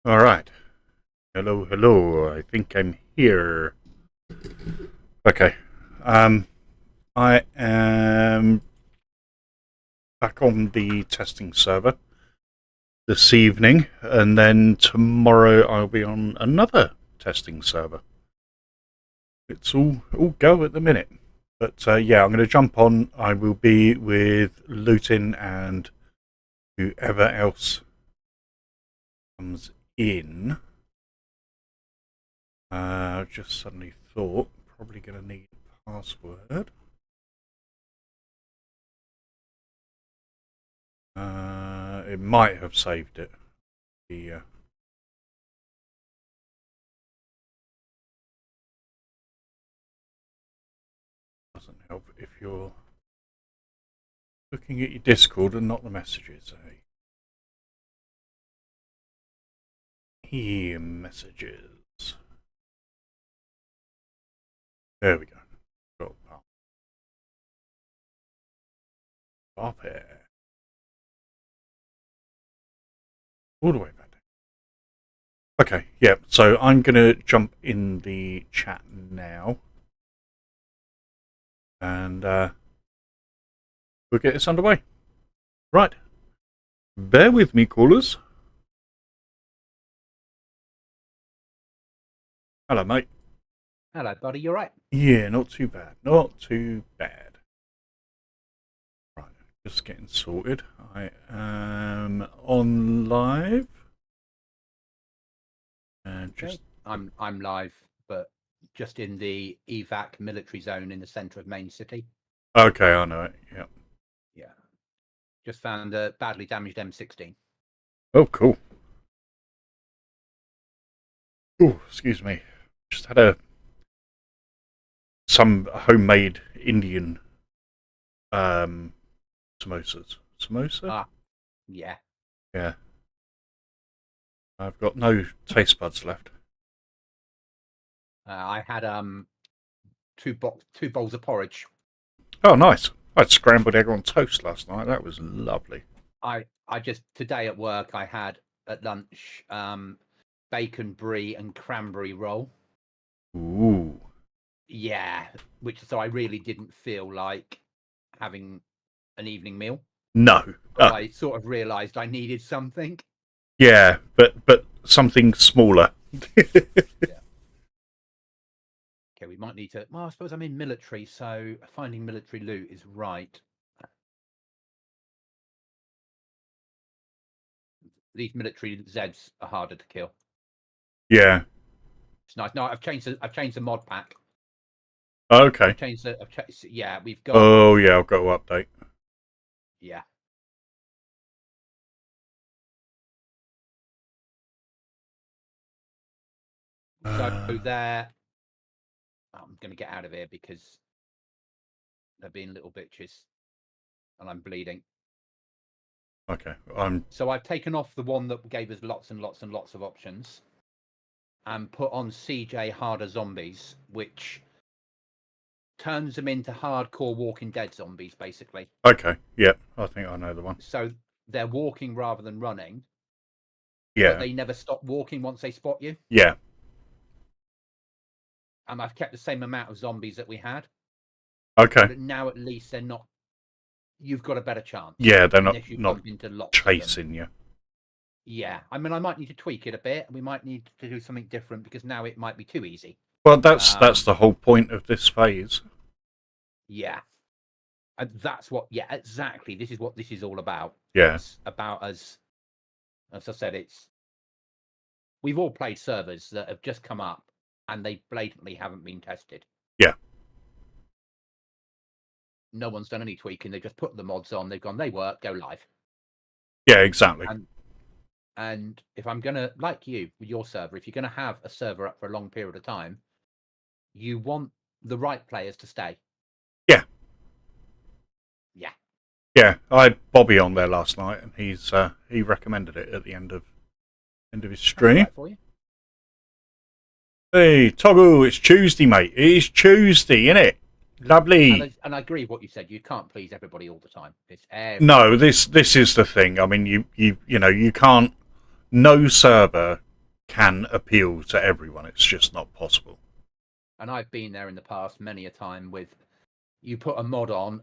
All right. Hello, hello. I think I'm here. Okay. I am back on the testing server this evening, and then tomorrow I'll be on another testing server. It's all go at the minute. But yeah, I'm going to jump on. I will be with Lutin and whoever else comes in. Just suddenly thought, probably going to need a password. It might have saved it. The doesn't help if you're looking at your Discord and not the messages. Here, messages. There we go. Got up here. All the way back down. Okay, yeah, so I'm going to jump in the chat now. And we'll get this underway. Right. Bear with me, callers. Hello, mate. Hello, buddy. You're right. Yeah, not too bad. Not too bad. Right, just getting sorted. I am on live. And just I'm live, but just in the evac military zone in the centre of main city. Okay, I know it. Yeah. Yeah. Just found a badly damaged M16. Oh, cool. Oh, excuse me. Just had some homemade Indian samosas. Samosa? Ah, yeah. Yeah. I've got no taste buds left. I had two bowls of porridge. Oh, nice. I had scrambled egg on toast last night. That was lovely. I just today at work I had at lunch bacon brie and cranberry roll. Ooh. Yeah, so I really didn't feel like having an evening meal. No. But I sort of realised I needed something. Yeah, but something smaller. Yeah. Okay, we might need to. Well, I suppose I'm in military, so finding military loot is right. These military Zeds are harder to kill. Yeah. It's nice. No, I've changed the mod pack. Okay. Yeah, we've got. Oh yeah, I've got to update. Yeah. So there. I'm going to get out of here because they're being little bitches, and I'm bleeding. Okay. So I've taken off the one that gave us lots and lots and lots of options, and put on CJ Harder Zombies, which turns them into hardcore Walking Dead zombies, basically. Okay. Yeah, I think I know the one. So they're walking rather than running. Yeah. But they never stop walking once they spot you. Yeah. And I've kept the same amount of zombies that we had. Okay. But now at least they're not. You've got a better chance. Yeah, they're not into lots chasing you. Yeah, I mean, I might need to tweak it a bit. We might need to do something different because now it might be too easy. Well, that's the whole point of this phase. Yeah, and that's what. Yeah, exactly. This is what this is all about. Yeah, it's about as I said, we've all played servers that have just come up and they blatantly haven't been tested. Yeah. No one's done any tweaking. They just put the mods on. They've gone. They work. Go live. Yeah, exactly. And if I'm gonna, like you with your server, if you're gonna have a server up for a long period of time, you want the right players to stay. Yeah. Yeah. Yeah, I had Bobby on there last night, and he recommended it at the end of his stream. Right for you. Hey, Toggle, it's Tuesday, mate. It is Tuesday, innit? Lovely. And I agree with what you said. You can't please everybody all the time. No, this is the thing. I mean, you know, you can't. No server can appeal to everyone. It's just not possible. And I've been there in the past many a time with you put a mod on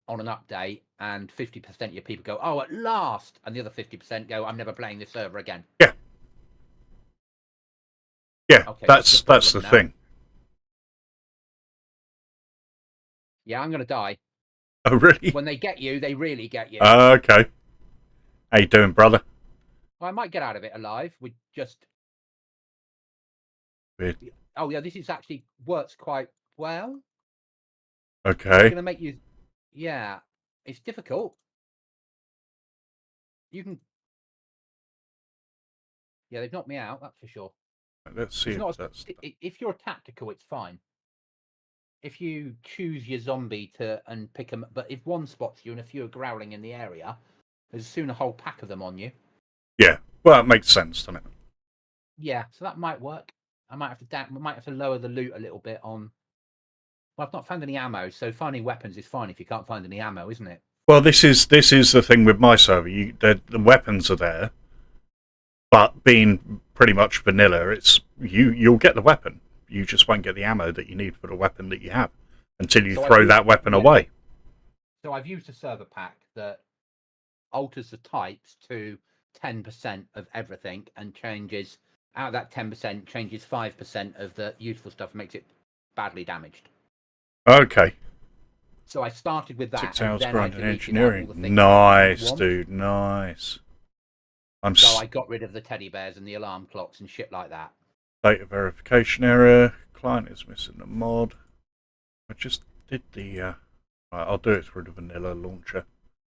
an update and 50% of your people go, oh, at last, and the other 50% go, I'm never playing this server again. Yeah. Yeah, okay, that's the thing. Yeah, I'm gonna die. Oh really? When they get you, they really get you. Okay. How you doing, brother? Well, I might get out of it alive with just Weird. Oh yeah, this is actually works quite well. Okay. It's gonna make you yeah, it's difficult. You can Yeah, they've knocked me out, that's for sure. Let's see if that's... If you're tactical, it's fine. If you choose your zombie and pick them, but if one spots you and a few are growling in the area, there's soon a whole pack of them on you. Yeah, well, that makes sense, doesn't it? Yeah, so that might work. I might have to lower the loot a little bit on. Well, I've not found any ammo, so finding weapons is fine if you can't find any ammo, isn't it? Well, this is the thing with my server. The weapons are there, but being pretty much vanilla, it's you'll get the weapon. You just won't get the ammo that you need for the weapon that you have until you throw that weapon away. So I've used a server pack that alters the types to 10% of everything and changes out of that 10%, changes 5% of the useful stuff, makes it badly damaged. Okay. So I started with that. 6 hours and then grinding I engineering. Nice, dude. Nice. So I got rid of the teddy bears and the alarm clocks and shit like that. Data verification error. Client is missing a mod. I just did the... Right, I'll do it through the vanilla launcher.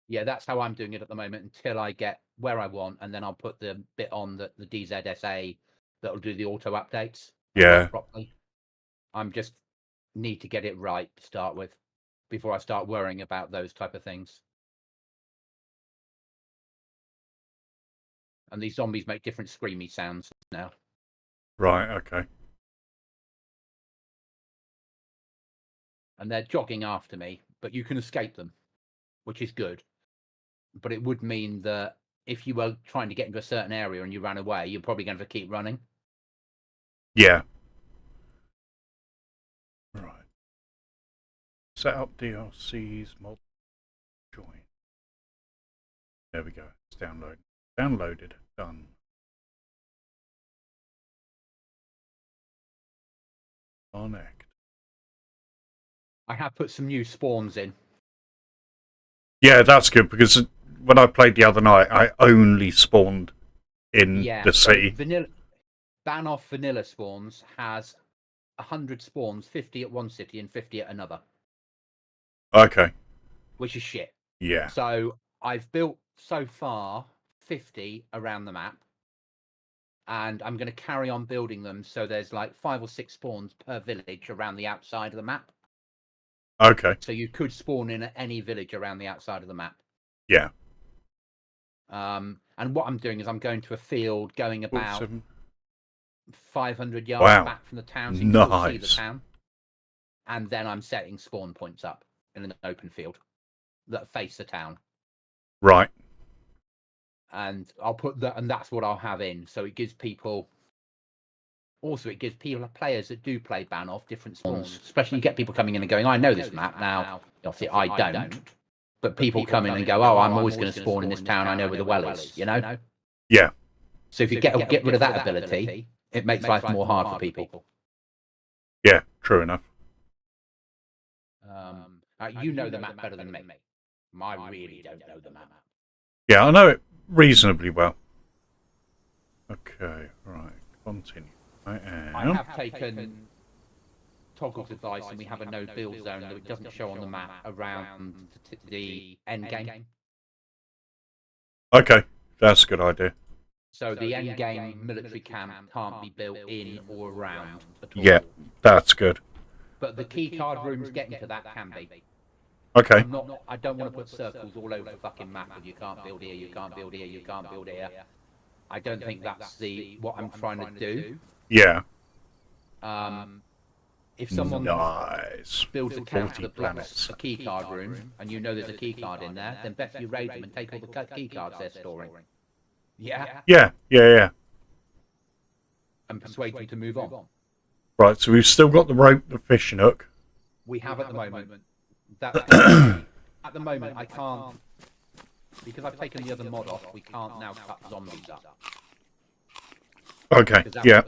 Yeah, that's how I'm doing it at the moment until I get where I want, and then I'll put the bit on the DZSA that'll do the auto updates. Yeah. Properly. I'm just need to get it right to start with before I start worrying about those type of things. And these zombies make different screamy sounds now. Right, okay. And they're jogging after me, but you can escape them, which is good. But it would mean that if you were trying to get into a certain area and you ran away, you're probably going to keep running. Yeah. Right. Set up DLCs, mod, join. There we go. It's downloaded. Downloaded. Done. Connect. I have put some new spawns in. Yeah, that's good because when I played the other night, I only spawned in the city. Ban off vanilla spawns has 100 spawns, 50 at one city and 50 at another. Okay. Which is shit. Yeah. So I've built so far 50 around the map. And I'm going to carry on building them so there's like 5 or 6 spawns per village around the outside of the map. Okay. So you could spawn in at any village around the outside of the map. Yeah. And what I'm doing is I'm going to a field going about 500 yards back from the town, so you can see the town. And then I'm setting spawn points up in an open field that face the town. Right. And I'll put that, and that's what I'll have in. So it gives people. Also, it gives players that do play ban off different spawns. Especially you get people coming in and going, I know this map now. Obviously, I don't. But people come in and go, oh, I'm always going to spawn in this town. I know where the well is, you know? Yeah. So if you get rid of that ability, it makes life more hard for people. Yeah, true enough. You know the map better than me. I really don't know the map. Yeah, I know it reasonably well. Okay, right. Continue. I have taken Toggle's advice, and we have a no-build zone that it doesn't show on the map around the end game. Okay, that's a good idea. So the end game military camp can't be built in or around at all. Yeah, that's good. But the key card rooms getting to that can be. Okay. I don't want to put circles all over the fucking map of you can't build here, you can't build here, you can't build here. I don't think that's what I'm trying to do. Yeah. If someone builds a camp that blocks planets. a key card room, and you know there's a key card in there, then bet you raid them and take all the key cards they're storing. Yeah. Yeah. and persuade them to move on. Right, so we've still got the rope, the fishing hook. We have at the moment. At the moment, I can't, because I've taken the other mod off, we can't now cut zombies up. Okay, yeah.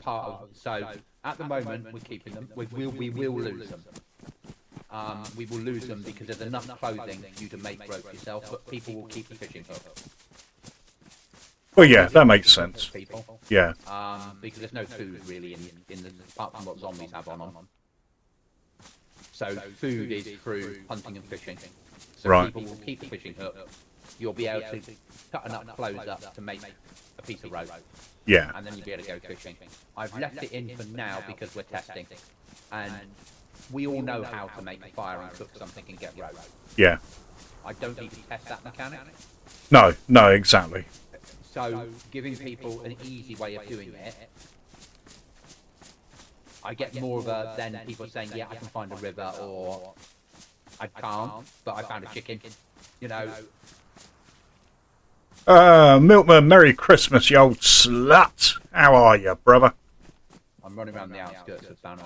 So, at the moment, we're keeping them. We will lose them. We will lose them because there's enough clothing for you to make rope yourself, but people will keep the fishing hook. Well, yeah, that makes sense. People. Yeah. Because there's no food really in the apart from what zombies have on them. So food is through hunting and fishing. So right. People will keep the fishing hook. You'll be able to cut enough clothes up to make a piece of rope. Yeah. And then you'll be able to go fishing. I've left it in for now because we're testing, and we all know how to make a fire and cook something and get rope. Yeah. I don't need to test that mechanic. No, exactly. So, giving people an easy way of doing it, I get more of a then people saying, yeah, I can find a river, or I can't, but I found a chicken, you know. Milkman, Merry Christmas, you old slut. How are you, brother? I'm running around the outskirts of Banner.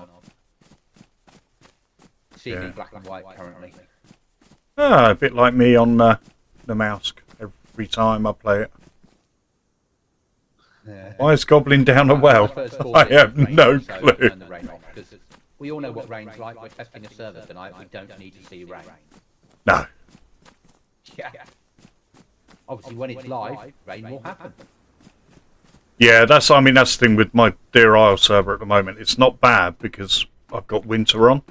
Seeing in black and white currently. A bit like me on the mouse every time I play it. Yeah. Why is Goblin down a well? I have no clue. We all know what rain's like. We're testing a server tonight. We don't need to see rain. No. Yeah. Obviously, when it's live, rain will happen. Yeah, that's the thing with my Dear Isle server at the moment. It's not bad because I've got winter on.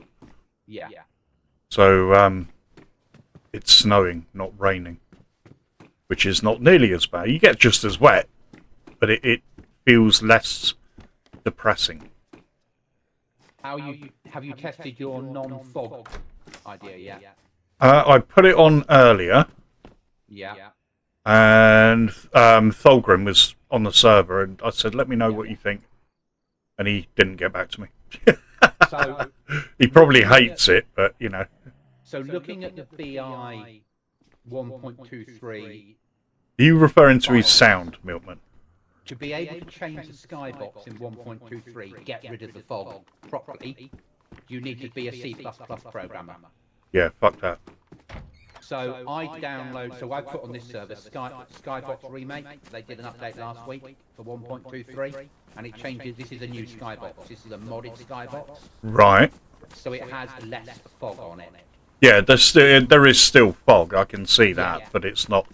Yeah. So, it's snowing, not raining. Which is not nearly as bad. You get just as wet, but it feels less depressing. Have you tested your non-fog idea yet? I put it on earlier. Yeah. And Thulgrim was on the server, and I said, let me know what you think. And he didn't get back to me. So, he probably hates it, but, you know. So looking at the BI 1.23... Are you referring to his sound, Milkman? To be able to change the skybox in 1.23, get rid of the fog properly, you need to be a C++ programmer. Yeah, fuck that. So I put on this server Skybox Remake. They did an update last week for 1.23, and it changes. This is a new Skybox. This is a modded Skybox. Right. So it has less fog on it. Yeah, there is still fog. I can see that, yeah. But it's not.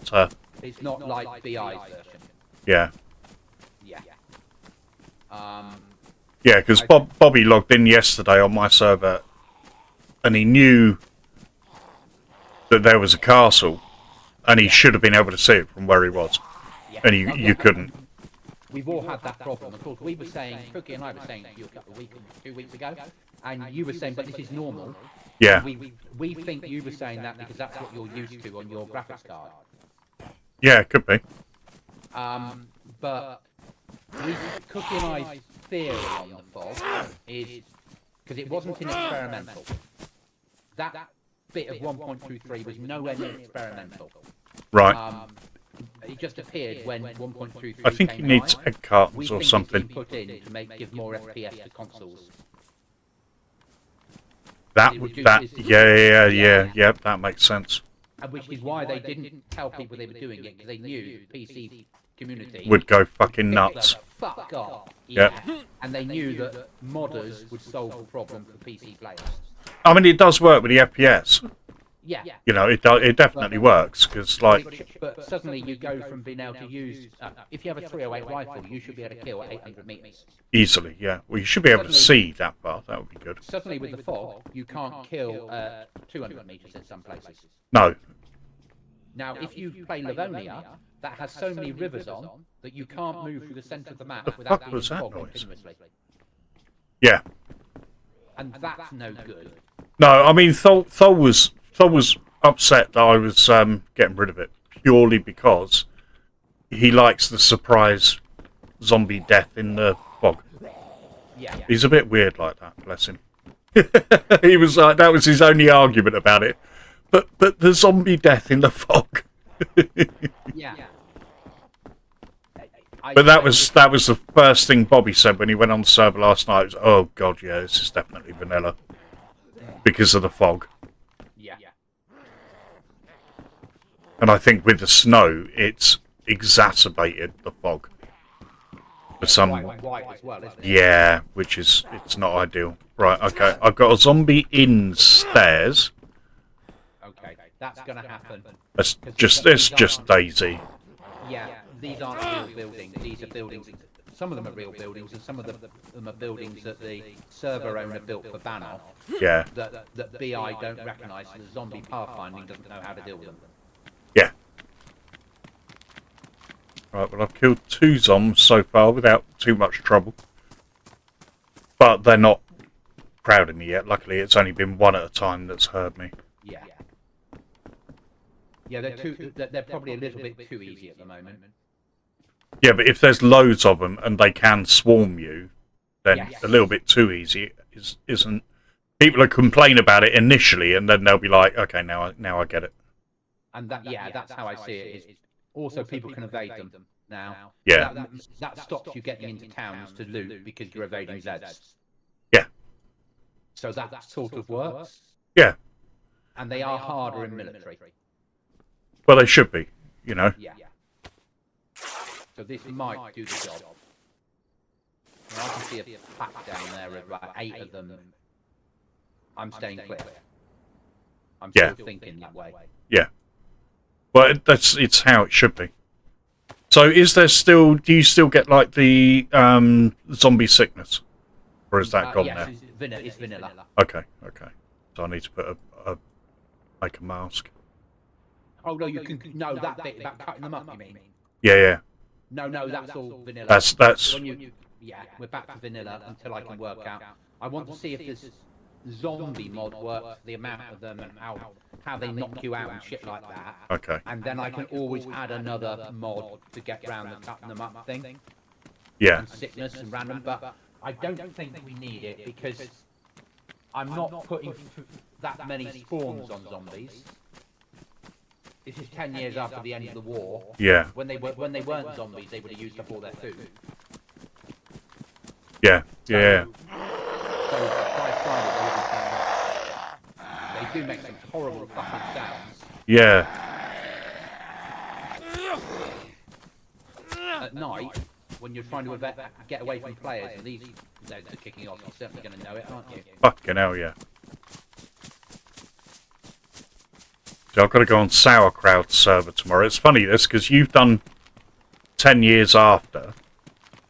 It's not like BI's version. Yeah. Yeah. Yeah, because Bobby logged in yesterday on my server, and he knew that there was a castle, and he should have been able to see it from where he was, and you couldn't. We've all had that problem. Of course, we were saying, Cookie and I were saying to you a couple of 2 weeks ago, and you were saying, but this is normal. Yeah. We think you were saying that because that's what you're used to on your graphics card. Yeah, it could be. But Cookie and I's theory on the fog is, because it wasn't in experimental, that bit of 1.23 was nowhere near experimental. Right. It just appeared when 1.23 I think he needs egg cartons or something. Put in to give more FPS to consoles. Yeah, that makes sense. And which is why they didn't tell people they were doing it, because they knew the PC community would go fucking nuts. Fuck off. Yeah. And they knew that modders would solve the problem for PC players. I mean, it does work with the FPS. Yeah. You know, it definitely works, because, like... But suddenly you go from being able to use... if you have a 308 rifle, you should be able to kill at 800 metres. Easily, yeah. Well, you should be able to see that far. That would be good. Suddenly, with the fog, you can't kill 200 metres in some places. No. Now, if you play Livonia, that has so many rivers on that you can't move through the centre of the map without being fogged continuously. Yeah. And that's no good. No, I mean, Thol was upset that I was getting rid of it purely because he likes the surprise zombie death in the fog. Yeah. He's a bit weird like that, bless him. He was like, that was his only argument about it. But the zombie death in the fog. Yeah. But that was the first thing Bobby said when he went on the server last night. Was, oh god, yeah, this is definitely vanilla because of the fog. Yeah. And I think with the snow, it's exacerbated the fog. For some, white as well, isn't it? yeah, which is it's not ideal. Right, okay, I've got a zombie in stairs. Okay, that's going to happen. It's just DayZ. Yeah, these aren't real buildings. These are buildings. Some of them are real buildings, and some of them are buildings that the server owner built for Banoff. Yeah. That BI don't recognise, and the zombie pathfinding doesn't know how to deal with them. Yeah. Right, well, I've killed 2 zombies so far without too much trouble. But they're not proud of me yet. Luckily, it's only been one at a time that's heard me. Yeah. Yeah, they're probably a little bit too easy at the moment. Yeah, but if there's loads of them and they can swarm you, then Yes. a little bit too easy isn't. People will complain about it initially, and then they'll be like, "Okay, now I get it." And that's how I see it. Is also people can evade them now. Yeah. That stops you getting into towns to loot because you're evading Zeds. Yeah. So that sort of works. Yeah. And they are harder in military. Well, they should be, you know. Yeah. So this might do the job. Now, I can see a pack down there of like 8 of them. I'm staying clear. I'm still thinking that way. Yeah. Well, it's how it should be. So, is there still? Do you still get like the zombie sickness, or is that gone now? It's vanilla. Okay. So I need to put make a mask. Oh no, you can that bit about cutting them up. You mean? Yeah. No, that's all vanilla. That's. When we're back to vanilla until I can work out. I want to see if this zombie mod works, the amount of them, and how they knock you out and shit like that. Okay. And then I can always add another mod to get round the cutting them up thing. Yeah. And sickness and random, but I don't think we need it because I'm not putting that many spawns on zombies. This is 10 years after the end of the war. Yeah. When they weren't zombies, they would have used up all their food. Yeah. So by Friday, they do make some horrible fucking sounds. Yeah. At night, when you're trying to get away from players, and these Zeds are kicking off, you're certainly going to know it, aren't you? Fucking hell, yeah. So I've got to go on Sauerkraut server tomorrow. It's funny this because you've done 10 years after.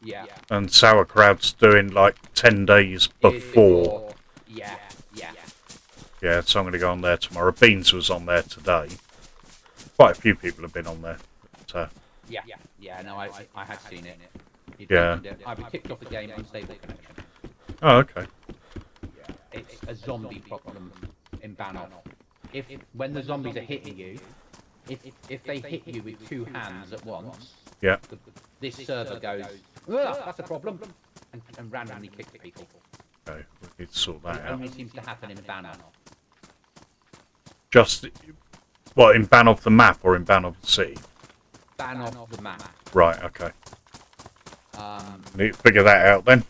Yeah. And Sauerkraut's doing like 10 days before. Yeah. Yeah, so I'm going to go on there tomorrow. Beans was on there today. Quite a few people have been on there. But, Yeah, no, I had seen it. Yeah. I've been kicked off the game, unstable connection. Oh, okay. Yeah. It's a zombie problem in Banoff. When the zombies are hitting you, if they hit you with 2 hands at once, Yeah. this server goes, that's a problem, and randomly kicks people. Okay, we need to sort that It out. only seems to happen in Banoff. Just, what, in Ban off the map or in Ban off the city? Banoff the map. Right, okay. Need to figure that out then.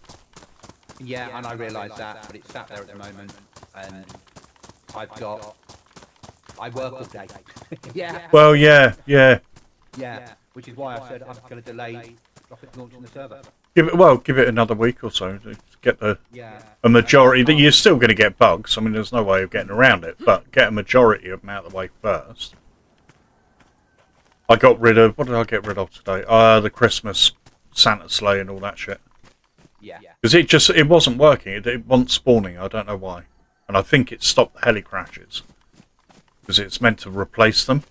Yeah, and I realise that, but it's sat there at the moment, and I work all day. Yeah. Well, yeah. Yeah, which is why I said I'm going to delay launching the server. Give it another week or so to get a majority. You're still going to get bugs. I mean, there's no way of getting around it, but get a majority of them out of the way first. I got rid of, what did I get rid of today? The Christmas Santa sleigh and all that shit. Yeah. Because it wasn't working. It wasn't spawning. I don't know why. And I think it stopped the heli crashes. Because it's meant to replace them.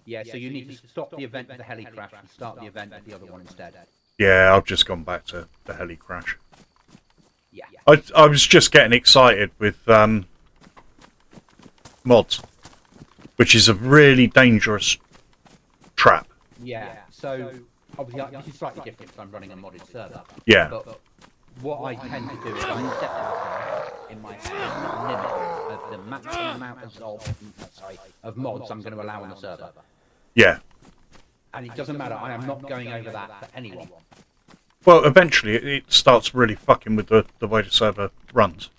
Yeah, so you need to stop the event of the heli crash and start the event of the other one instead. Yeah, I've just gone back to the heli crash. Yeah. I was just getting excited with mods, which is a really dangerous trap. Yeah, so obviously this is slightly different because I'm running a modded server. Yeah. But what I tend to do is I set myself in my head a limit of the maximum amount of mods I'm going to allow on the server. Yeah. And it doesn't matter. I am not going over that for anyone. Well, eventually it starts really fucking with the way the server runs.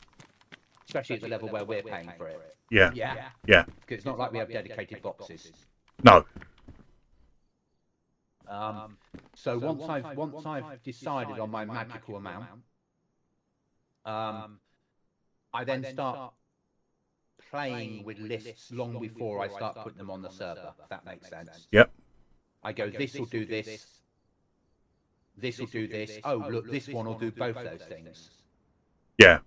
Especially at the level where we're paying for it. Yeah. Yeah. Yeah. Because it's not like we have dedicated boxes. No. So once I've decided on my magical amount, I then start playing with lists long before I start putting them on the server, if that makes sense. Yep. I go, this will do this, this will do this, oh look, this one will do both those things. Yeah.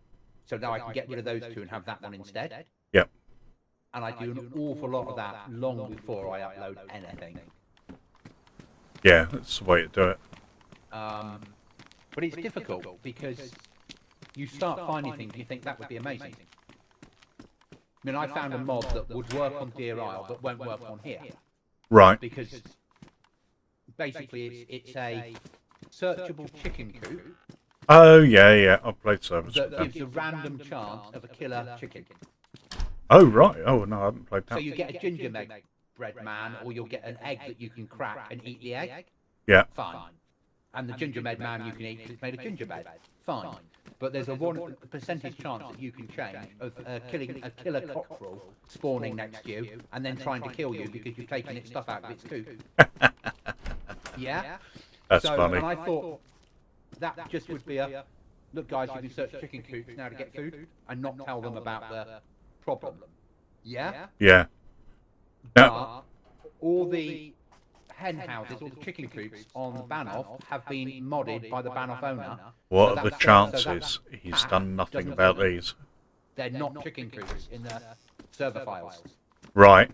So now I can get rid of those two and have that one instead. Yep. And I do an awful lot of that long before I upload anything. Yeah, that's the way to do it. But it's difficult because you start finding things and you think that would be amazing. I mean, I found a mod that would work on Deer Isle but won't work on here. Right. Because basically it's a searchable chicken coop. Oh, yeah. I've played servers with That that. gives a random chance of a killer chicken. Oh, right. Oh, no, I haven't played that. So you get a gingerbread man, or you'll get an egg that you can crack and eat the egg. Yeah. Fine. And the gingerbread man you can eat because it's made of gingerbread. Fine. But there's a 1% chance that you can change of killing a killer cockerel spawning next to you and then trying to kill you because you've taken its stuff out of its coop. Yeah? That's funny. And I thought that just would be a, look guys, you can search chicken coops now to get food and not tell them about the problem. Yeah? Yeah. But all the hen houses, all the chicken coops on Banoff have been modded by the Banoff owner. What So are the that- chances so that he's done nothing doesn't about affect- these? They're not chicken coops in the server files. Right.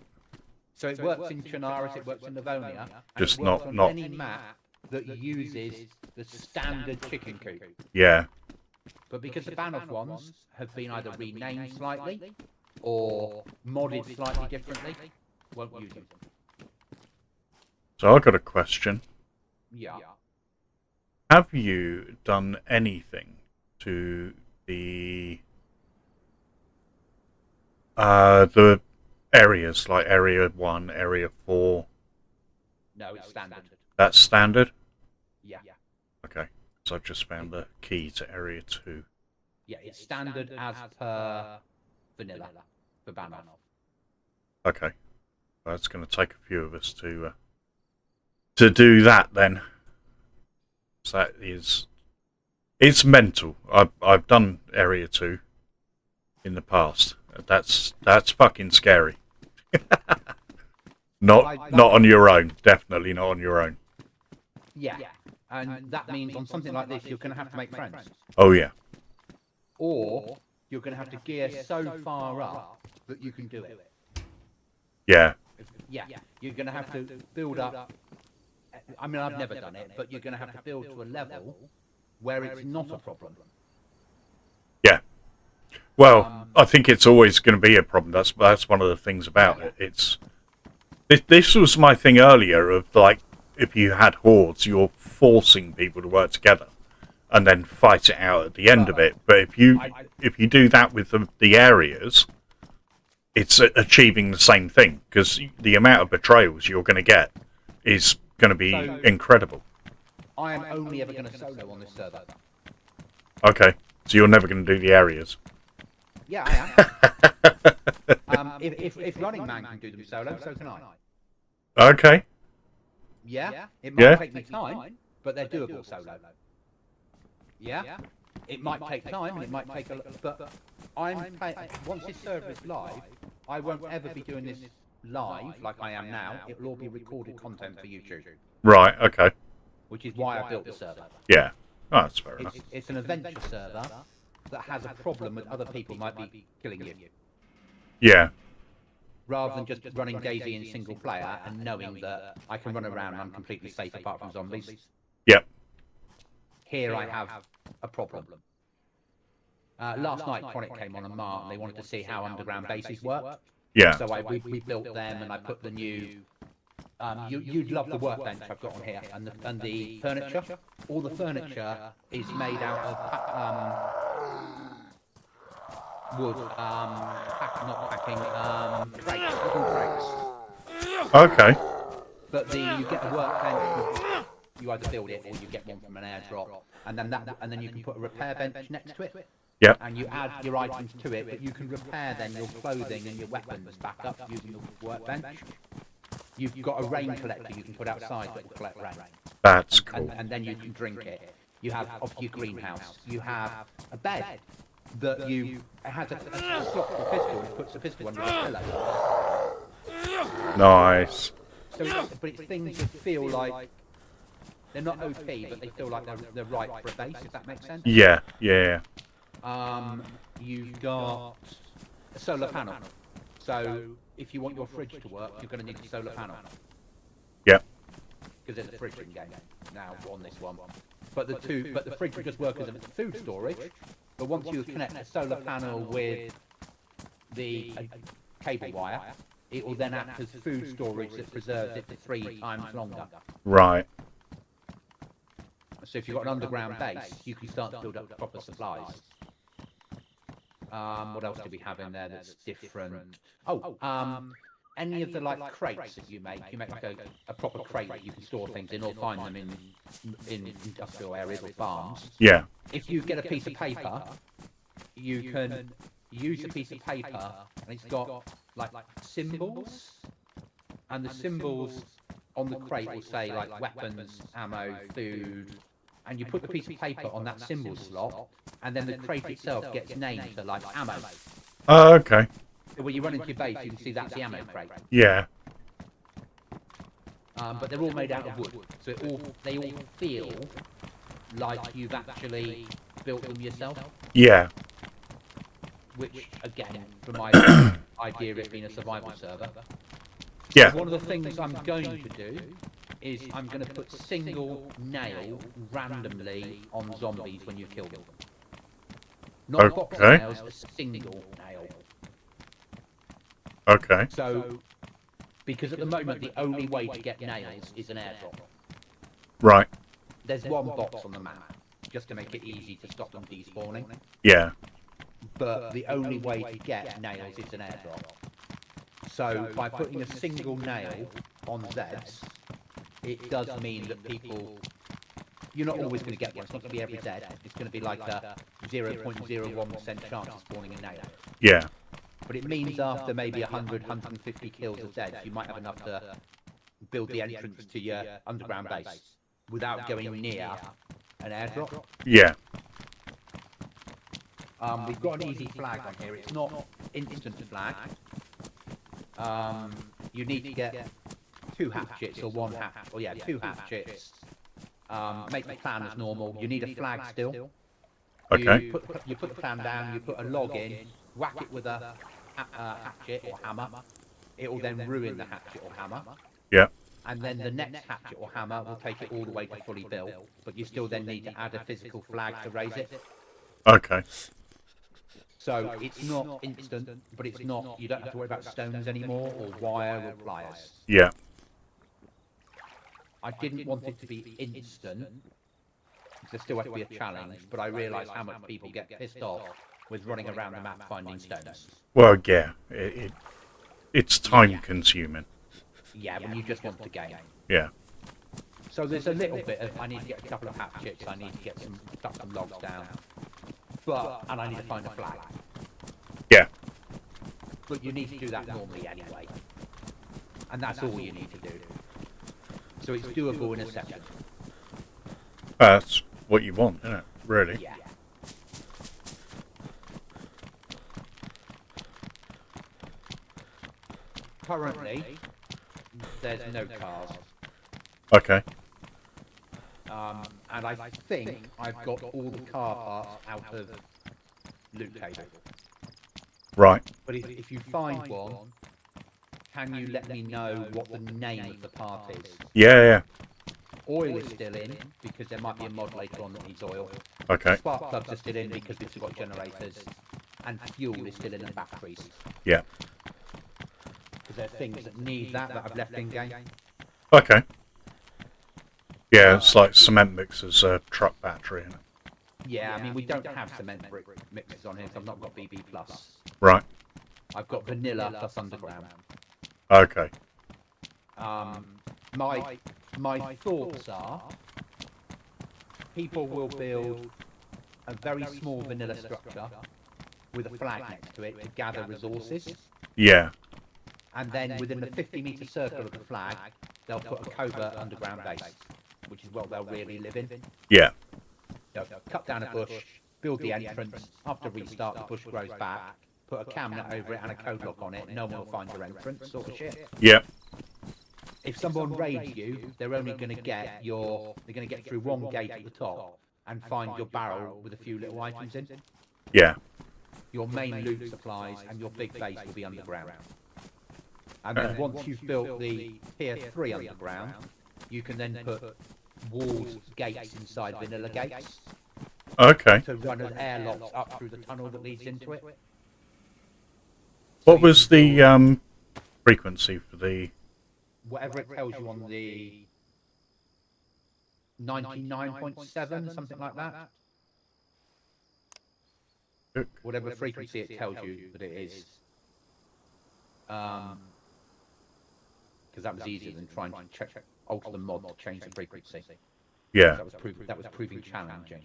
So it works in Chernarus, it works in Livonia, and Just it works not- on not- any map that uses the standard chicken coop. Yeah. But because the Banoff ones have been either renamed slightly or modded slightly differently, won't use them. So I've got a question. Yeah. Have you done anything to the areas, like Area 1, Area 4? No, it's standard. That's standard? Yeah. Okay. So I've just found the key to Area 2. Yeah, it's standard as per vanilla for Banoff. Okay. Well, it's going to take a few of us to do that then. So that is... It's mental. I've done Area 2 in the past. That's fucking scary. Not on your own. Definitely not on your own. Yeah. And that means on something like this, you're going to have to make friends. Oh, yeah. Or you're going to have to gear so far up that you can do it. Yeah. Yeah. You're going to have to build up. I mean, I've never done it, but you're going to have to build to a level where it's not a problem. Yeah. Well, I think it's always going to be a problem. That's one of the things about it. This was my thing earlier of, like, if you had hordes, you're forcing people to work together and then fight it out at the end of it. But if you do that with the areas, it's achieving the same thing, because the amount of betrayals you're going to get is going to be incredible. I am only ever going to solo on this server. Okay, so you're never going to do the areas. Yeah, I am. If Running Man can do them solo, so can I. Okay. Yeah, it might take me time, but they're doable solo. Yeah, it might take time, and it might take a lot, but once this server is live, I won't ever be doing this live like I am now. It will all be recorded content for YouTube. Right, okay. Which is why I built the server. Yeah. Oh, that's fair enough. It's an adventure server that has a problem with other people might be killing you. Yeah. Rather than just running DayZ in single player and knowing that I can run around and I'm completely safe apart from zombies. Yep. Here I have a problem. Last night Chronic came on Mart and they wanted to see how underground bases work. Yeah. So we built them and I put the new... you'd love the workbench I've got on here and the furniture. All the furniture is made out of wood, not packing, crates, wooden crates. Okay. But you get a workbench. You either build it or you get one from an airdrop, and then you can put a repair bench next to it. Yep. And you add your items to it, but you can repair then your clothing and your weapons back up using the workbench. You've got a rain collector you can put outside that will collect rain. That's cool. And then you can drink it. You have your greenhouse. You have a bed that has a slot for a pistol, and puts the pistol under a pillow. Nice. So, but it's things that feel like they're not OP, but they feel like they're right for a base. If that makes sense. Yeah. Yeah. You've got a solar panel. So if you want your fridge to work, you're going to need a solar panel. Yep. Because there's a fridge in game now on this one. But the fridge will just work as a food storage. But once you connect a solar panel with the cable wire, it will then act as food storage that preserves it for 3 times longer. Right. So if you've got an underground base, you can start to build up proper supplies. What else do we have in there that's different? Any of the like crates that you make like a proper crate that you can store things in, or find them in industrial areas or farms. Yeah. If you get a piece of paper, you can use a piece of paper, and it's got like symbols, and the symbols on the crate will say like weapons, ammo, food, and you put the piece of paper on that symbol slot, and then the crate itself gets named to like ammo. Oh, okay. So when you run into your base, you can see that's the ammo crate. Yeah. But they're all made out of wood, so they all feel like you've actually built them yourself. Yeah. Which, again, from my idea of it being a survival server. Yeah. One of the things I'm going to do is I'm going to put single nail randomly on zombies when you kill them. Not box nails, a single nail. Okay. So, because at the moment the only way to get nails is an airdrop. Right. There's one box on the map, just to make it easy to stop them despawning. Yeah. But the only way to get nails is an airdrop. So by putting a single nail on Zeds, it does mean that people... You're not always going to get one. It's not going to be every Zed. It's going to be like a 0.01% chance of spawning a nail. Yeah. But it means after maybe 100, 150 kills of Zeds, you might have enough to build the entrance to your underground base without going near an airdrop. Yeah. We've got an easy flag on here. It's not instant flag. You need to get 2 hatchets or 1 hatchet. Or yeah, 2 hatchets. Make the plan as normal. You need a flag still. Okay. You put the plan down. You put a log in. Whack it with a hatchet or hammer. It will then ruin the hatchet or hammer. Yeah. And then the next hatchet or hammer will take it all the way to fully built. But you still then need to add a physical flag to raise it. Okay. So it's not instant, but it's not, you don't have to worry about stones anymore, or wire, or pliers. Yeah. I didn't want it to be instant, because there still has to be a challenge, but I realised how much people get pissed off with running around the map finding stones. Well, yeah. It's time consuming. Yeah, when you just want to game. Yeah. So there's a little bit of, I need to get a couple of hatchets, I need to get some logs down. And I need to find a flag. Yeah. But you need to do that normally anyway. And that's all you need to do. So it's doable in a second. That's what you want, isn't it? Really? Yeah. Currently, there's no cars. Okay. And I think I've got all the car parts out of loot cable. Right. But if you find one, can you let me know what the name of the part is? Yeah, yeah. Oil is still in, because there might be a mod later on that needs oil. Okay. Spark plugs are still in, because we've still got generators. And fuel is still in, and batteries. Yeah. Because there are things that need that I've left in game. Okay. Yeah, it's like cement mixers, truck battery in it. Yeah, I mean, we don't have cement brick mixers on here, so I've not got BB+. Right. I've got vanilla plus underground. Okay. my thoughts are people will build a very small vanilla structure with a flag next to it to gather resources. Yeah. And then within the 50-meter circle of the flag, they'll put a covert underground base, which is what they'll really live in. Yeah. They'll cut down a bush, build the entrance. After restart, the bush grows back. Put a cabinet over it and a code lock on it. No one will find your entrance, sort of shit. Yeah. If someone raids you, they're only going to get they're going to get through one gate at the top and find your barrel with a few little items in. Yeah. Your main loot supplies and your big base will be underground. And then once you've built the tier 3 underground, you can then put walls, gates inside vanilla gates. Okay. To run an airlock up through the tunnel that leads into it. What was the frequency for the... Whatever it tells you on the 99.7, something like that. Whatever frequency it tells you that it is. Because that was easier than trying to alter the mod to change the frequency. Yeah. That was proving challenging.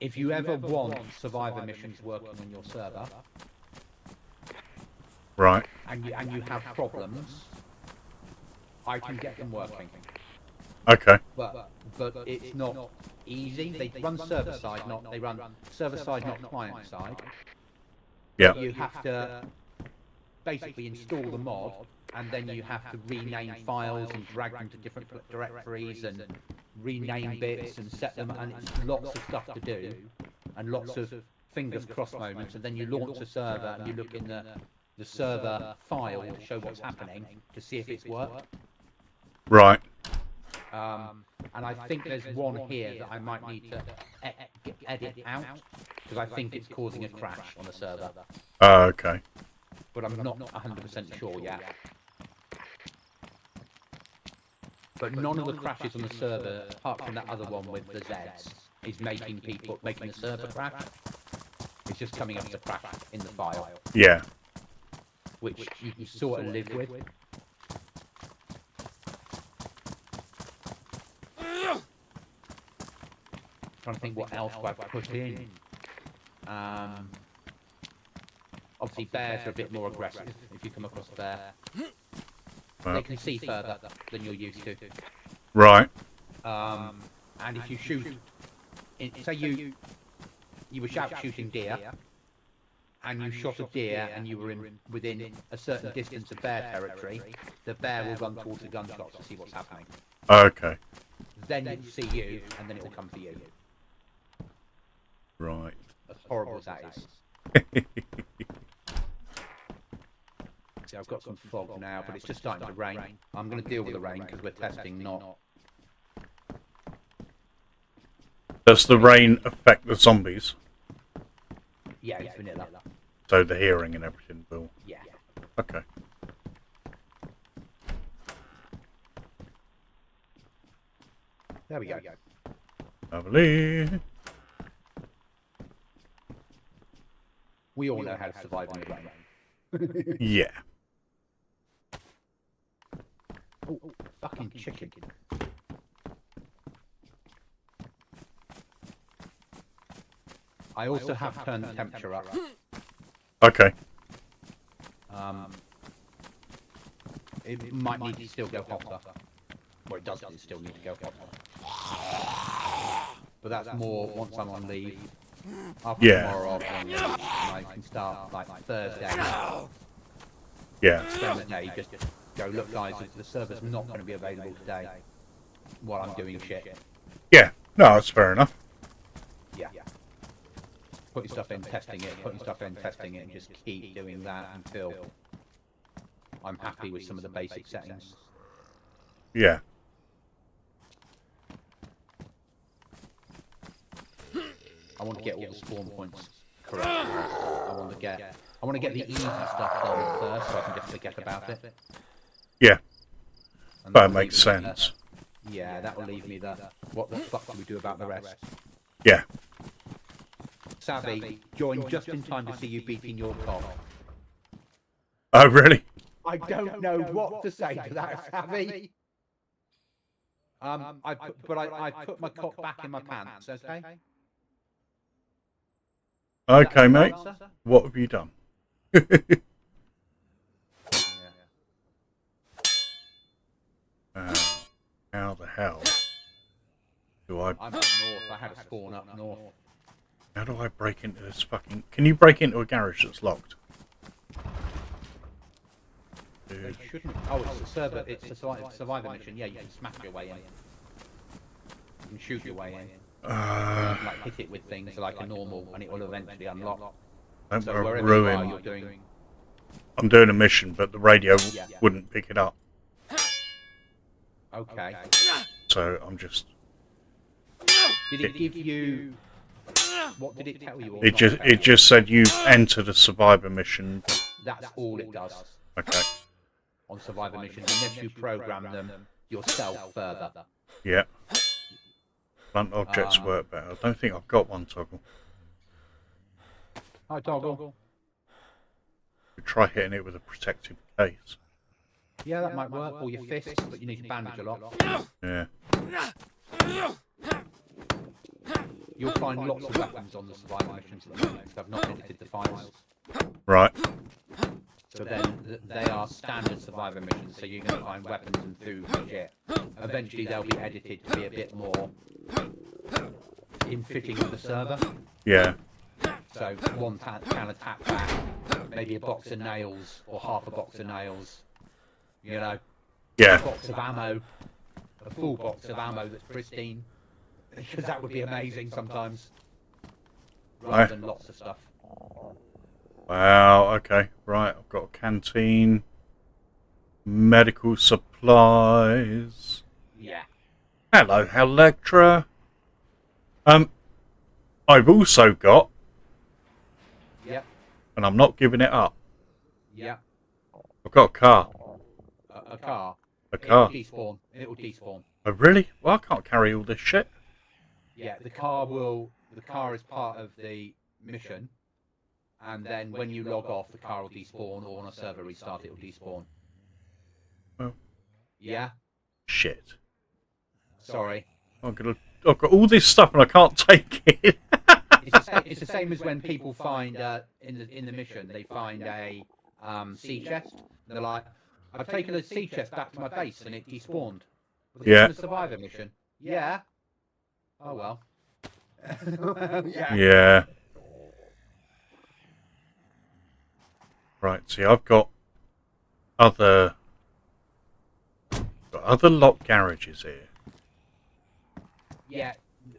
If you ever want survivor missions working on your server, right, and you have problems, I can get them working. Okay. But it's not easy. They run server side, not client side. Yeah. You have to basically install the mod, and then you have to rename files and drag them to different directories and rename bits and set them, and it's lots of stuff to do and lots of fingers crossed moments. And then you launch a server and you look in the server file to show what's happening to see if it's worked. Right. And I think there's one here that I might need to edit out because I think it's causing a crash on the server. Okay. But I'm not 100% sure yet. But none of the crashes on the server, apart from that other one with the Zs, is making the server crash. It's just coming up as a crash in the file. Yeah. Which you can sort of live with. Trying to think what else I've put in. Obviously bears are a bit more aggressive if you come across a bear. Well. They can see further than you're used to. Right. And if you shoot, say you were shooting deer, and you shot a deer and you were within a certain distance of bear territory, the bear will run towards the gunshots to see what's happening. Okay. Then it will see you, and then it will come for you. Right. As horrible as that is. See, I've got some fog now, but it's just starting to rain. I'm going to deal with the rain because we're testing not... Does the rain affect the zombies? Yeah, it's vanilla. So the hearing and everything will... Yeah. Okay. There we go. Lovely. We all know how to survive in the rain. Yeah. Oh, fucking chicken. I also have turned the temperature up. Okay. It might need to still go hotter. Well, it does still need to go hotter. But that's more once I'm on leave. After tomorrow off, and I can start like Thursday. Yeah. Spend the day, just go, look guys, the server's not going to be available today while I'm doing shit. Yeah. No, that's fair enough. Yeah. Putting stuff in, testing it, and just keep doing that until I'm happy with some of the basic settings. Yeah. I want to get all the spawn points correct. I want to get the easy stuff done first, so I can just forget about it. Yeah. And That makes sense. Yeah, that will leave me the what the fuck do we do about the rest? Yeah. Savvy, joined just in time to see you beating your cock. Oh, really? I don't know what to say to that, Savvy. I put my cock back in my pants. Okay. Okay, mate. What have you done? How the hell do I... I'm up north. I had a spawn up north. How do I break into this fucking... Can you break into a garage that's locked? Dude. They shouldn't. Oh, it's a server. It's a survivor mission. Yeah, you can smash your way in. You can shoot your way in. Like hit it with things like a normal, and it will eventually unlock. Don't So want to wherever you are, ruin... you're doing... I'm doing a mission, but the radio wouldn't pick it up. Okay. So I'm just... Did it give you... What did it tell you? Or It not tell you? just said you've entered a survivor mission. That's all it does Okay. on survivor missions, unless you program them yourself further. Yeah. Blunt objects work better. I don't think I've got one, Toggle. Hi, Toggle. We try hitting it with a protective case. Yeah, that might work. Or your fists, but you need to bandage a lot. Yeah. You'll find lots of weapons on the survivor missions at the moment, because I've not edited the files. Right. So then they are standard survivor missions, so you're going to find weapons and food and shit. Eventually they'll be edited to be a bit more in fitting with the server. Yeah. So one can attack back, maybe a box of nails or half a box of nails. You know, Yeah. a box of ammo, a full box of ammo that's pristine, because that would be amazing sometimes, rather than lots of stuff. Wow, okay. Right, I've got a canteen. Medical supplies. Yeah. Hello, Electra. I've also got, Yep. and I'm not giving it up, Yep. I've got a car. A car. A car. It'll despawn. It'll despawn. Oh, really? Well, I can't carry all this shit. Yeah, the car is part of the mission, and then when you log off, the car will despawn, or on a server restart, it will despawn. Oh. Yeah? Shit. Sorry. I've got all this stuff and I can't take it. It's the same as when people find, in the mission, they find a sea chest, and they're like, I've taken a sea chest back to my base, and it despawned. Was it in the survivor mission? Yeah. Oh well. Yeah. Right, see, I've got other locked garages here. Yeah,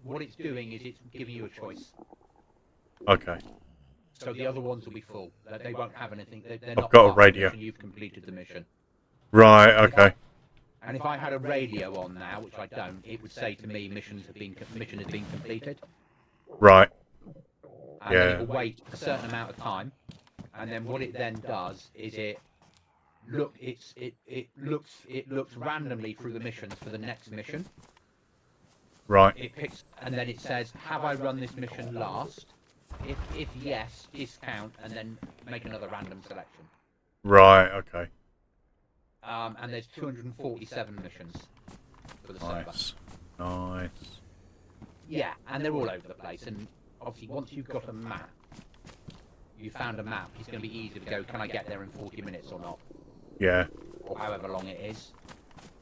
what it's doing is it's giving you a choice. Okay. So the other ones will be full. They won't have anything. They're I've not got a part of the radio. mission. You've completed the mission. Right, okay. And if I had a radio on now, which I don't, it would say to me mission has been completed. Right. And then it will wait a certain amount of time. And then what it then does is it looks randomly through the missions for the next mission. Right. It picks, and then it says, have I run this mission last? If yes, discount, and then make another random selection. Right, okay. And there's 247 missions for the server. Nice. Yeah, and they're all over the place. And obviously, once you've got a map, you found a map, it's going to be easy to go, can I get there in 40 minutes or not? Yeah. Or however long it is.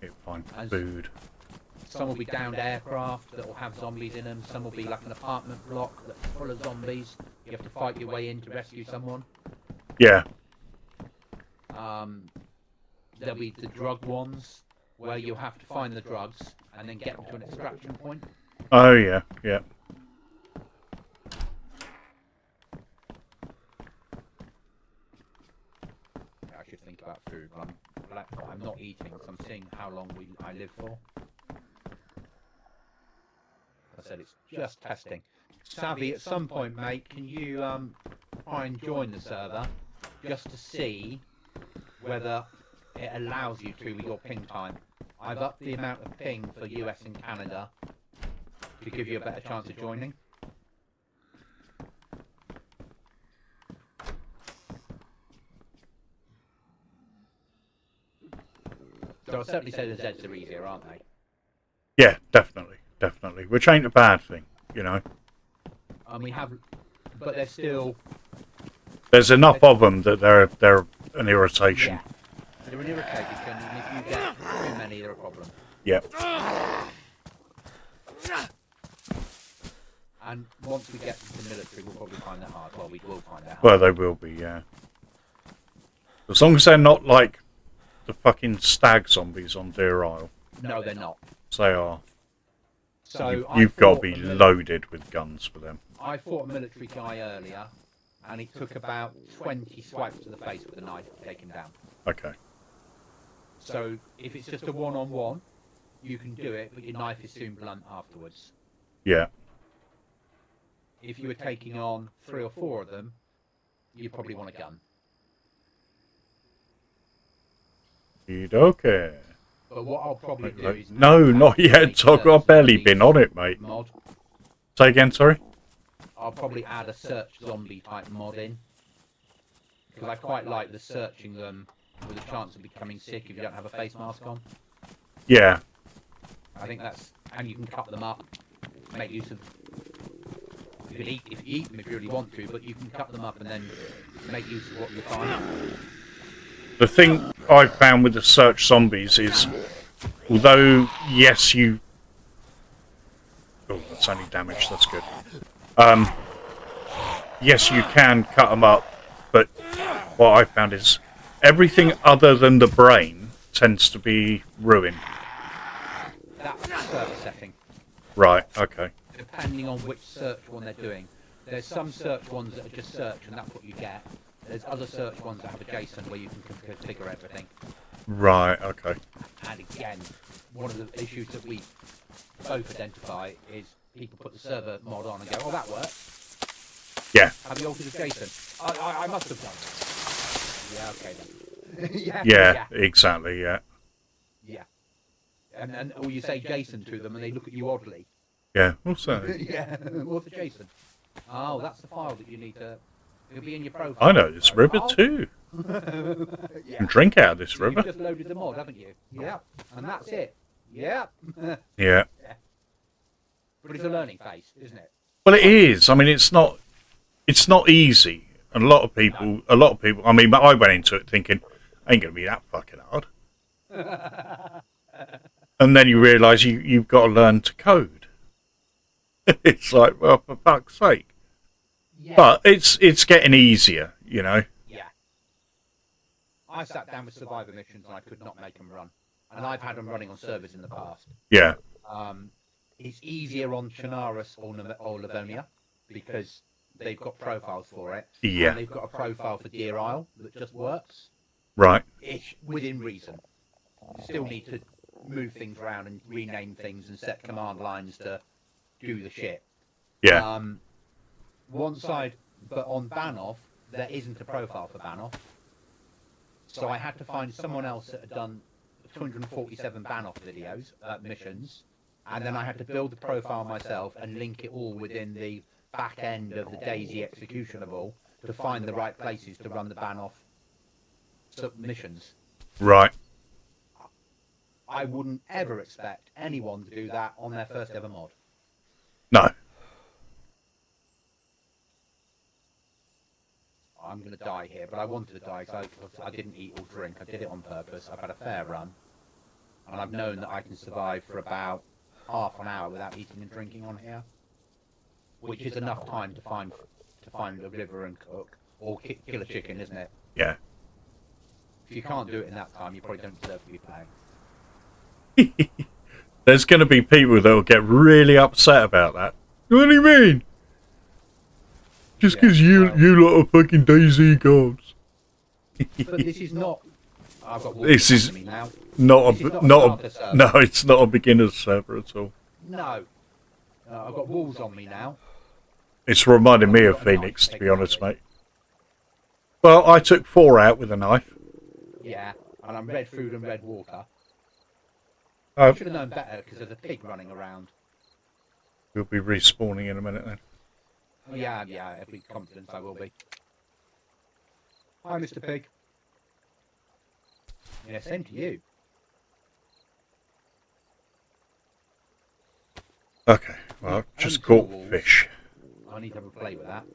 It find And food. Some will be downed aircraft that will have zombies in them. Some will be like an apartment block that's full of zombies. You have to fight your way in to rescue someone. Yeah. There'll be the drug ones, where you have to find the drugs and then get them to an extraction point. Oh, yeah, yeah. I should think about food, but I'm not eating, so I'm seeing how long I live for. I said it's just testing. Savvy, at some point, mate, can you try and join the server just to see whether it allows you to with your ping time? I've upped the amount of ping for US and Canada to give you a better chance of joining. So I'd certainly say the Zeds are easier, aren't they? Yeah, definitely, definitely. Which ain't a bad thing, you know. And we have, but they're still. There's enough of them that they're an irritation. Yeah, they're an irritation, and if you get too many, they're a problem. Yep. And once we get to the military, we'll probably find that hard. Well, we will find that hard. Well, they will be, yeah. As long as they're not like the fucking stag zombies on Deer Isle. No, they're not. They are. So You've got to be loaded with guns for them. I fought a military guy earlier, and it took about 20 swipes to the face with a knife to take him down. Okay. So if it's just a one-on-one, you can do it, but your knife is soon blunt afterwards. Yeah. If you were taking on 3 or 4 of them, you probably want a gun. Okay. But what I'll probably do is... No, not yet. I've barely been on it, mate. Mod. Say again, sorry? I'll probably add a search zombie type mod in. Because I quite like the searching them with a chance of becoming sick if you don't have a face mask on. Yeah. I think that's... And you can cut them up, make use of... You can eat, if you eat them if you really want to, but you can cut them up and then make use of what you find. The thing I've found with the search zombies is, although, yes, you... Oh, that's only damage, that's good. Yes, you can cut them up, but what I found is everything other than the brain tends to be ruined. That's the server setting. Right, okay. Depending on which search one they're doing. There's some search ones that are just search and that's what you get. There's other search ones that have a JSON where you can configure everything. Right, okay. And again, one of the issues that we both identify is people put the server mod on and go, oh, that works. Yeah. Have you altered the JSON? I must have done. Yeah, okay then. Yeah, exactly, yeah. Yeah. And or you say JSON to them and they look at you oddly. Yeah, what's that? Yeah, what's the JSON? Oh, that's the file that you need to... It'll be in your profile. I know this river too. Yeah. Can drink out of this So river. you've just loaded the mod, haven't you? Yeah. And that's it. Yeah. Yeah. But it's a learning phase, isn't it? Well, it is. I mean, it's not easy. And a lot of people, I mean, I went into it thinking, ain't going to be that fucking hard. And then you realise you've got to learn to code. It's like, well, for fuck's sake. Yeah. But it's getting easier, you know. Yeah. I sat down with Survivor missions and I could not make them run. And I've had them running on servers in the past. Yeah. It's easier on Chernarus or Livonia because they've got profiles for it. Yeah. And they've got a profile for Deer Isle that just works. Right. Ish, within reason. You still need to move things around and rename things and set command lines to do the shit. Yeah. But on Banoff, there isn't a profile for Banoff. So I had to find someone else that had done 247 Banoff videos, missions, and then I had to build the profile myself and link it all within the back end of the DayZ executionable to find the right places to run the Banoff missions. Right. I wouldn't ever expect anyone to do that on their first ever mod. No. I'm going to die here, but I wanted to die because I didn't eat or drink. I did it on purpose. I've had a fair run. And I've known that I can survive for about half an hour without eating and drinking on here. Which is enough time to find a river and cook. Or kill a chicken, isn't it? Yeah. If you can't do it in that time, you probably don't deserve to be playing. There's going to be people that will get really upset about that. What do you mean? Just because you lot are fucking DayZ gods. But this is not... I've got This is me now. not This is a not a starter server. no, it's not a beginner's server at all. No. I've got wolves on me now. It's reminding me of Phoenix, to be honest, mate. Well, I took 4 out with a knife. Yeah, and I'm red food and red water. I should have known better because there's a pig running around. We'll be respawning in a minute then. Oh, yeah, every confidence I will be. Hi, Mr. Pig. Yeah, same to you. Okay, well, just caught fish. I need to have a play with that.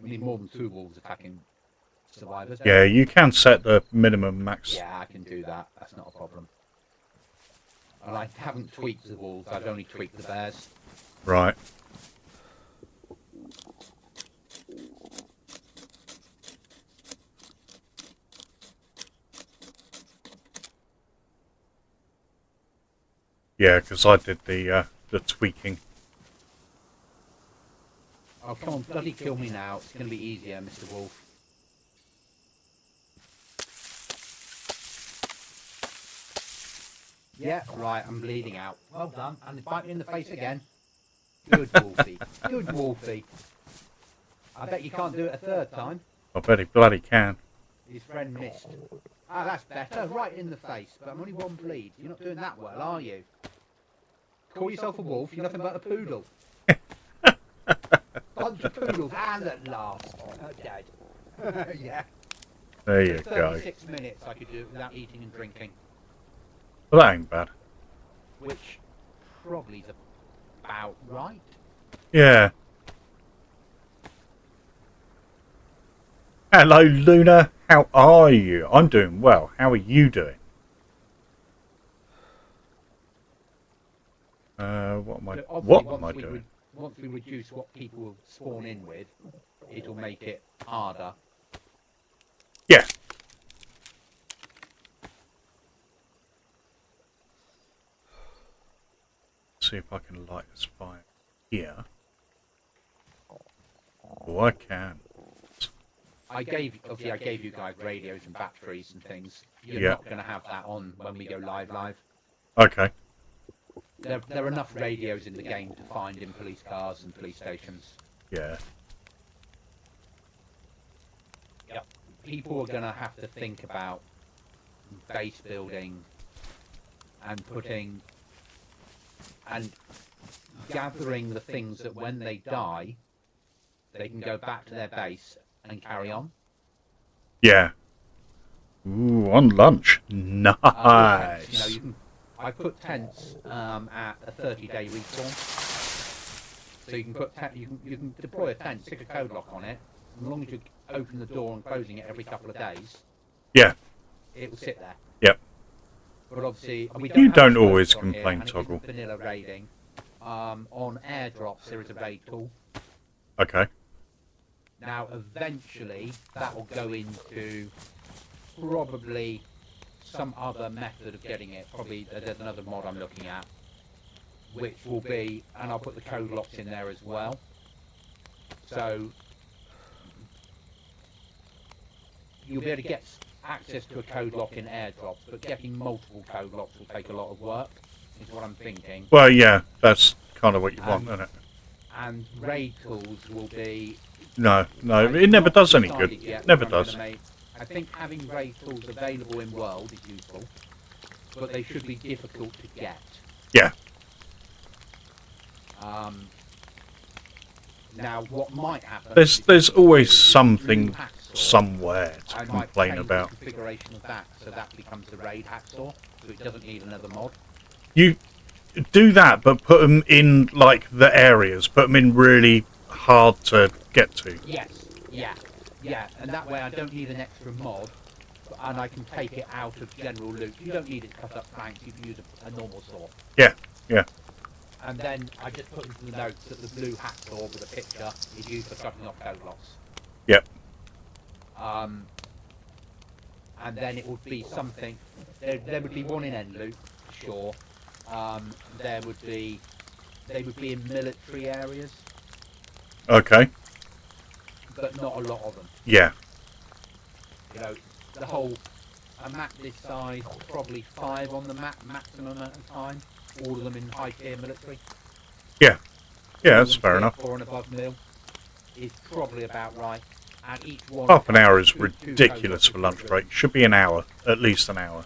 We need more than 2 wolves attacking survivors. Yeah, you can set the minimum max. Yeah, I can do that. That's not a problem. And I haven't tweaked the wolves. I've only tweaked the bears. Right. Yeah, because I did the tweaking. Oh, come on, bloody kill me now. It's going to be easier, Mr. Wolf. Yeah, right, I'm bleeding out. Well done. And they bite me in the face again. Good Wolfie. Good Wolfie. I bet you can't do it a 3rd time. I bet he bloody can. His friend missed. Ah, that's better. Right in the face. But I'm only 1 bleed. You're not doing that well, are you? Call yourself a wolf. You're nothing but a poodle. Bunch of poodles. And at last. Dead. Yeah. There you For go. 36 minutes I could do it without eating and drinking. Well, that ain't bad. Which probably is about right. Yeah. Hello, Luna. How are you? I'm doing well. How are you doing? What am I doing? Once we reduce what people will spawn in with, it'll make it harder. Yeah. See if I can light this fire here. Oh, I can. I gave you guys radios and batteries and things. You're Yeah. not going to have that on when we go live. Okay. There are enough radios in the game to find in police cars and police stations. Yeah. Yep. People are going to have to think about base building and putting and gathering the things that when they die, they can go back to their base and carry on. Yeah. Ooh, on lunch. Nice. I put tents at a 30-day respawn, so you can put you can deploy a tent, stick a code lock on it, and as long as you open the door and closing it every couple of days. Yeah. It will sit there. Yep. But obviously, you don't always complain, Toggle. Vanilla raiding. On airdrops, there is a raid tool. Okay. Now, eventually, that will go into probably some other method of getting it. Probably there's another mod I'm looking at, which will be, and I'll put the code locks in there as well. So you'll be able to get access to a code lock in airdrops, but getting multiple code locks will take a lot of work, is what I'm thinking. Well, yeah, that's kind of what you want, isn't it? And raid tools will be... No, it never does any good. Never does. I think having raid tools available in World is useful, but they should be difficult to get. Yeah. Now, what might happen... There's always something somewhere to complain about. The configuration of that, so that becomes the raid hacksaw, so it doesn't need another mod. You do that, but put them in like the areas. Put them in really hard to get to. Yes, yeah, and that way I don't need an extra mod, and I can take it out of general loot. You don't need it to cut up planks, you can use a normal saw. Yeah. And then I just put into the notes that the blue hacksaw with a picture is used for cutting off code locks. Yep. And then it would be something, there would be one in end loot, sure. They would be in military areas. Okay. But not a lot of them. Yeah. You know, a map this size, probably 5 on the map maximum at a time. All of them in high tier military. Yeah, that's fair enough. 4 and above mil is probably about right. And each one Half an hour is ridiculous for lunch break. Should be an hour, at least an hour.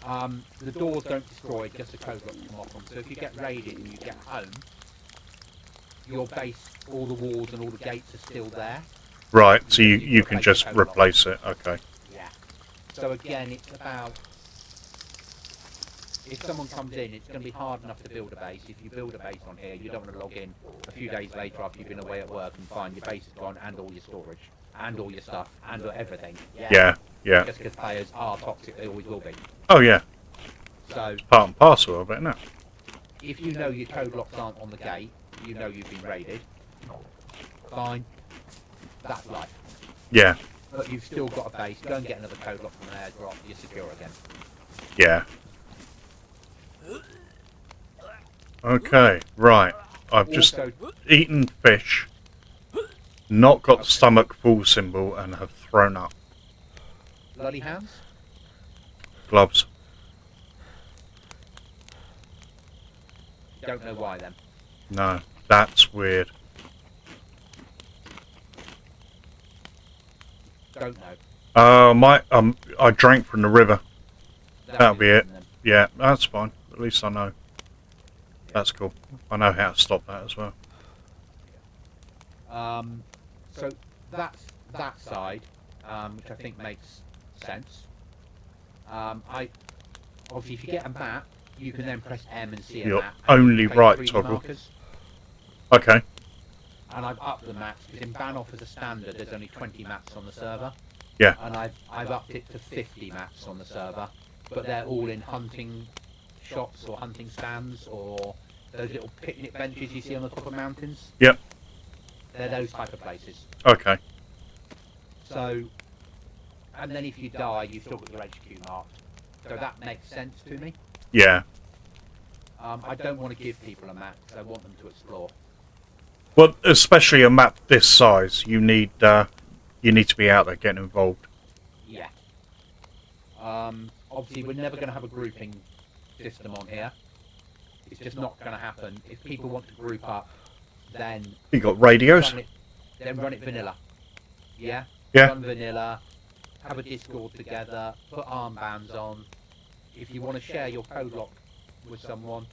The doors don't destroy, just the code locks come off them. So if you get raided and you get home, your base, all the walls and all the gates are still there. Right, so you can just replace it. Okay. Yeah. So again, it's about if someone comes in, it's going to be hard enough to build a base. If you build a base on here, you don't want to log in a few days later after you've been away at work and find your base is gone and all your storage and all your stuff and everything. Yeah, yeah. Just because players are toxic, they always will be. Oh, yeah. So Part and parcel of it, isn't it? if you know your code locks aren't on the gate, you know you've been raided. Fine, that's life. Yeah, But you've still got a base. Go and get another code lock from an airdrop. You're secure again. yeah. Okay, right. I've just Also, eaten fish, not got the stomach full symbol, and have thrown up. bloody hands. Gloves. Don't know why then. No, that's weird. Don't know. I drank from the river. That'll be it. Then. Yeah, that's fine. At least I know. That's cool. I know how to stop that as well. So that's that side, which I think makes sense. I obviously, if you get a map, you can then press M and see a You're map. only Place right 3D toggle. markers. Okay. And I've upped the maps because in Banoff as a standard, there's only 20 maps on the server. Yeah. And I've upped it to 50 maps on the server, but they're all in hunting shops or hunting stands or those little picnic benches you see on the top of mountains. Yep. They're those type of places. Okay. So, and then if you die, you've still got your HQ marked. So that makes sense to me. Yeah. I don't want to give people a map because I want them to explore. Well, especially a map this size, you need to be out there getting involved. Yeah. Obviously, we're never going to have a grouping system on here. It's just not going to happen. If people want to group up, then You got radios. run it vanilla. Yeah. Yeah. Run vanilla. Have a Discord together. Put armbands on. If you want to share your code lock with someone,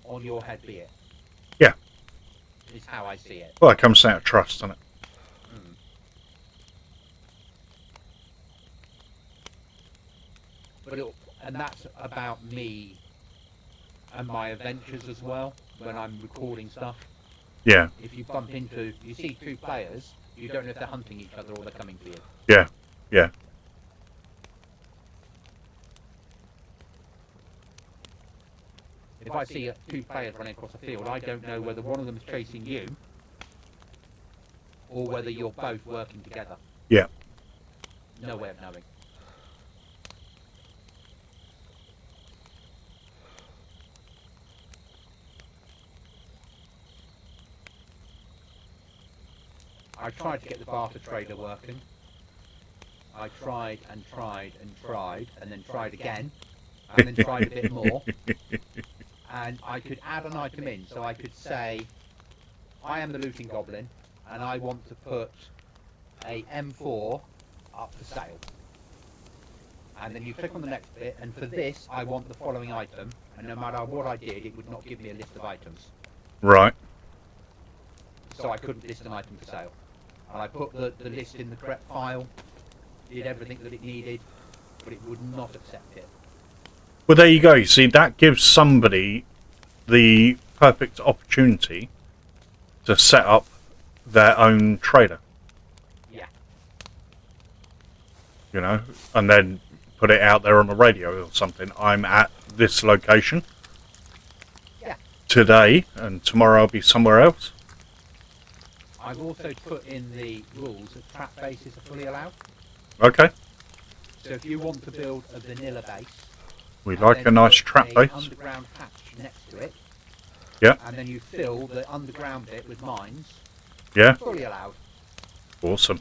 on your head be it. Yeah. Is how I see it. Well, it comes down to trust, doesn't it? But and that's about me and my adventures as well when I'm recording stuff. Yeah. If you bump into, you see two players, you don't know if they're hunting each other or they're coming for you. Yeah. Yeah. If I see two players running across a field, I don't know whether one of them is chasing you or whether you're both working together. Yeah. No way of knowing. I tried to get the barter trader working. I tried and tried and tried and then tried again and then tried a bit more. And I could add an item in, so I could say, I am the looting goblin and I want to put a M4 up for sale. And then you click on the next bit, and for this I want the following item, and no matter what I did, it would not give me a list of items. Right. So I couldn't list an item for sale. And I put the list in the correct file, did everything that it needed, but it would not accept it. Well, there you go. You see, that gives somebody the perfect opportunity to set up their own trader. Yeah. You know, and then put it out there on the radio or something. I'm at this location. Yeah. Today, and tomorrow I'll be somewhere else. I've also put in the rules that trap bases are fully allowed. Okay. So if you want to build a vanilla base, We and like then a nice put trap a base. underground hatch next to it, Yeah. and then you fill the underground bit with mines, Yeah. fully allowed. Awesome.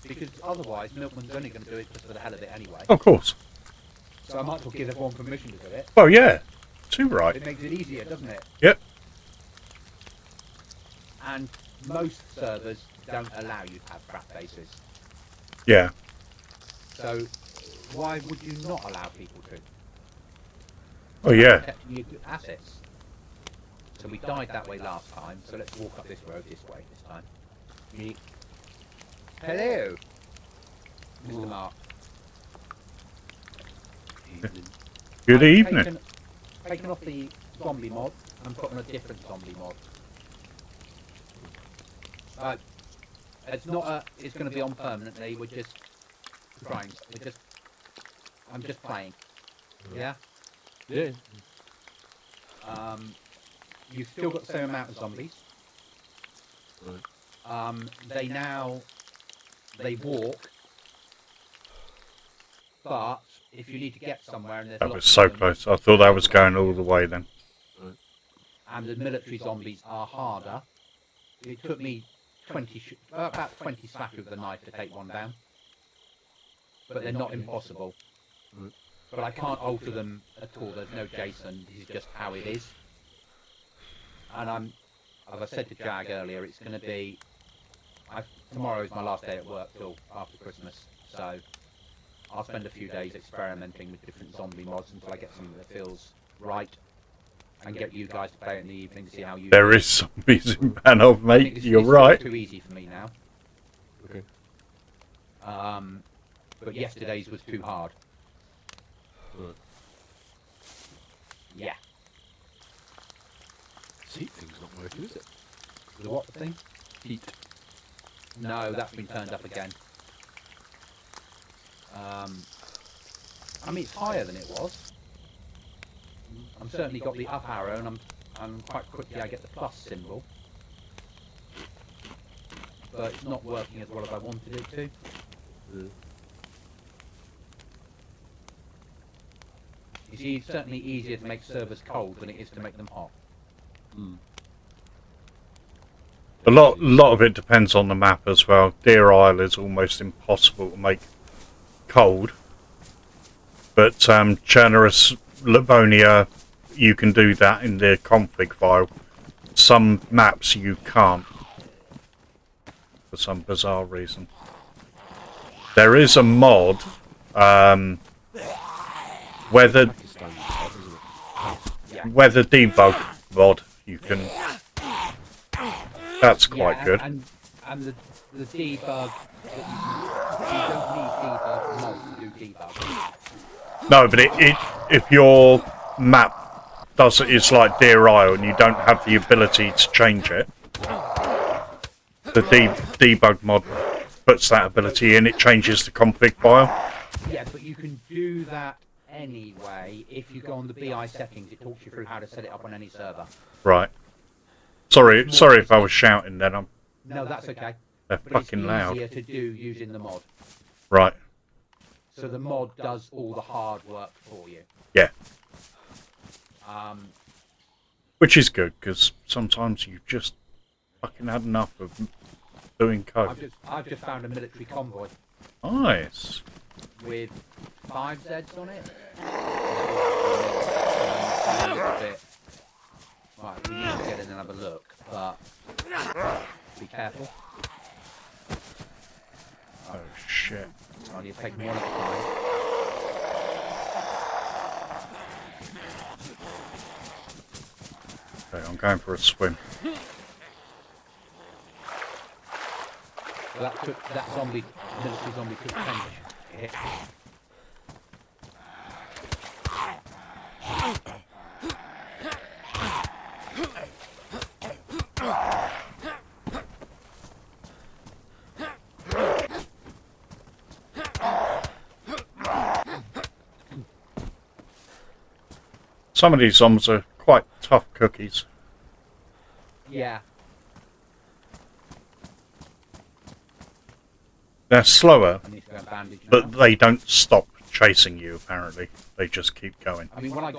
Because otherwise, Milkman's only going to do it just for the hell of it anyway. Of course. So I might as well give everyone permission to do it. Well, yeah. Too right. It makes it easier, doesn't it? Yep. And most servers don't allow you to have trap bases. Yeah. So why would you not allow people to? Oh, yeah. Protecting your assets. So we died that way last time, so let's walk up this road this way this time. Hello, Mr. Mark. Good evening. Taken off the zombie mod and put on a different zombie mod. It's not a. It's going to be on permanently. We're just trying. I'm just playing. Yeah. Yeah. You've still got the same amount of zombies. Right. They walk, but if you need to get somewhere and there's That lots was of so them, close. I thought that was going all the way then. Right. and the military zombies are harder. It took me about 20 slashes with a knife to take one down, but they're not impossible. Right. But I can't alter them at all. There's no Jason. This is just how it is. And as I said to Jag earlier, it's going to be. Tomorrow is my last day at work till after Christmas, so I'll spend a few days experimenting with different zombie mods until I get something that feels right, and get you guys to play it in the evening to see how you. There is zombies in Banov, mate. You're this right. Too easy for me now. Okay. But yesterday's was too hard. Right. Yeah. This heat thing's not working, is it? The what thing? Heat. No, that's been turned up again. I mean, it's higher than it was. I'm certainly got the up arrow, and quite quickly I get the plus symbol. But it's not working as well as I wanted it to. Yeah. You see, it's certainly easier to make servers cold than it is to make them hot. A lot of it depends on the map as well. Deer Isle is almost impossible to make cold, but Chernerus Livonia, you can do that in the config file. Some maps you can't, for some bizarre reason. There is a mod, weather debug mod. You can. That's quite good. And the debug, you don't need debug mods to do debug. No, but if your map does it's like Deer Isle and you don't have the ability to change it, the debug mod puts that ability in. It changes the config file. Yeah, but you can do that anyway. If you go on the BI settings, it talks you through how to set it up on any server. Right. Sorry if I was shouting then. No, that's okay. They're But fucking it's loud. easier to do using the mod. Right. So the mod does all the hard work for you. Yeah. Which is good, because sometimes you've just fucking had enough of doing code. I've just found a military convoy Nice. with 5 Zs on it. A little bit. Right, we need to get in and have a look, but be careful. Oh shit. I need to take one at a time. Okay, I'm going for a swim. Well, that military zombie took 10 hits. Some of these zombies are quite tough cookies. Yeah. They're slower, I need to go and bandage now. but they don't stop chasing you, apparently. They just keep going. I mean, when I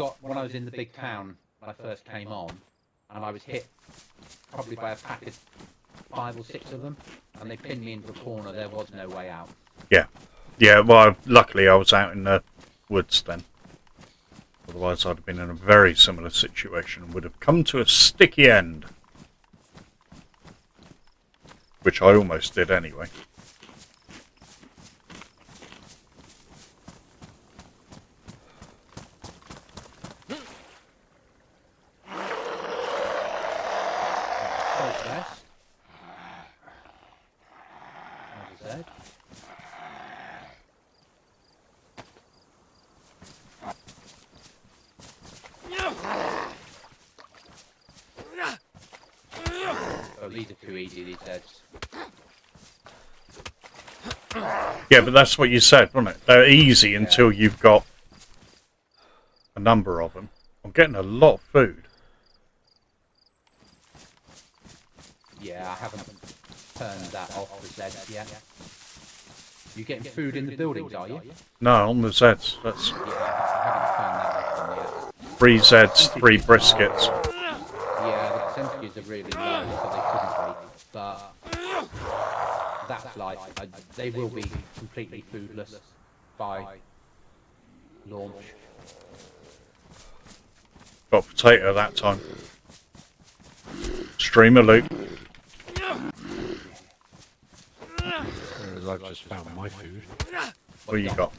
was in the big town, when I first came on, and I was hit probably by a pack of 5 or 6 of them, and they pinned me into a corner, there was no way out. Yeah. Yeah, well, luckily I was out in the woods then. Otherwise I'd have been in a very similar situation and would have come to a sticky end. Which I almost did anyway. Southwest. As I said. easy, these Zeds. Yeah, but that's what you said, wasn't it? They're easy until you've got a number of them. I'm getting a lot of food. Yeah, I haven't turned that off the Zeds yet. You getting food in the buildings, are you? No, on the Zeds. That's Yeah, I haven't turned that off yet. 3 Zeds, 3 briskets. Yeah, the percentages are really low, so they couldn't be. But that's like, they will be completely foodless by launch. Got a potato that time. Streamer loot. Whereas I've just found my food. What you got?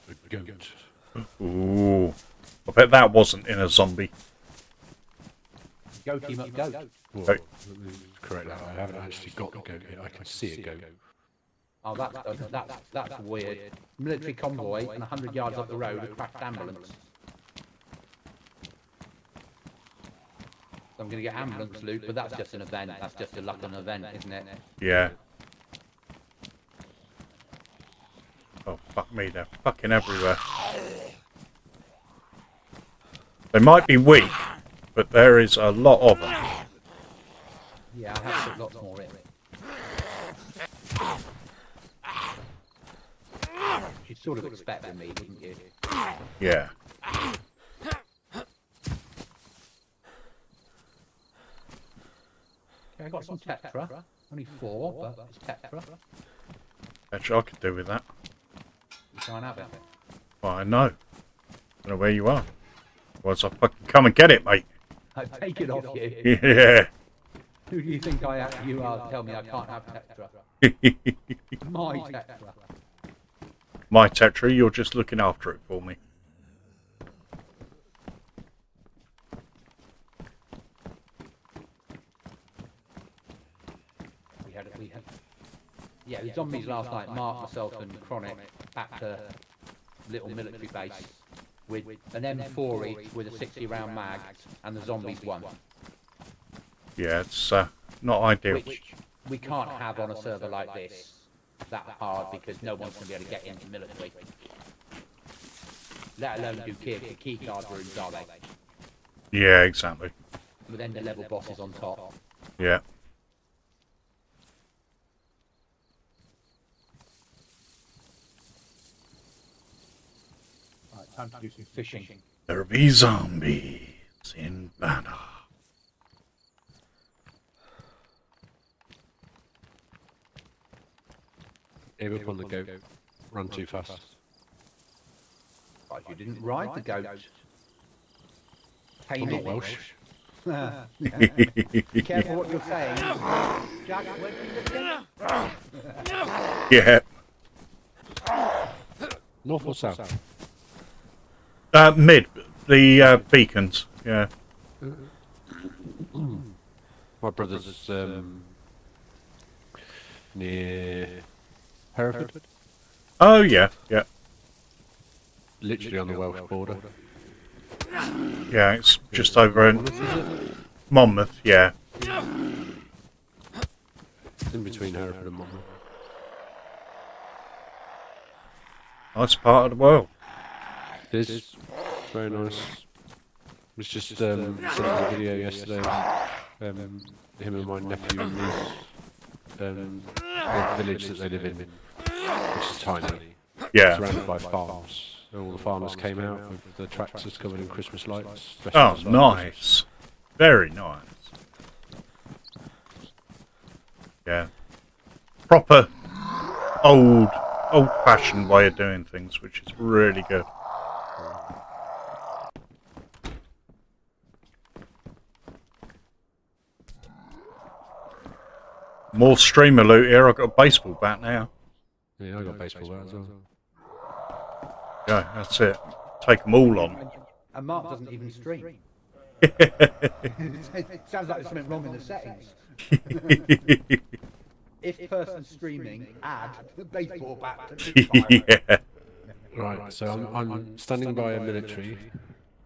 A goat. Ooh. I bet that wasn't in a zombie. Go team up, go. Well, Okay. correct. I haven't actually got a goat yet. I can see a goat. Oh, that's weird. Military convoy and 100 yards up the road, a crashed ambulance. I'm going to get ambulance loot, but that's just an event. That's just a luck of an event, isn't it? Yeah. Oh, fuck me, they're fucking everywhere. They might be weak, but there is a lot of them. Yeah, I have put lots more in. You sort of expected me, didn't you? Yeah. Okay, I got some tetra. Only 4, but it's tetra. Actually, I could do with that. You try and have it. Well, I know. Don't know where you are. Otherwise, I'll fucking come and get it, mate. I take it off you. Yeah. Who do you think I am? You are to tell me I can't have tetra. My tetra. My Tetra, you're just looking after it for me. We had. Yeah, the zombies last night. Mark, myself, and Chronic back to little military base with an M4 each with a 60-round mag, and the zombies won. Yeah, it's not ideal. Which we can't have on a server like this that hard because no one's going to be able to get into military. Let alone do key card rooms, are they? Yeah, exactly. With end level bosses on top. Yeah. Right, time to do some fishing. There be zombies in banner. Aim up on the goat. Run too fast. Right, you didn't ride the goat. I'm Tame not it. Welsh. Be careful what you're saying. Jack, where do you live again? Yeah. North or south? Mid. The beacons. Yeah. My brother's near Hereford. Oh, yeah. Yeah. Literally on the Welsh border. Yeah, it's just over in Monmouth. Yeah. In between Hereford and Monmouth. Nice part of the world. It is very nice. Was just sent a video yesterday. Him and my nephew and niece. The village that they live in, which is tiny. Yeah. Surrounded by farms. So all the farmers came out with the tractors covered in Christmas lights. Oh, nice. Very nice. Yeah. Proper old-fashioned way of doing things, which is really good. More streamer loot here. I've got a baseball bat now. Yeah, I got baseball bat as well. Yeah, that's it. Take them all on. And Mark doesn't even stream. It sounds like there's something wrong in the settings. If person streaming, add the baseball bat to Yeah. Right, so I'm standing by a military,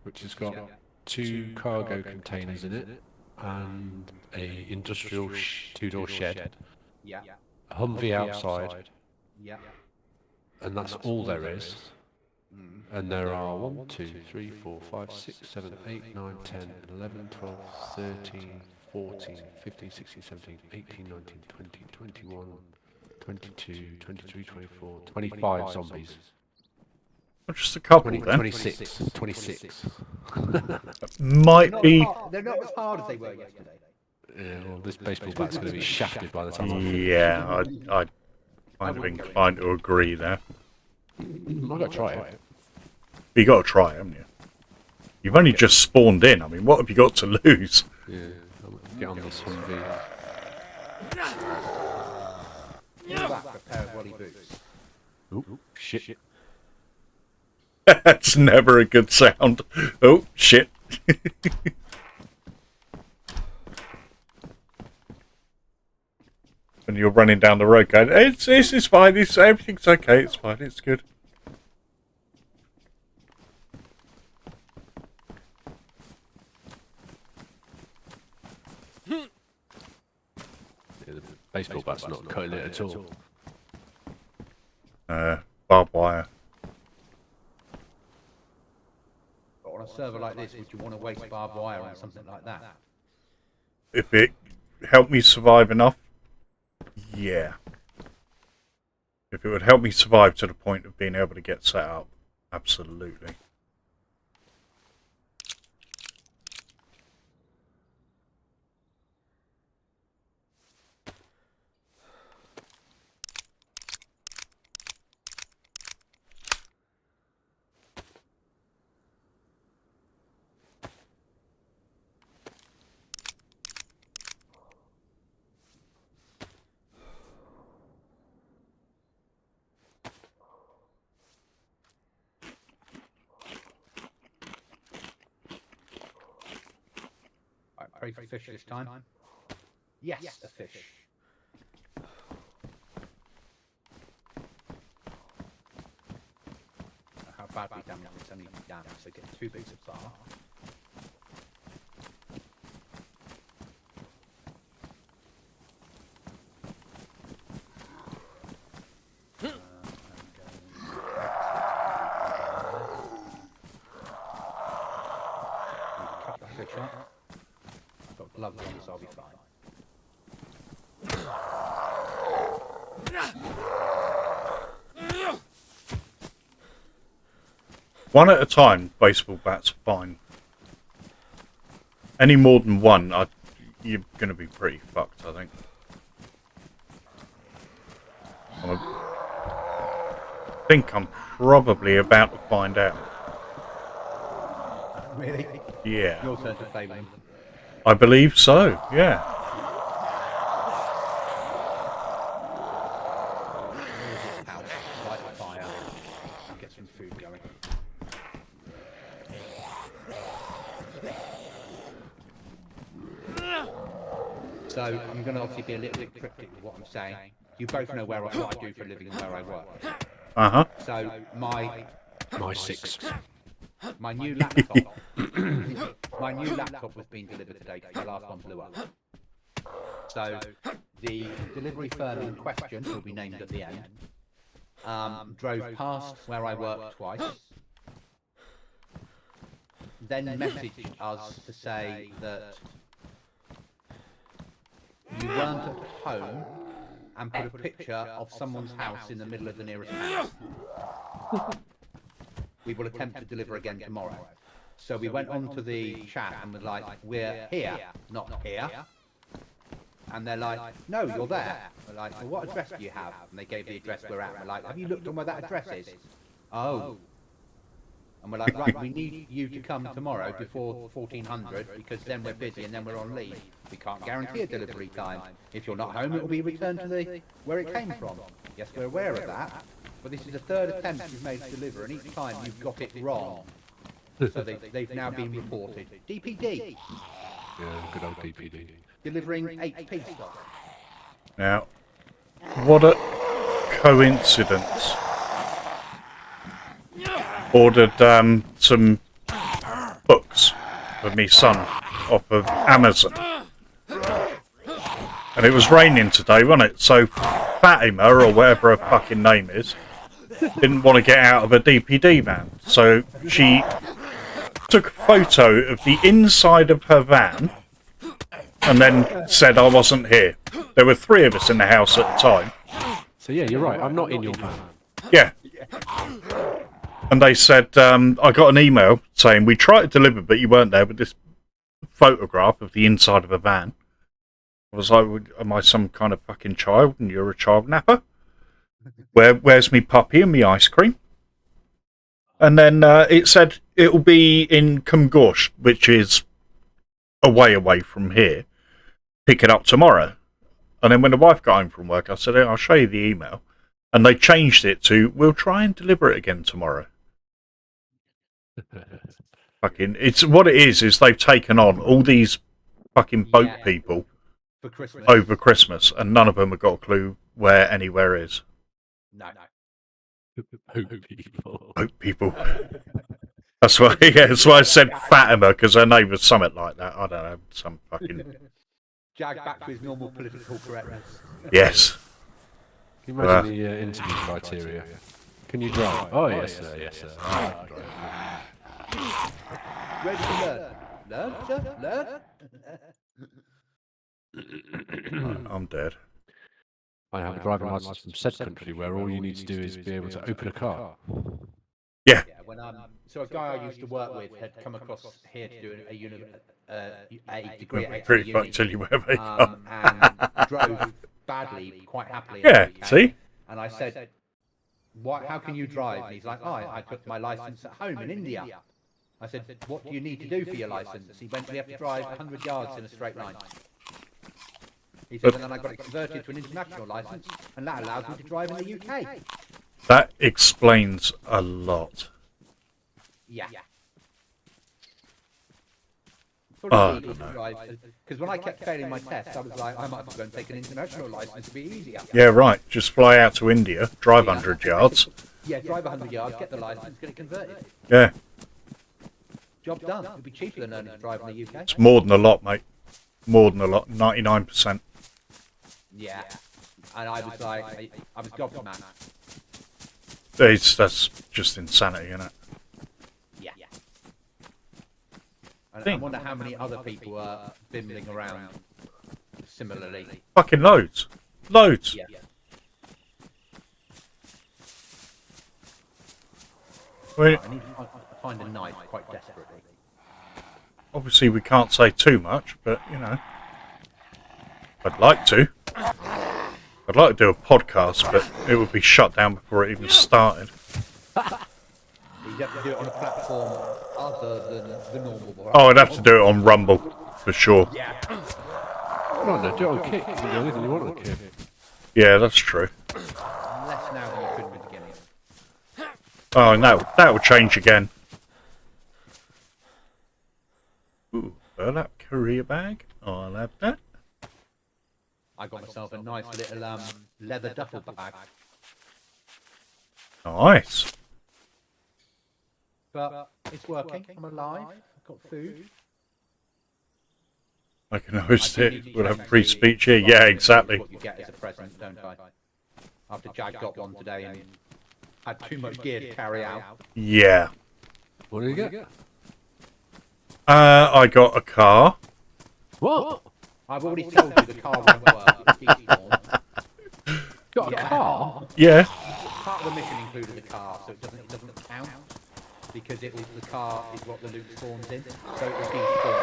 which has got 2 cargo containers in it, and a industrial two-door shed, Yeah. a Humvee outside, Yeah. and that's all there is. Mm. And there are 1, 2, 3, 4, 5, 6, 7, 8, 9, 10, 11, 12, 13, 14, 15, 16, 17, 18, 19, 20, 21, 22, 23, 24, 25 zombies. Well, just a couple then. 26. 26. Might be. They're not as hard as they were yesterday. Yeah, well, this baseball bat's going to be shafted by the time I finish. Yeah, I'd kind of inclined to agree there. I've got to try it. But you got to try, haven't you? You've only just spawned in. I mean, what have you got to lose? Yeah, I'll get on this Humvee. All that for a pair of Wally boots. Ooh, shit. That's never a good sound. Oh, shit. When you're running down the road going, it's fine, everything's okay, it's fine, it's good. Yeah, the baseball bat's not cutting it at all. Barbed wire. But on a server like this, would you want to waste barbed wire on something like that? If it helped me survive enough, yeah. If it would help me survive to the point of being able to get set up, absolutely. Pray for fish this time. Yes, a fish. How badly damaged it's only damaged, so get 2 bits of bar. Cut the fish up. I've got gloves on, so I'll be fine. One at a time, baseball bat's fine. Any more than one, you're going to be pretty fucked, I think. I think I'm probably about to find out. Really? Yeah. Your turn to play with him. I believe so, yeah. House, light a fire, and get some food going. So I'm going to obviously be a little bit cryptic with what I'm saying. You both know what I do for a living and where I work. Uh-huh. So my 6. my new laptop, my new laptop was being delivered today because the last one blew up. So the delivery firm in question, will be named at the end, drove past where I work twice, then messaged us to say that you weren't at home and put a picture of someone's house in the middle of the nearest house. We will attempt to deliver again tomorrow. So we went on to the chat and were like, we're here, not here. And they're like, no, you're there. We're like, well, what address do you have? And they gave the address we're at. We're like, have you looked on where that address is? Oh. And we're like, right, we need you to come tomorrow before 1400 because then we're busy and then we're on leave. We can't guarantee a delivery time. If you're not home, it will be returned to the where it came from. Yes, we're aware of that. But this is the 3rd attempt you've made to deliver, and each time you've got it wrong. So they've now been reported. DPD. Yeah, good old DPD. Delivering HP stock. Now, what a coincidence. Ordered some books for me son off of Amazon. And it was raining today, wasn't it? So Fatima, or whatever her fucking name is, didn't want to get out of a DPD van. So she took a photo of the inside of her van and then said I wasn't here. There were 3 of us in the house at the time. So yeah, you're right. I'm not in your van. Yeah. And they said, I got an email saying, we tried to deliver, but you weren't there with this photograph of the inside of a van. I was like, am I some kind of fucking child and you're a child napper? Where's me puppy and me ice cream? And then it said it will be in Cumgorsh, which is a way away from here. Pick it up tomorrow. And then when the wife got home from work, I said, I'll show you the email. And they changed it to, we'll try and deliver it again tomorrow. Fucking, it's what it is they've taken on all these fucking boat people for Christmas. Over Christmas, and none of them have got a clue where anywhere is. No. Boat people. Boat people. That's why. Yeah, that's why I said Fatima, because her name was something like that. I don't know, some fucking. Jag back to his normal political correctness. Yes. Can you imagine the interview criteria? Can you drive? Oh yes, sir. Yes, sir. I can drive. Ready to learn? Learn, sir? Learn? I'm dead. I have a driving license from said country where all you need to do is be able to open a car. Yeah. When so a guy I used to work with had come across here to do a degree at Pretty uni, much tell you where they come. and drove badly, quite happily. Yeah, see? And I said, "What? How can you drive?" And he's like, "Oh, I took my license at home in India." I said, "What do you need to do for your license?" He went, "We have to drive 100 yards in a straight line." He said, and then I got it converted to an international license, and that allows me to drive in the UK. That explains a lot. Yeah. Because when I kept failing my test, I was like, I might have to go and take an international license to be easier. Yeah, right. Just fly out to India, drive 100 yards. Yeah, drive 100 yards, get the license, get it converted. Yeah. Job done. It'd be cheaper than learning to drive in the UK. It's more than a lot, mate. More than a lot. 99%. Yeah. And I was like, I was gobsmacked. That's just insanity, isn't it? Yeah. And I wonder how many other people are bimbling around similarly. Fucking loads. Loads. Yeah. I mean, I need to find a knife quite desperately. obviously, we can't say too much, but, you know, I'd like to. I'd like to do a podcast, but it would be shut down before it even started. You'd have to do it on a platform other than the normal one. Oh, I'd have to do it on Rumble, for sure. Yeah. No, do it on Kick. You can do anything you want on Kick. Yeah, that's true. Less now than you could in the beginning. Oh, and that will change again. Ooh, burlap carrier bag. I'll have that. I got myself a nice little leather duffel bag. Nice. But it's working. I'm alive. I've got food. I can host it. We'll have free speech here. Yeah, exactly. What you get as a present, don't I? After Jag got one today and had too much gear to carry out. Yeah. What did you get? I got a car. What? I've already told you the car won't work. Got a car? Yeah. Part of the mission included the car, so it doesn't count because the car is what the loot spawns in. So it will despawn,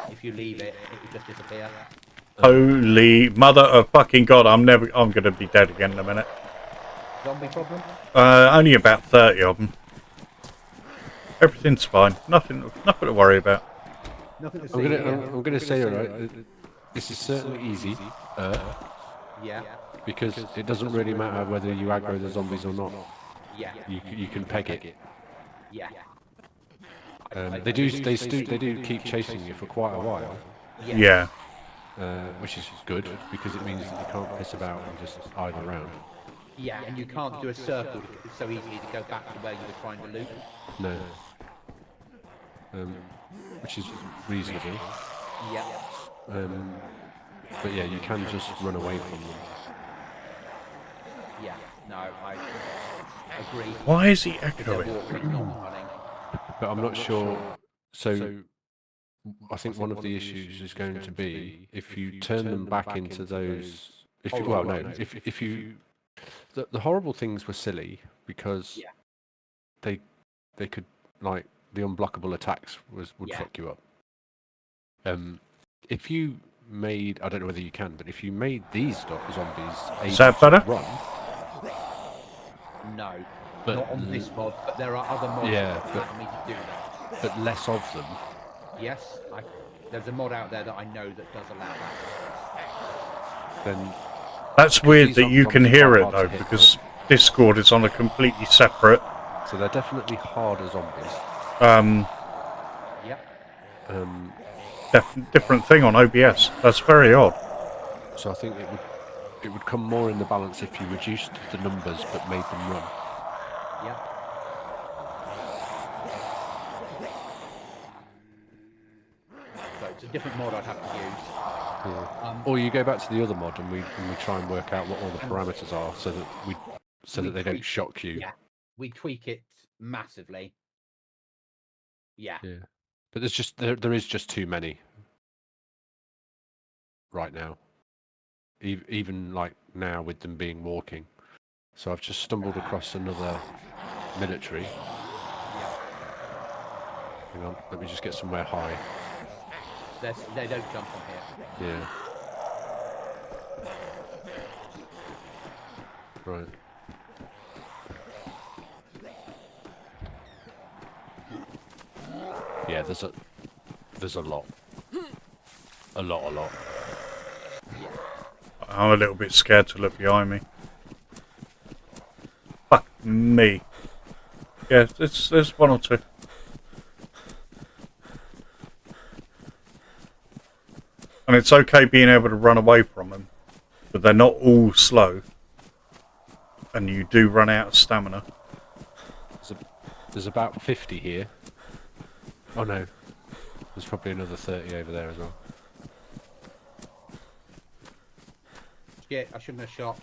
or if you leave it, it will just disappear. Holy mother of fucking god! I'm gonna be dead again in a minute. Zombie problem? Only about 30 of them. Everything's fine. Nothing to worry about. Nothing to see I'm gonna say, right, this is certainly easy. Yeah. Because it doesn't really matter whether you aggro the zombies or not. Yeah. You can peg it. Yeah. They do keep chasing you for quite a while. Yeah. Which is good because it means that you can't piss about and just idle around. Yeah, and you can't do a circle so easily to go back to where you were trying to loot. No. Which is reasonable. Yeah. But yeah, you can just run away from them. Yeah, no, I agree. Why is he If they're echoing? walking, not running. But I'm not sure. So I think one of the issues is going to be if you turn them back into those. If you, well, no, if you the horrible things were silly because Yeah. they could, like, the unblockable attacks would Yeah. fuck you up. If you made, I don't know whether you can, but if you made these zombies Is that better? run, No, But not on this mod, but there are other mods Yeah, that allow me to do that. but less of them, Yes, there's a mod out there that I know that does allow that. then That's weird these that you can zombies hear are it hard to though, hit, because Discord is on a completely separate so they're definitely harder zombies. Yep. different thing on OBS. That's very odd. So I think it would come more in the balance if you reduced the numbers but made them run. Yep. So it's a different mod I'd have to use. Or you go back to the other mod and we try and work out what all the parameters are so that they don't tweak- shock you. Yeah, we tweak it massively. Yeah. Yeah. But there is just too many right now. Even like now with them being walking. So I've just stumbled across another military. Hang on, let me just get somewhere high. They don't jump on here. Yeah. Right. Yeah, there's a lot. A lot. I'm a little bit scared to look behind me. Fuck me. Yeah, there's one or two. And it's okay being able to run away from them, but they're not all slow. And you do run out of stamina. There's about 50 here. Oh no, there's probably another 30 over there as well. Shit, I shouldn't have shot.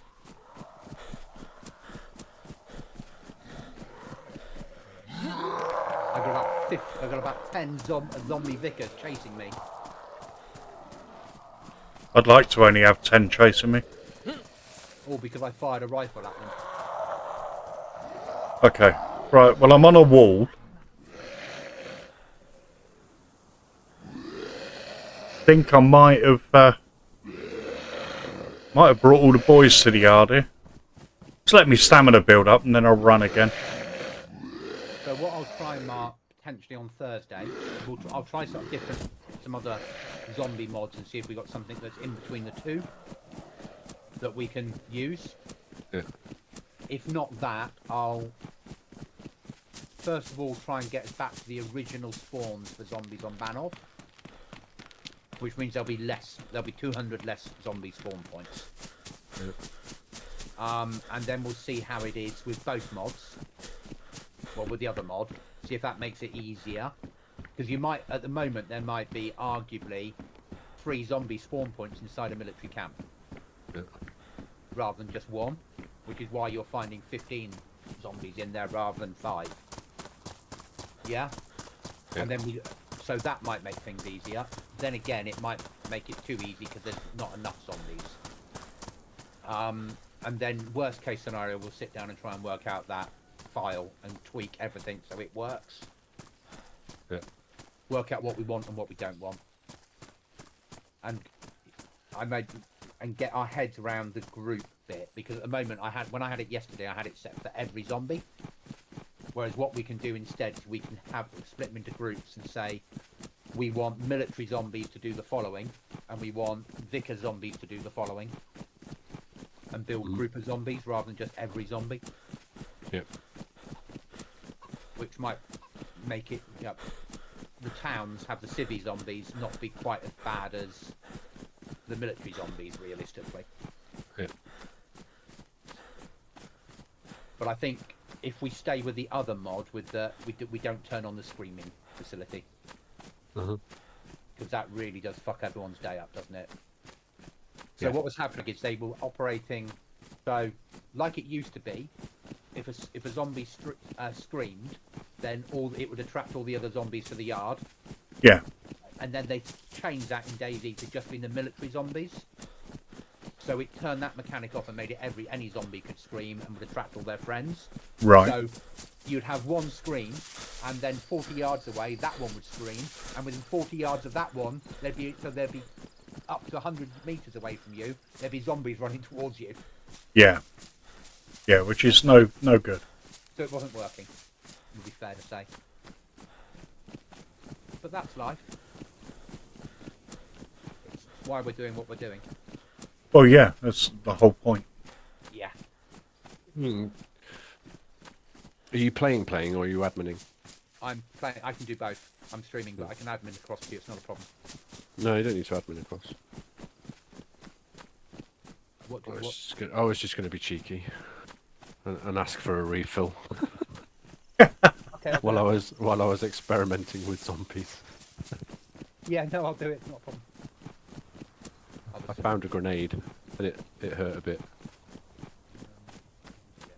I got about 10 zombie vicars chasing me. I'd like to only have 10 chasing me. All because I fired a rifle at them. Okay, right, well I'm on a wall. Think I might have brought all the boys to the yard here. Just let me stamina build up and then I'll run again. So what I'll try and mark potentially on Thursday, I'll try some other zombie mods and see if we got something that's in between the two that we can use. Yeah. If not that, I'll first of all try and get us back to the original spawns for zombies on Banov, which means there'll be 200 less zombie spawn points. Yeah. And then we'll see how it is with both mods. Well, with the other mod, see if that makes it easier. Because at the moment, there might be arguably 3 zombie spawn points inside a military camp. Yeah. Rather than just 1, which is why you're finding 15 zombies in there rather than 5. Yeah? And then so that might make things easier. Then again, it might make it too easy because there's not enough zombies. And then worst case scenario, we'll sit down and try and work out that file and tweak everything so it works. Yeah. Work out what we want and what we don't want. And get our heads around the group bit, because at the moment when I had it yesterday, I had it set for every zombie. Whereas what we can do instead is we can split them into groups and say we want military zombies to do the following, and we want vicar zombies to do the following, and build group of zombies rather than just every zombie. Yep. Which might make it, the towns have the civvy zombies not be quite as bad as the military zombies, realistically. Yeah. But I think if we stay with the other mod, with we don't turn on the screaming facility, because that really does fuck everyone's day up, doesn't it? So Yeah. what was happening is they were operating, so like it used to be, if a zombie screamed, then it would attract all the other zombies to the yard. Yeah. And then they changed that in DayZ to just being the military zombies. So it turned that mechanic off and made it any zombie could scream and would attract all their friends. Right. So you'd have one scream, and then 40 yards away, that one would scream, and within 40 yards of that one, there'd be up to 100 meters away from you, there'd be zombies running towards you. Yeah. Yeah, which is no good. So it wasn't working, would be fair to say. But that's life. It's why we're doing what we're doing. Well, yeah, that's the whole point. Yeah. Are you playing, or are you adminning? I'm playing. I can do both. I'm streaming, but I can admin across to you. It's not a problem. No, you don't need to admin across. What? I was just going to be cheeky and ask for a refill Okay. while I was experimenting with zombies. Yeah. No, I'll do it. It's not a problem. I found a grenade and it hurt a bit, Yes.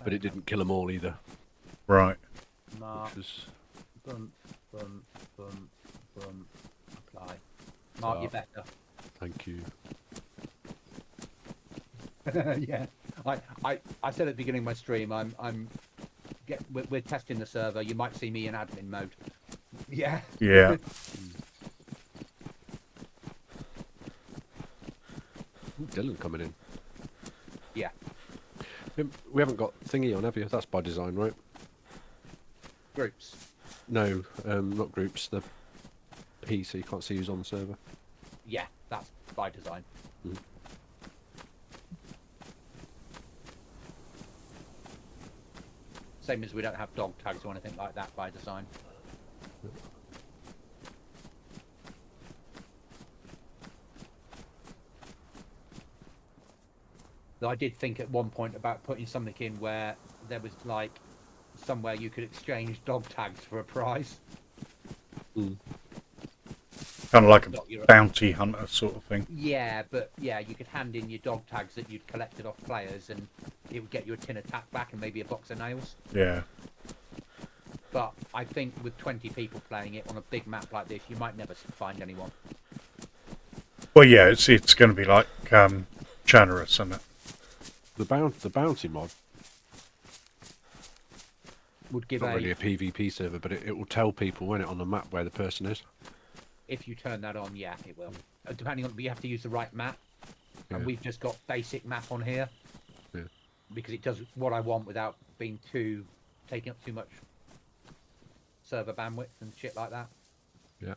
but it didn't kill them all either. Right. Mark. Which was Bump. Apply. Mark, you better. thank you. Yeah. I said at the beginning of my stream, we're testing the server. You might see me in admin mode. Yeah. Yeah. Dylan coming in. Yeah. We haven't got thingy on, have you? That's by design, right? Groups. No, not groups. The PC, you can't see who's on the server. Yeah, that's by design. Mhm. Same as we don't have dog tags or anything like that by design. Though I did think at one point about putting something in where there was like somewhere you could exchange dog tags for a prize. Mm. Kind of like Not a your- bounty hunter sort of thing. Yeah, but yeah, you could hand in your dog tags that you'd collected off players, and it would get you a tin of tack back and maybe a box of nails. Yeah. But I think with 20 people playing it on a big map like this, you might never find anyone. Well, yeah, it's going to be like Channerus, isn't it? The bounty mod, Would give not really a PvP server, but it will tell people when it on the map where the person is. if you turn that on, yeah, it will. Depending on, you have to use the right map, and Yeah. we've just got basic map on here. Yeah. Because it does what I want without being taking up too much server bandwidth and shit like that. Yeah.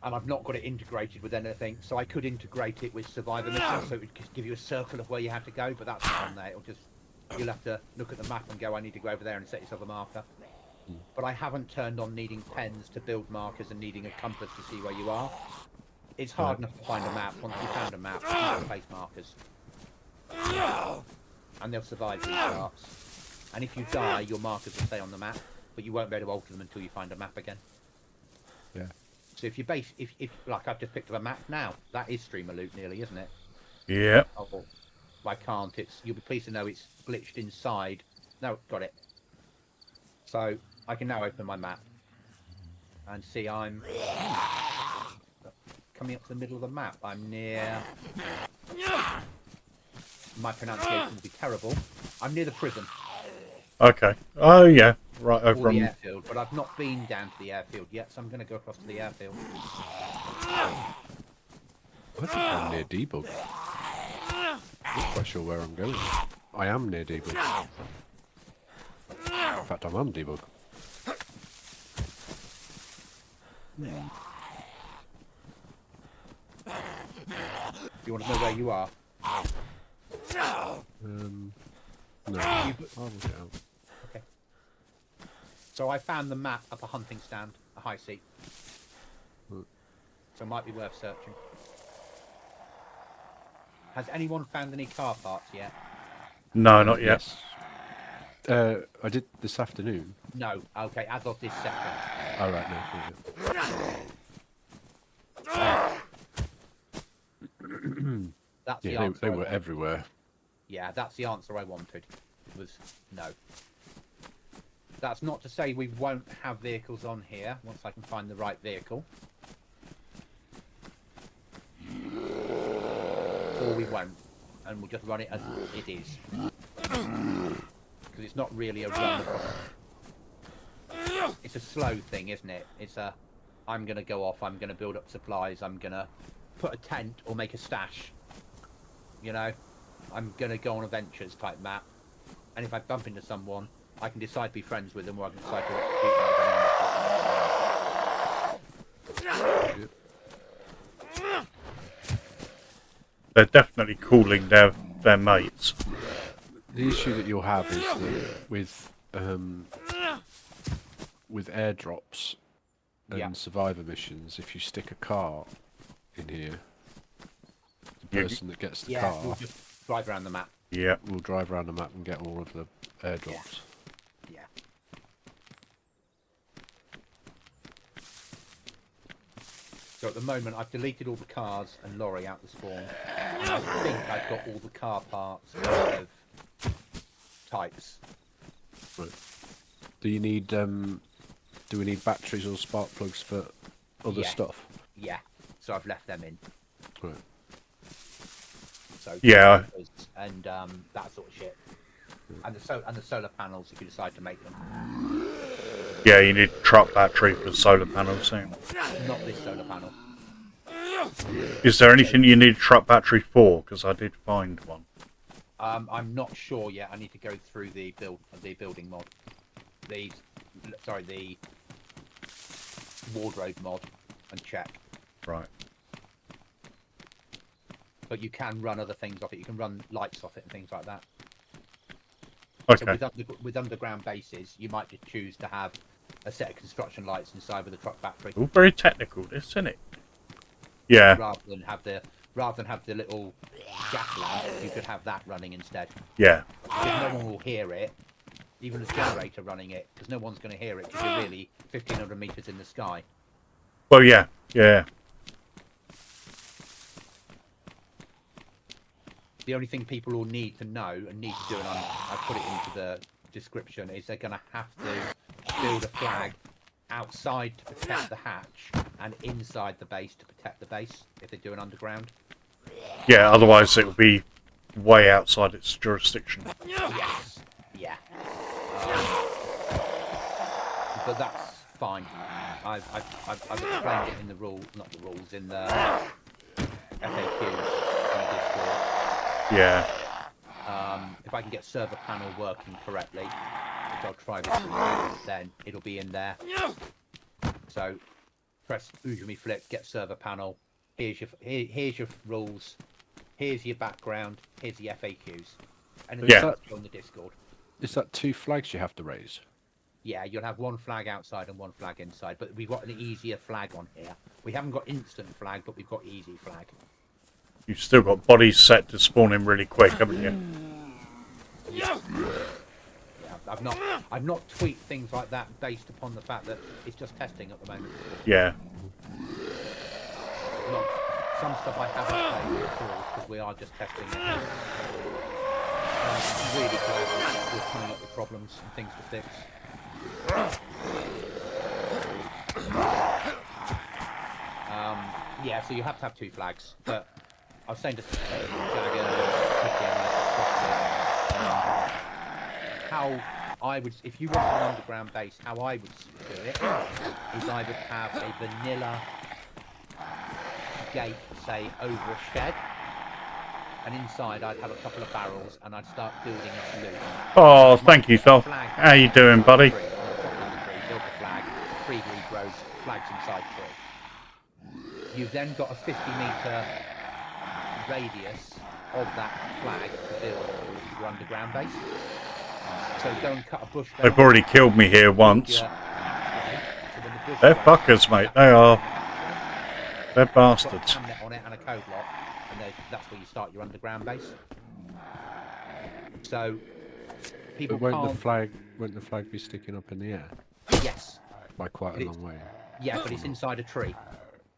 And I've not got it integrated with anything, so I could integrate it with Survivor missions, so it would just give you a circle of where you have to go, but that's not on there. You'll have to look at the map and go, I need to go over there and set yourself a marker. But I haven't turned on needing pens to build markers and needing a compass to see where you are. It's hard enough to find a map. Once you've found a map, you can place markers. And they'll survive these charts. And if you die, your markers will stay on the map, but you won't be able to alter them until you find a map again. Yeah. So if like I've just picked up a map now, that is streamer loot nearly, isn't it? Yeah. Oh, I can't. You'll be pleased to know it's glitched inside. No, got it. So I can now open my map and see I'm coming up to the middle of the map. I'm near. My pronunciation will be terrible. I'm near the prison Okay. Oh, yeah. Right or over the on. airfield, but I've not been down to the airfield yet, so I'm going to go across to the airfield. I think I'm near debug. I'm not quite sure where I'm going. I am near debug. In fact, I'm on debug. You want to know where you are? No, I'll work it out. Okay. So I found the map up a hunting stand, a high seat. Hmm. So it might be worth searching. Has anyone found any car parts yet? No, not yet. Yes. I did this afternoon. No. Okay, as of this second. Oh, right, no. That's the Yeah, answer. they I were wanted. everywhere. Yeah, that's the answer I wanted. Was no. That's not to say we won't have vehicles on here once I can find the right vehicle. Or we won't. And we'll just run it as it is. Because it's not really a run across. It's a slow thing, isn't it? It's a, I'm going to go off, I'm going to build up supplies, I'm going to put a tent or make a stash. You know? I'm going to go on adventures type map. And if I bump into someone, I can decide to be friends with them or I can decide to execute them. They're definitely calling their mates. The issue that you'll have is that with airdrops and survivor missions, if you stick a car in here, the person that gets the car we'll just drive around the map. Yeah. will drive around the map and get all of the airdrops. Yeah. So at the moment, I've deleted all the cars and lorry out the spawn. And I think I've got all the car parts of types. Right. Do you need do we need batteries or spark plugs for other stuff? Yeah. So I've left them in. Right. So Yeah. and that sort of shit. And the solar panels if you decide to make them. Yeah, you need truck battery for solar panels soon. Not this solar panel. Is there anything you need truck battery for? Because I did find one. I'm not sure yet. I need to go through the building mod. The wardrobe mod and check. Right. But you can run other things off it. You can run lights off it and things like that. Okay. So with underground bases, you might just choose to have a set of construction lights inside with a truck battery. All very technical, this, isn't it? Yeah. Rather than have the little gas lamp, you could have that running instead. Yeah. Because no one will hear it, even the generator running it, because no one's going to hear it because you're really 1,500 meters in the sky. Well, yeah. Yeah. The only thing people will need to know and need to do, and I put it into the description, is they're going to have to build a flag outside to protect the hatch and inside the base to protect the base if they do an underground. Yeah, otherwise it will be way outside its jurisdiction. Yes. Yeah. But that's fine. I've explained it in the rules, not the rules, in the FAQs in the Discord. Yeah. If I can get server panel working correctly, which I'll try this week, then it'll be in there. So press Ujumi flip, get server panel. Here's your rules. Here's your background. Here's the FAQs. And Yeah. on the Discord. Is that 2 flags you have to raise? Yeah, you'll have one flag outside and one flag inside, but we've got an easier flag on here. We haven't got instant flag, but we've got easy flag. You've still got bodies set to spawn in really quick, haven't you? Yeah, I've not tweaked things like that based upon the fact that it's just testing at the moment. Yeah. Some stuff I haven't played at all because we are just testing it. I'm really glad we're coming up with problems and things to fix. Yeah, so you have to have 2 flags, but I was saying to Jagger, how I would, if you want an underground base, how I would do it is I would have a vanilla gate, say, over a shed, and inside I'd have a couple of barrels, and I'd start building up loot. Oh, thank you, Phil. How you doing, buddy? Build the flag, tree regrows, flags inside tree. You've then got a 50-meter radius of that flag to build your underground base. So go and cut a bush down. They've already killed me here once. They're fuckers, mate. They are. They're bastards. You've got a camnet on it and a code lock, and that's where you start your underground base. So people But can't. won't the flag be sticking up in the air? Yes. by quite a long way. Yeah, but it's inside a tree.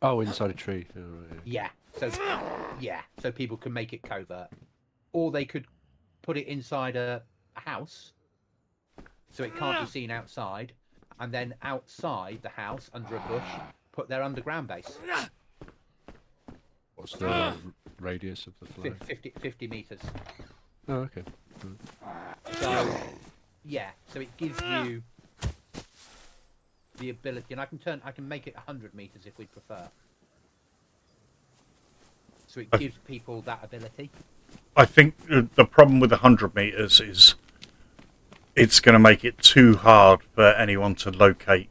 Oh, inside a tree. Oh, right, Yeah. So people can make it covert, or they could put it inside a house, so it can't be seen outside, and then outside the house under a bush, put their underground base. What's the radius of the flag? 50 meters. Oh, okay. So yeah, so it gives you the ability, and I can make it 100 meters if we prefer. So it gives people that ability. I think the problem with 100 meters is it's going to make it too hard for anyone to locate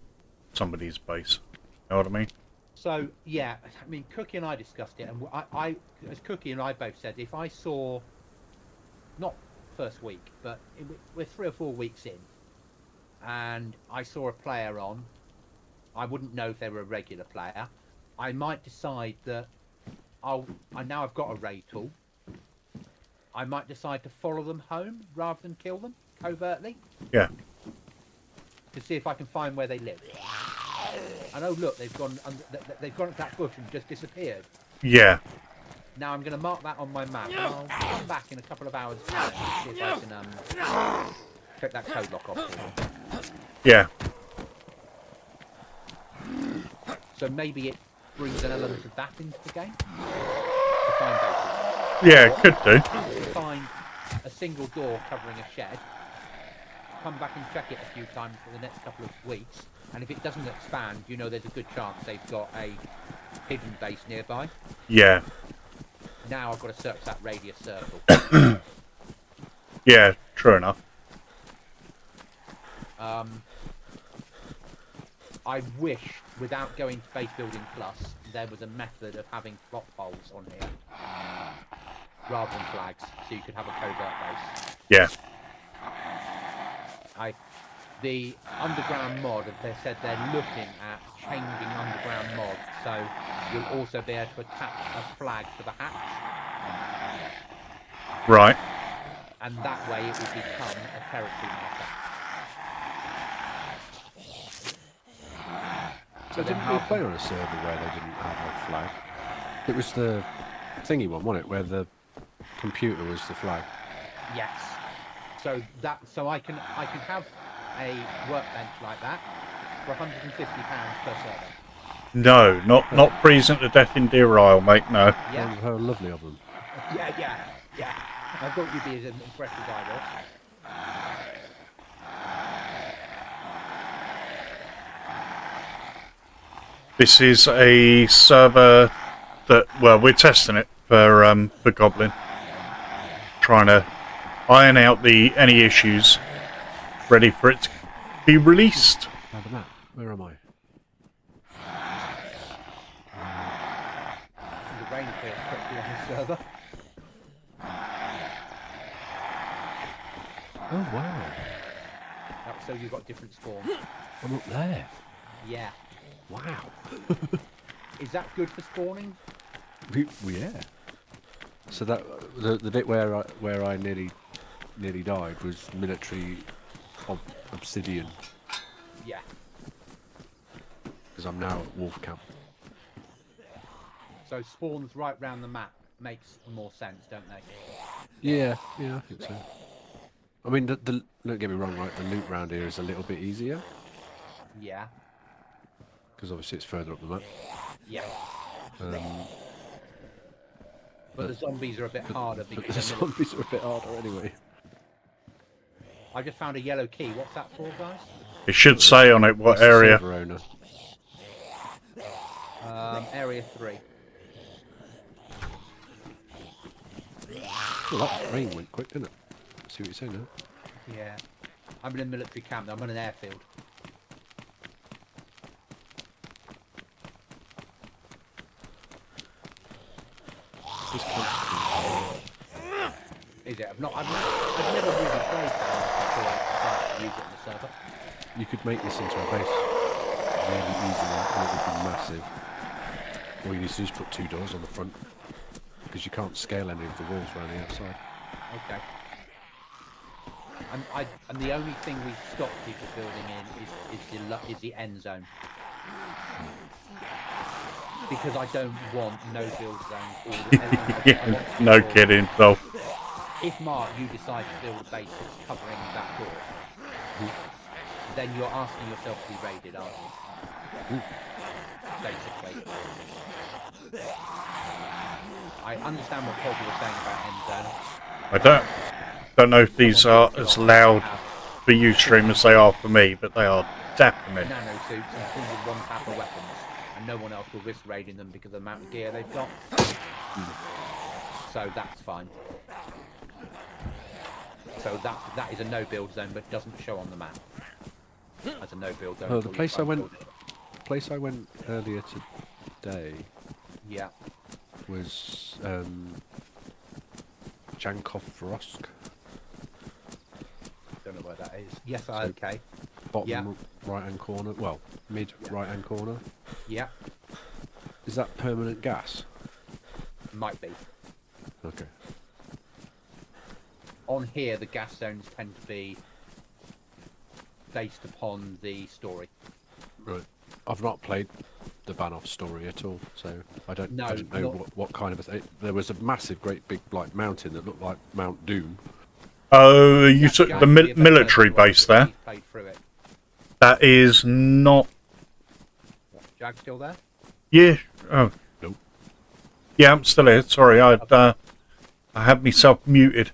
somebody's base. You know what I mean? So yeah, I mean, Cookie and I discussed it, and I as Cookie and I both said, if I saw, not first week, but we're 3 or 4 weeks in, and I saw a player on, I wouldn't know if they were a regular player. I might decide that now I've got a raid tool. I might decide to follow them home rather than kill them covertly. Yeah. To see if I can find where they live. And oh look, they've gone into that bush and just disappeared. Yeah. Now I'm going to mark that on my map, and I'll come back in a couple of hours' time and see if I can check that code lock off for them. Yeah. So maybe it brings an element of that into the game. To find bases. Yeah, it could do. To find a single door covering a shed, come back and check it a few times for the next couple of weeks, and if it doesn't expand, you know there's a good chance they've got a hidden base nearby. Yeah. Now I've got to search that radius circle. Yeah, true enough. I wish, without going to Base Building Plus, there was a method of having plot holes on here rather than flags, so you could have a covert base. Yeah. The underground mod, they said they're looking at changing underground mod, so you'll also be able to attach a flag to the hatch. Right. And that way it will become a territory marker. So didn't we play on a server where they didn't have a flag? It was the thingy one, wasn't it? Where the computer was the flag. Yes. So I can have a workbench like that for £150 per server. No, not freezing to death in Deer Isle, mate. No. Yeah. How lovely of them. Yeah. I thought you'd be as impressed as I was. This is a server that, well, we're testing it for Goblin, trying to iron out any issues, ready for it to be released. Have a map. Where am I? The rain appears quickly on the server. Oh wow! So you've got different spawns. I'm up there. Yeah. Wow. Is that good for spawning? Yeah. So that the bit where I nearly died was military obsidian. Yeah. Because I'm now at Wolf Camp. So spawns right round the map makes more sense, don't they? Yeah, I think so. I mean, don't get me wrong, right? The loot round here is a little bit easier Yeah. because obviously it's further up the map. Yeah. Um, But the zombies are a bit harder but because the zombies are a bit harder anyway. I just found a yellow key. What's that for, guys? It should say on it what That's the area. server owner. Area 3. Well, that rain went quick, didn't it? See what you're saying now? Yeah. I'm in a military camp. I'm on an airfield. This camp's Is it? I've never really played that before I started to use it on the server. You could make this into a base really easily, and it would be massive. All you need to do is put 2 doors on the front, because you can't scale any of the walls around the outside. Okay. And the only thing we stop people building in is the end zone. Because I don't want no build zones. Yeah, no kidding. So, if Mark, you decide to build a base that's covering that door, then you're asking yourself to be raided, aren't you? Basically. I understand what Poggy was saying about end zone. I don't know if these are as loud for you stream as they are for me, but they are definitely. Nano suits and tools with one type of weapons, and no one else will risk raiding them because of the amount of gear they've got. So that's fine. So that is a no build zone, but doesn't show on the map as a no build zone. Oh, the place I went earlier today. Yeah. Was Jankov-Vrosk. Don't know where that is. Yes, okay. Bottom right hand corner. Well, mid right hand corner. Yeah. Is that permanent gas? Might be. Okay. On here, the gas zones tend to be based upon the story. Right. I've not played the Banov story at all, so I don't know what kind of a thing. There was a massive, great big like mountain that looked like Mount Doom. Oh, you took the military base there. Played through it. That is not. Jag still there? Yeah. Oh. Nope. Yeah, I'm still here. Sorry, I had myself muted.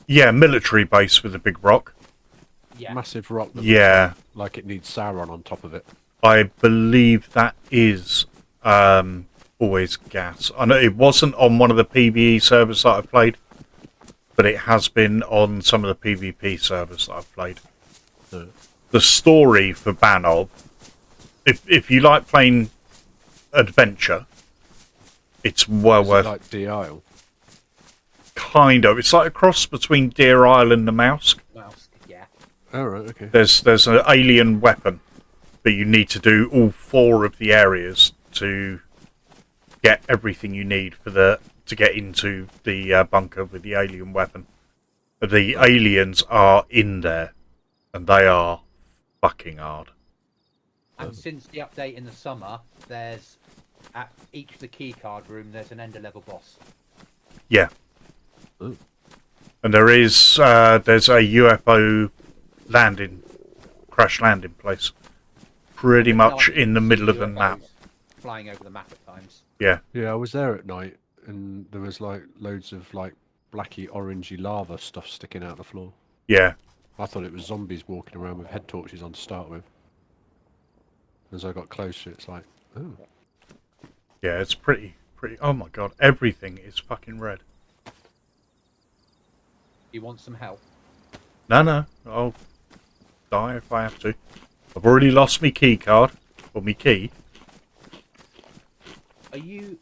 Yeah, military base with a big rock. Yeah. Massive rock. That like it needs Sauron on top of it. I believe that is always gas. I know it wasn't on one of the PvE servers that I played, but it has been on some of the PvP servers that I've played. The story for Banov, if you like playing adventure, it's well worth. Like D-Isle. Kind of. It's like a cross between Deer Isle and the Mouse. Yeah. Oh, right, okay. There's an alien weapon, but you need to do all 4 of the areas to get everything you need to get into the bunker with the alien weapon. The aliens are in there, and they are fucking hard. And since the update in the summer, there's at each of the keycard room there's an ender level boss. Yeah. Ooh. And there's a UFO crash landing place, pretty much in the middle of the map. Flying over the map at times. Yeah. Yeah, I was there at night, and there was like loads of like blacky, orangey lava stuff sticking out the floor. Yeah. I thought it was zombies walking around with head torches on to start with. As I got closer, it's like, oh. Yeah, it's pretty. Oh my god, everything is fucking red. You want some help? No, I'll die if I have to. I've already lost my key card, or my key. Are you?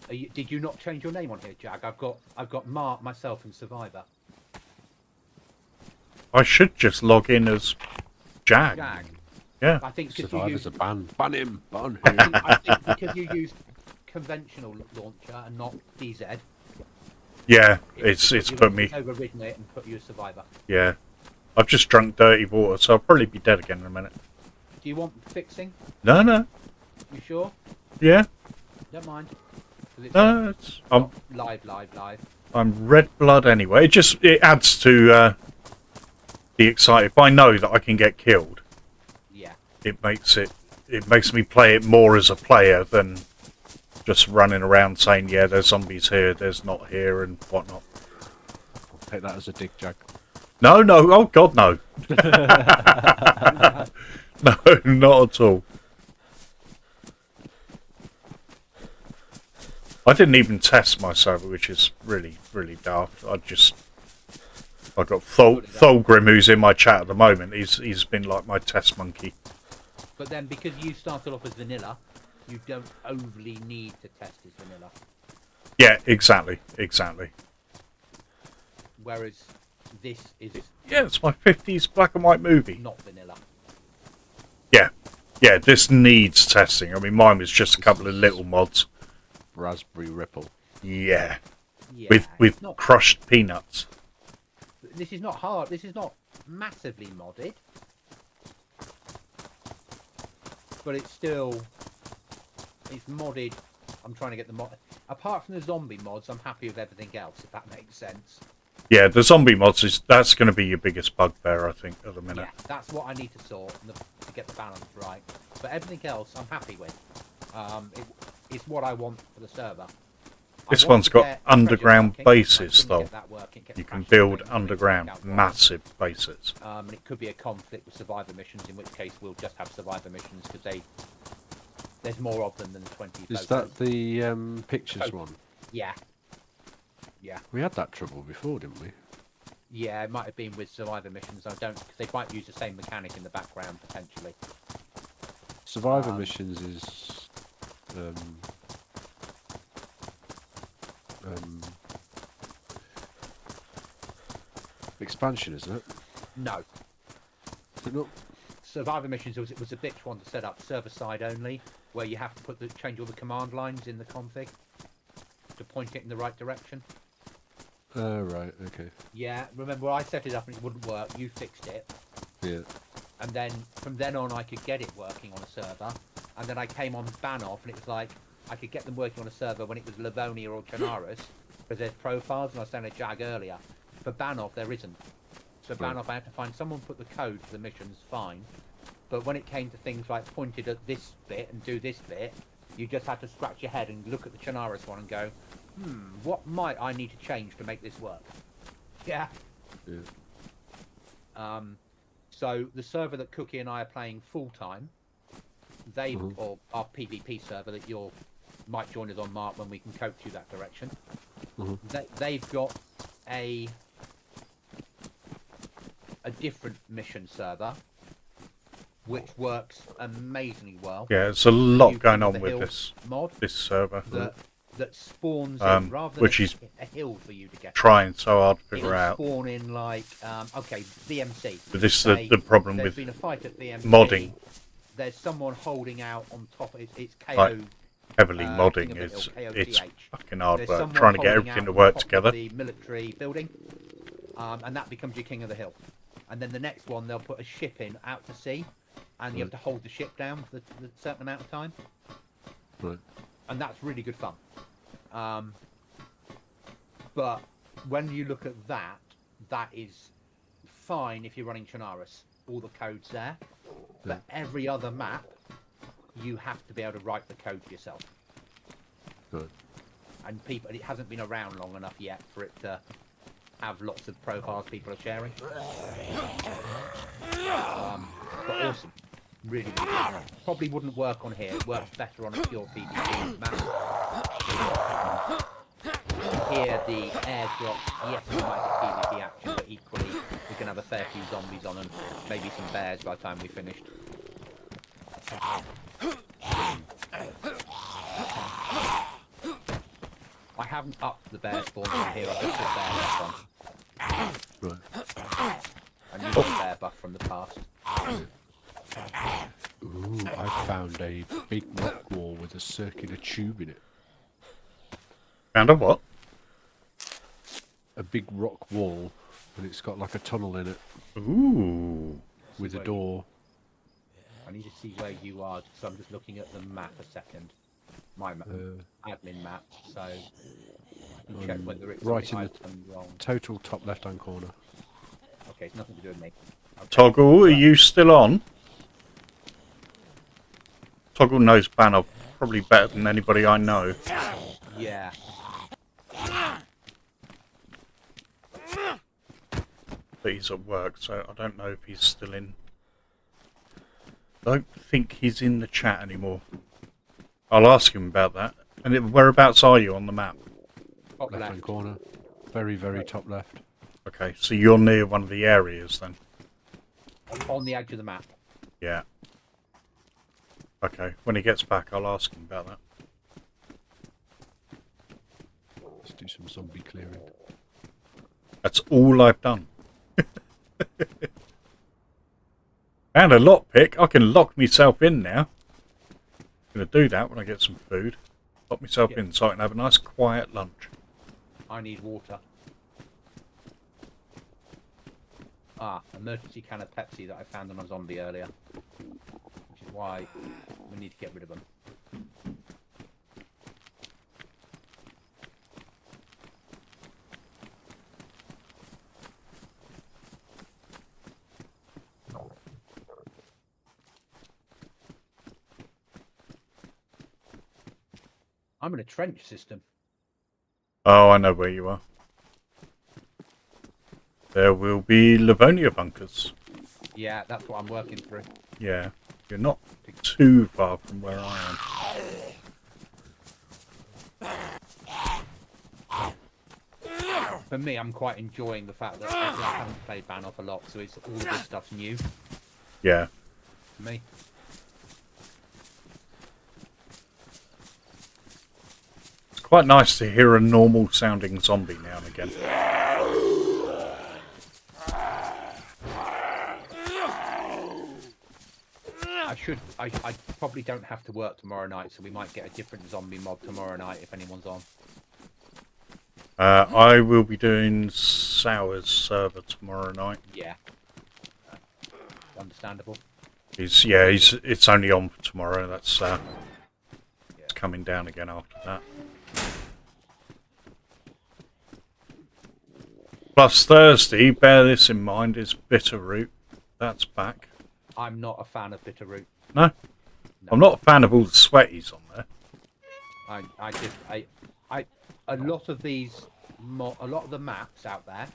Did you not change your name on here, Jag? I've got Mark, myself, and Survivor. I should just log in as Jag. Jag. Yeah. I think Survivor's a ban. Ban him. Ban him. I think because you used conventional launcher and not DayZ. Yeah, it's put me. Overridden it and put you as Survivor. Yeah. I've just drunk dirty water, so I'll probably be dead again in a minute. Do you want fixing? No. You sure? Yeah. Don't mind. No, it's live. I'm red blood anyway. It adds to the excitement. If I know that I can get killed, yeah, it makes me play it more as a player than just running around saying, yeah, there's zombies here, there's not here, and whatnot. I'll take that as a dig, Jag. No, oh god, no. No, not at all. I didn't even test my server, which is really, really daft. I got Thulgrim, who's in my chat at the moment. He's been like my test monkey. But then, because you started off as vanilla, you don't overly need to test as vanilla. Yeah, exactly. Whereas this is Yeah, it's my 50s black and white movie. not vanilla. Yeah, this needs testing. I mean, mine was just a couple of little mods. Raspberry Ripple. Yeah. Yeah, with it's not, crushed peanuts. this is not hard. This is not massively modded, but it's modded. I'm trying to get the mod. Apart from the zombie mods, I'm happy with everything else. If that makes sense. Yeah, the zombie mods that's going to be your biggest bugbear, I think, at the minute. Yeah, that's what I need to sort to get the balance right. But everything else, I'm happy with. It's what I want for the server. This one's got underground bases, though. You can build underground, massive bases. And it could be a conflict with survivor missions, in which case we'll just have survivor missions because there's more of them than the 20. Is that the pictures one? Yeah. Yeah. We had that trouble before, didn't we? Yeah, it might have been with survivor missions. I don't, because they might use the same mechanic in the background potentially. Survivor missions is expansion, isn't it? No. Is it not? Survivor missions was a bitch one to set up server side only, where you have to change all the command lines in the config to point it in the right direction. Right, okay. Yeah, remember I set it up and it wouldn't work. You fixed it. Yeah. And then from then on, I could get it working on a server. And then I came on ban off, and it was like I could get them working on a server when it was Livonia or Chernarus, because there's profiles, and I was saying to Jag earlier. For ban off, there isn't. So ban off, I have to find someone put the code for the missions, fine. But when it came to things like pointed at this bit and do this bit, you just had to scratch your head and look at the Chernarus one and go, what might I need to change to make this work? Yeah. Yeah. So the server that Cookie and I are playing full time, or our PvP server that you might join us on, Mark, when we can coach you that direction. They've got a different mission server, which works amazingly well. Yeah, there's a lot going on with this server. That spawns in rather than which is a hill for you to get. Trying so hard to figure out. Spawn in like okay, VMC. But this is the problem with been a fight at VMC. modding. There's someone holding out on top. It's KO. Like, heavily modding is it's fucking hard work trying to get everything to work together. The military building, and that becomes your king of the hill. And then the next one, they'll put a ship in out to sea, and you have to hold the ship down for the certain amount of time. Right. And that's really good fun. But when you look at that, that is fine if you're running Chernarus. All the code's there. For every other map, you have to be able to write the code yourself. Good. And it hasn't been around long enough yet for it to have lots of profiles people are sharing. But awesome. Really, really good. Probably wouldn't work on here. It works better on a pure PvP map. Here, the airdrop, yes, we might get PvP action, but equally, we can have a fair few zombies on them. Maybe some bears by the time we finished. I haven't upped the bear spawn from here. I've just put bear buff on. Right. And you got a bear buff from the past. Ooh, I found a big rock wall with a circular tube in it. Found a what? A big rock wall, and it's got like a tunnel in it. Ooh. With a door. I need to see where you are, so I'm just looking at the map a second. My map, admin map, so I can check whether it's right in the wrong. total top left-hand corner. Okay, it's nothing to do with me. Okay. Toggle, are you still on? Toggle knows Banner probably better than anybody I know. Yeah. But he's at work, so I don't know if he's still in. I don't think he's in the chat anymore. I'll ask him about that. And whereabouts are you on the map? Top Left-hand left. corner. Very, very top left. Okay, so you're near one of the areas then? On the edge of the map. Yeah. Okay, when he gets back, I'll ask him about that. Let's do some zombie clearing. That's all I've done. And a lockpick. I can lock myself in now. I'm going to do that when I get some food. Lock myself in so I can have a nice quiet lunch. I need water. Ah, emergency can of Pepsi that I found on a zombie earlier. Which is why we need to get rid of them. I'm in a trench system. Oh, I know where you are. There will be Livonia bunkers. Yeah, that's what I'm working through. Yeah, you're not too far from where I am. For me, I'm quite enjoying the fact that I haven't played Banoff a lot, so it's all of this stuff's new Yeah. to me. It's quite nice to hear a normal sounding zombie now and again. I probably don't have to work tomorrow night, so we might get a different zombie mob tomorrow night if anyone's on. I will be doing Sour's server tomorrow night. Yeah. Understandable. It's only on for tomorrow. That's it's coming down again after that. Plus Thursday, bear this in mind, is Bitterroot. That's back. I'm not a fan of Bitterroot. No? No. I'm not a fan of all the sweaties on there. A lot of the maps out there,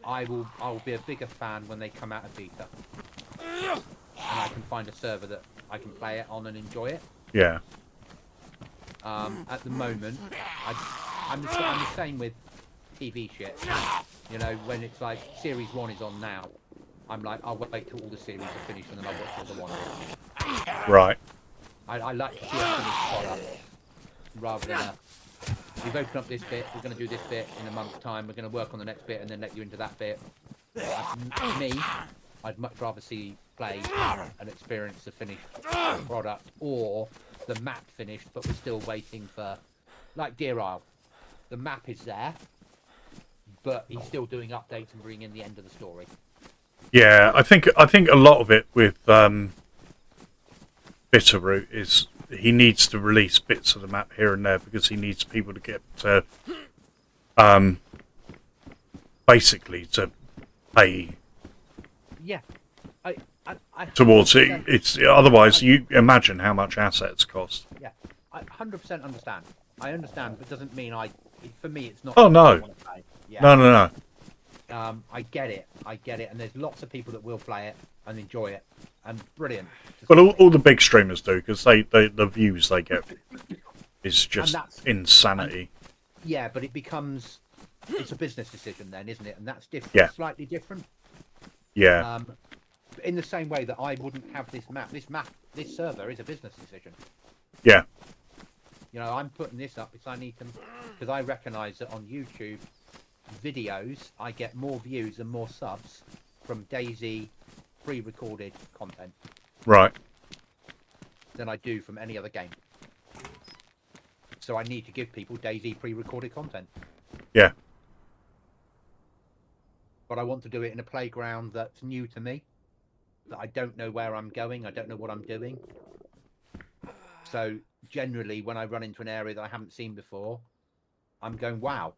I'll be a bigger fan when they come out of beta, and I can find a server that I can play it on and enjoy it. Yeah. At the moment, I'm the same with TV shit. You know, when it's like Series 1 is on now, I'm like, I'll wait till all the series are finished and then I'll watch the other one. Right. I like to see a finished product rather than we've opened up this bit, we're going to do this bit in a month's time, we're going to work on the next bit and then let you into that bit. Me, I'd much rather see play and experience the finished product, or the map finished but we're still waiting for, like Deer Isle. The map is there, but he's still doing updates and bringing in the end of the story. Yeah, I think a lot of it with Bitterroot is he needs to release bits of the map here and there because he needs people to get basically to pay. Yeah, I towards it. It's otherwise you imagine how much assets cost. Yeah, I 100% understand. I understand, but doesn't mean for me, it's not. Oh no. Yeah. No. I get it, and there's lots of people that will play it and enjoy it, and brilliant. Well, all the big streamers do because the views they get is just insanity. Yeah, but it's a business decision then, isn't it? And that's different. Yeah. Slightly different. Yeah. In the same way that I wouldn't have this map. This server is a business decision. Yeah. You know, I'm putting this up because I need to, because I recognise that on YouTube videos I get more views and more subs from DayZ pre-recorded content Right. than I do from any other game. So I need to give people DayZ pre-recorded content. Yeah. But I want to do it in a playground that's new to me, that I don't know where I'm going, I don't know what I'm doing. So generally when I run into an area that I haven't seen before, I'm going wow,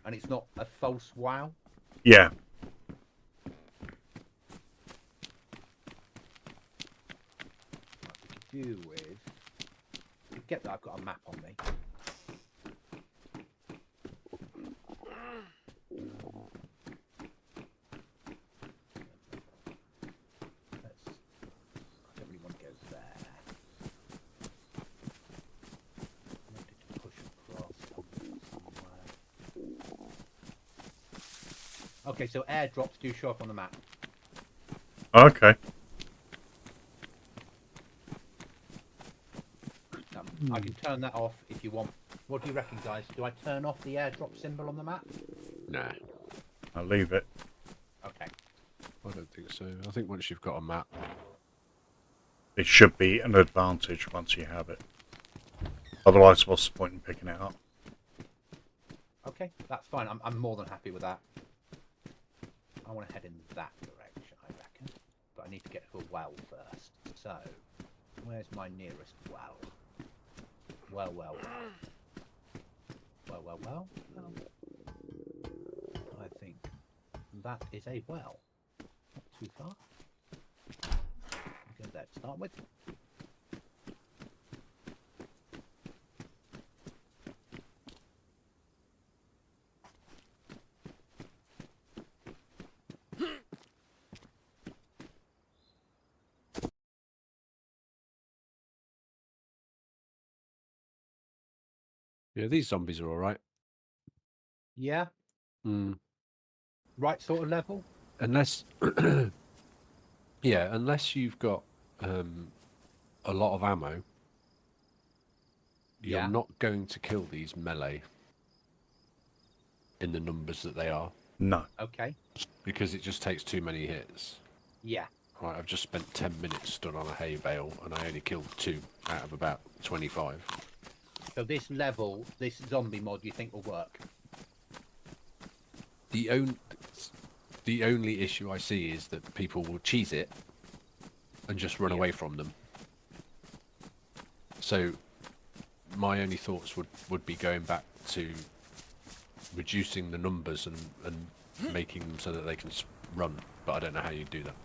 and it's not a false wow. Yeah. Do with, forget that I've got a map on me. I don't really want to go there. I wanted to push across somewhere. Okay, so airdrops do show up on the map. Okay. I can turn that off if you want. What do you reckon, guys? Do I turn off the airdrop symbol on the map? Nah, I'll leave it. Okay. I don't think so. I think once you've got a map, It should be an advantage once you have it. Otherwise, what's the point in picking it up? Okay. Okay, that's fine. I'm more than happy with that. I want to head in that direction, I reckon. But I need to get to a well first. So, where's my nearest well? Well. Well. I think that is a well. Not too far. Go there to start with. Yeah, these zombies are all right. Yeah, Mm. right sort of level. Unless, yeah, unless you've got a lot of ammo, you're Yeah. not going to kill these melee in the numbers that they are, No. Okay. because it just takes too many hits. Yeah. Right, I've just spent 10 minutes stood on a hay bale, and I only killed 2 out of about 25. So this level, this zombie mod, you think will work? The only issue I see is that people will cheese it and just run Yeah. away from them. So my only thoughts would be going back to reducing the numbers and making them so that they can run, but I don't know how you do that.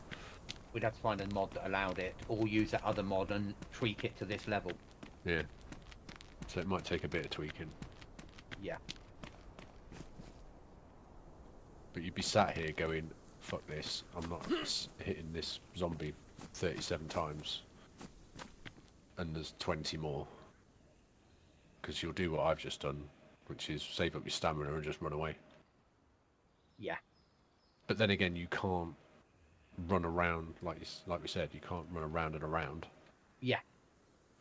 We'd have to find a mod that allowed it, or use that other mod and tweak it to this level. Yeah. So it might take a bit of tweaking. Yeah. But you'd be sat here going, fuck this, I'm not hitting this zombie 37 times. And there's 20 more. Because you'll do what I've just done, which is save up your stamina and just run away. Yeah. But then again, you can't run around, like we said, you can't run around and around Yeah.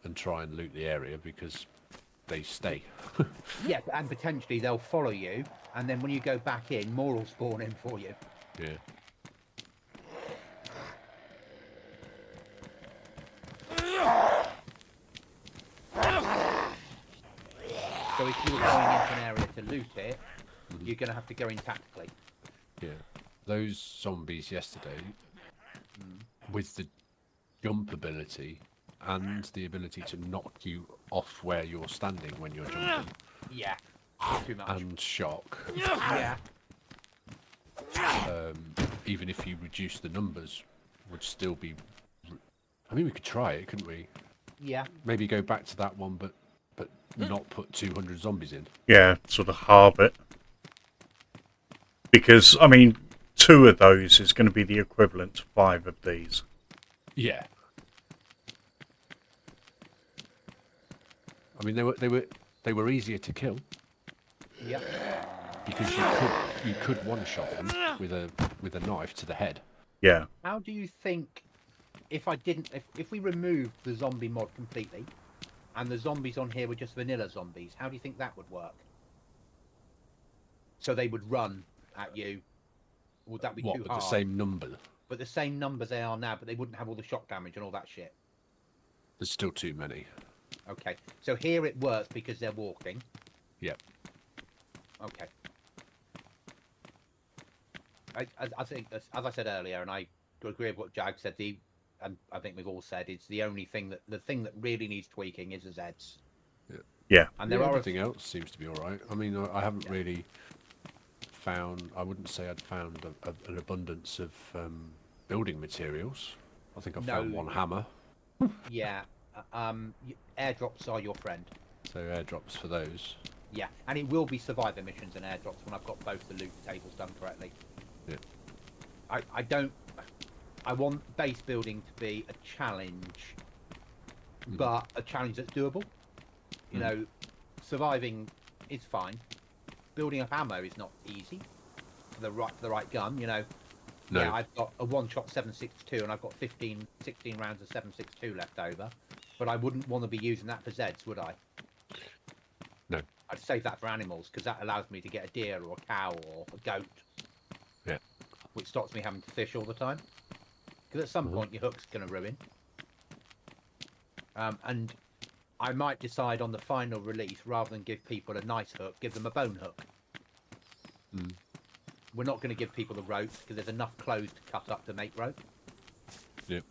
and try and loot the area because they stay. Yeah, and potentially they'll follow you, and then when you go back in, more will spawn in for you. Yeah. So if you were going into an area to loot it, you're going to have to go in tactically. Yeah. Those zombies yesterday, with the jump ability and the ability to knock you off where you're standing when you're jumping, Yeah. Too much. and shock, Yeah. even if you reduce the numbers, would still be... I mean, we could try it, couldn't we? Yeah. Maybe go back to that one, but not put 200 zombies in. Yeah, sort of halve it. Because, I mean, 2 of those is going to be the equivalent to 5 of these. Yeah. I mean, they were easier to kill Yeah. because you could one-shot them with a knife to the head. Yeah. How do you think, if we removed the zombie mod completely, and the zombies on here were just vanilla zombies, how do you think that would work? So they would run at you. Would that be What, too with hard? the same number? But the same numbers they are now, but they wouldn't have all the shock damage and all that shit. There's still too many. Okay, so here it works because they're walking. Yep. Okay. I think, as I said earlier, and I agree with what Jag said, and I think we've all said, it's the thing that really needs tweaking is the Zeds. Yeah. And Yeah, there are everything else seems to be all right. I mean, I haven't really found... I wouldn't say I'd found an abundance of building materials. I think I found No. one hammer. Yeah. Airdrops are your friend. So airdrops for those. Yeah, and it will be survivor missions and airdrops when I've got both the loot tables done correctly. Yeah. I want base building to be a challenge, but a challenge that's doable. You know, surviving is fine. Building up ammo is not easy for the right gun. You know, No. yeah, I've got a one-shot 7.62 and I've got 16 rounds of 7.62 left over, but I wouldn't want to be using that for Zeds, would I? No. I'd save that for animals because that allows me to get a deer or a cow or a goat. Yeah. Which stops me having to fish all the time. Because at some point your hook's going to ruin. And I might decide on the final release, rather than give people a nice hook, give them a bone hook. Mm. We're not going to give people the rope because there's enough clothes to cut up to make rope. Yep.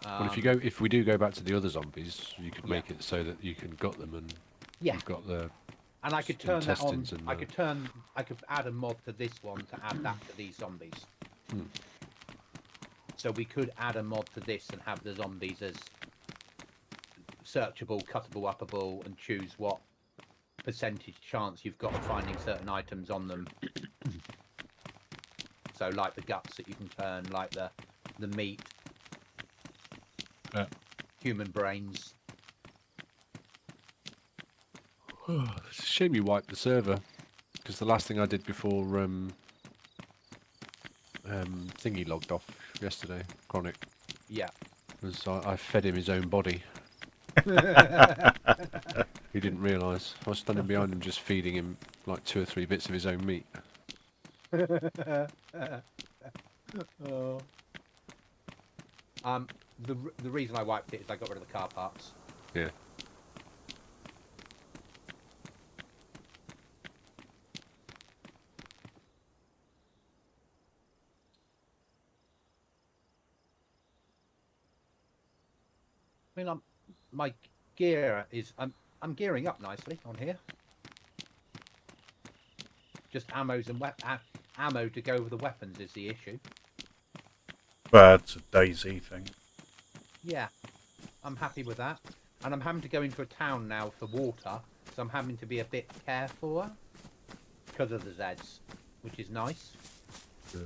Well, if we do go back to the other zombies, you could Yeah. make it so that you can gut them and Yeah, you've got the and I could turn that on. intestines and I could add a mod to this one to add that to these zombies. Hmm. So we could add a mod to this and have the zombies as searchable, cuttable, uppable, and choose what percentage chance you've got of finding certain items on them. So like the guts that you can turn, like the meat, human brains. It's a shame you wiped the server, because the last thing I did before Thingy logged off yesterday, Chronic, Yeah. was I fed him his own body. He didn't realise. I was standing behind him just feeding him like 2 or 3 bits of his own meat. Oh. The reason I wiped it is I got rid of the car parts. Yeah. I mean, my gear is I'm gearing up nicely on here. Just ammos and ammo to go with the weapons is the issue. But it's a DayZ thing. Yeah, I'm happy with that, and I'm having to go into a town now for water, so I'm having to be a bit careful because of the Zeds, which is nice. Yeah.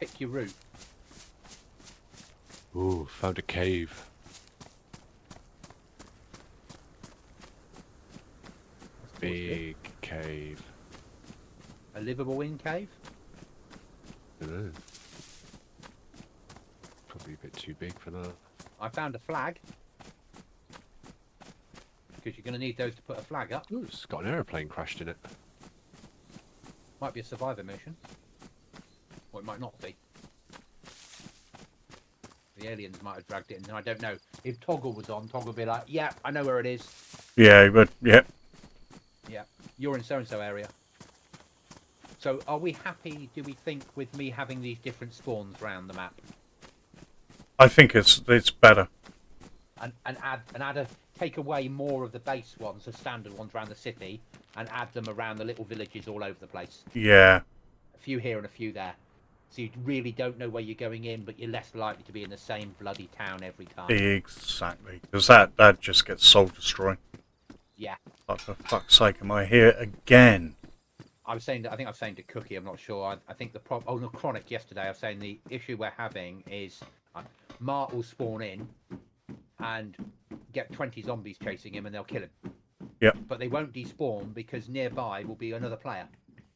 Pick your route. Ooh, found a cave. Big cave. A livable in cave. I don't know. Probably a bit too big for that. I found a flag. Because you're going to need those to put a flag up. Ooh, it's got an aeroplane crashed in it. Might be a survivor mission. Or it might not be. The aliens might have dragged it in. I don't know. If Toggle was on, Toggle would be like, yeah, I know where it is. Yeah, but yeah. Yeah, you're in so-and-so area. So are we happy, do we think, with me having these different spawns around the map? I think it's better. And take away more of the base ones, the standard ones around the city, and add them around the little villages all over the place. Yeah. A few here and a few there. So you really don't know where you're going in, but you're less likely to be in the same bloody town every time. Exactly. Because that just gets soul destroying. Yeah. Like, for fuck's sake, am I here again? I think I was saying to Cookie, I'm not sure. I think the problem. Oh no, Chronic yesterday. I was saying the issue we're having is Mart will spawn in and get 20 zombies chasing him, and they'll kill him. Yep. But they won't despawn because nearby will be another player.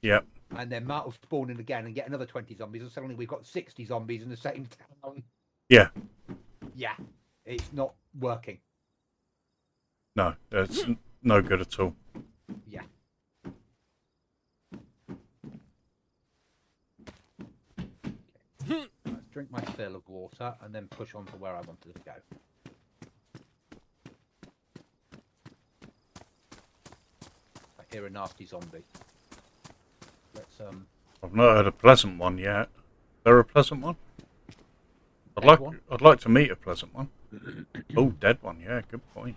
Yep. And then Mart will spawn in again and get another 20 zombies, and suddenly we've got 60 zombies in the same town. Yeah. Yeah, it's not working. No, it's no good at all. Yeah. Let's drink my fill of water and then push on to where I wanted to go. I hear a nasty zombie. Let's I've not heard a pleasant one yet. Is there a pleasant one? Dead one? I'd like to meet a pleasant one. Oh, dead one. Yeah, good point.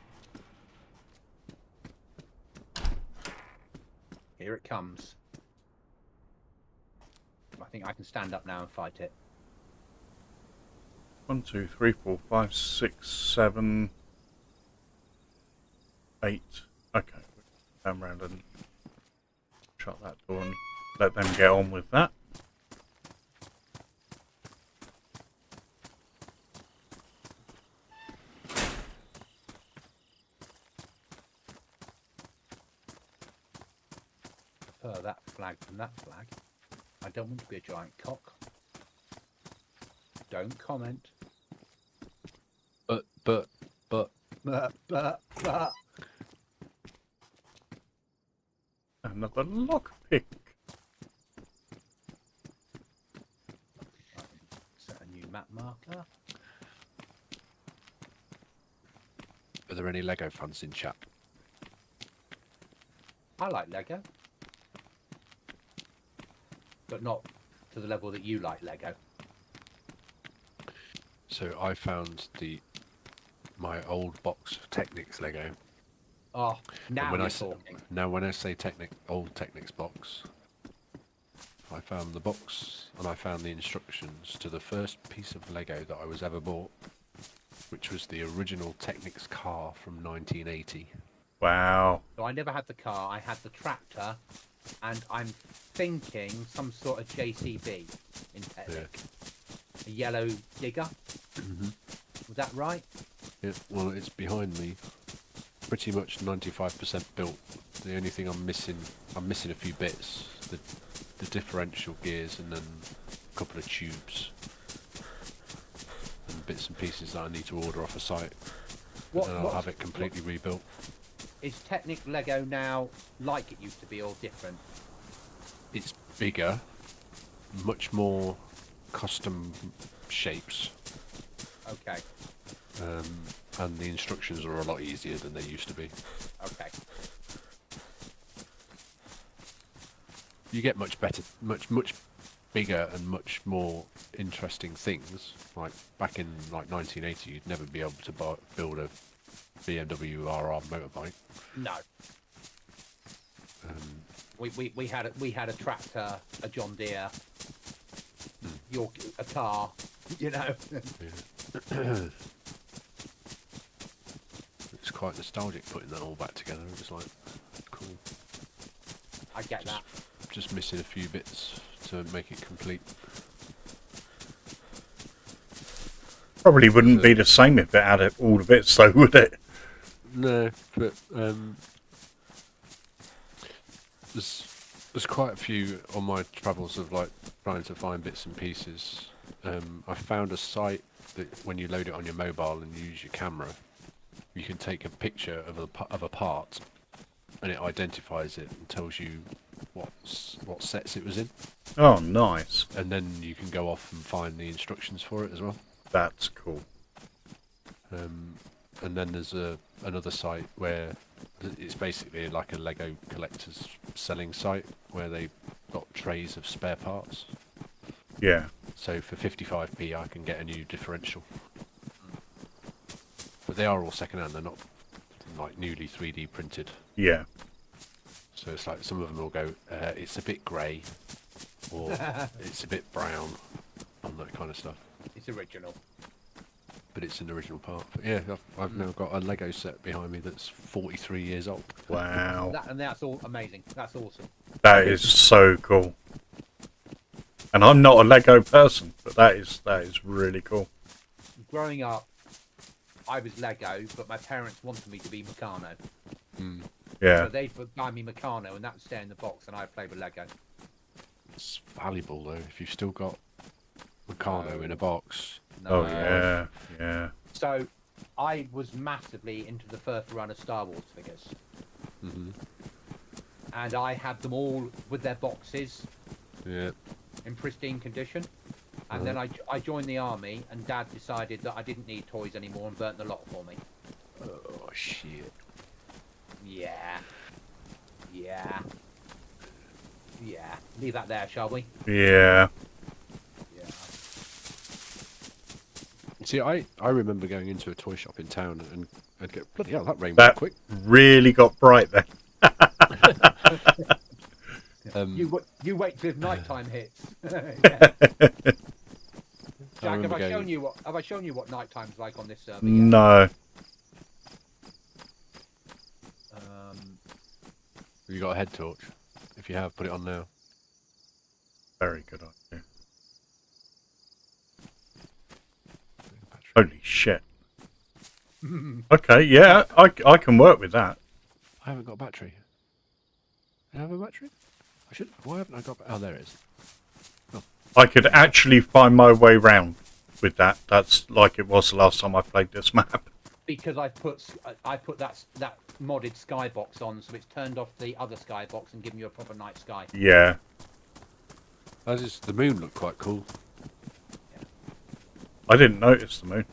Here it comes. I think I can stand up now and fight it. 1, 2, 3, 4, 5, 6, 7, 8. Okay, turn around and shut that door and let them get on with that. Prefer that flag from that flag. I don't want to be a giant cock. Don't comment. But. Another lockpick. Set a new map marker. Are there any Lego fans in chat? I like Lego, but not to the level that you like Lego. So I found my old box of Technics Lego. Oh, now when you're I talking. Now when I say old Technics box, I found the box and I found the instructions to the first piece of Lego that I was ever bought, which was the original Technics car from 1980. Wow. So I never had the car. I had the tractor, and I'm thinking some sort of JCB in Technic. A yellow digger. Was that right? Yeah, well, it's behind me, pretty much 95% built. The only thing I'm missing a few bits, the differential gears, and then a couple of tubes and bits and pieces that I need to order off a site. And then I'll have it completely rebuilt. Is Technic Lego now like it used to be, or different? It's bigger, much more custom shapes. Okay. And the instructions are a lot easier than they used to be. Okay. You get much bigger and much more interesting things. Like back in 1980, you'd never be able to build a BMW RR motorbike. No. We had a tractor, a John Deere, a car, you know. It's quite nostalgic putting that all back together. It was like, cool. I get that. Just missing a few bits to make it complete. Probably wouldn't be the same if it had all the bits, though, would it? No, but there's quite a few on my travels of like trying to find bits and pieces. I found a site that when you load it on your mobile and you use your camera, you can take a picture of a part, and it identifies it and tells you what sets it was in. Oh, nice. And then you can go off and find the instructions for it as well. That's cool. And then there's another site where it's basically like a Lego collector's selling site where they've got trays of spare parts. Yeah. So for 55p I can get a new differential. But they are all second-hand, they're not like newly 3D printed. Yeah. So it's like some of them will go, it's a bit grey, or it's a bit brown, on that kind of stuff. It's original. But it's an original part. But yeah, I've now got a Lego set behind me that's 43 years old. Wow. And that's all amazing. That's awesome. That is so cool. And I'm not a Lego person, but that is really cool. Growing up, I was Lego, but my parents wanted me to be Meccano. Yeah. So they'd buy me Meccano, and that would stay in the box, and I'd play with Lego. It's valuable though, if you've still got Meccano in a box. No. Oh, yeah. Yeah. So I was massively into the first run of Star Wars figures. And I had them all with their boxes Yeah. in pristine condition. And then I joined the army, and Dad decided that I didn't need toys anymore and burnt the lot for me. Oh shit. Yeah. Yeah. Yeah. Leave that there, shall we? Yeah. Yeah. See, I remember going into a toy shop in town and I'd go, bloody hell, that rained That quick. really got bright then. You wait till nighttime hits. Yeah. Jack, have I shown you what nighttime's like on this server yet? No. Have you got a head torch? If you have, put it on now. Very good idea. Holy shit. Okay, yeah, I can work with that. I haven't got a battery. Do I have a battery? I should. Why haven't I got? Oh, there it is. I could actually find my way round with that. That's like it was the last time I played this map. Because I put that modded skybox on, so it's turned off the other skybox and given you a proper night sky. Yeah. The moon looked quite cool. I didn't notice the moon.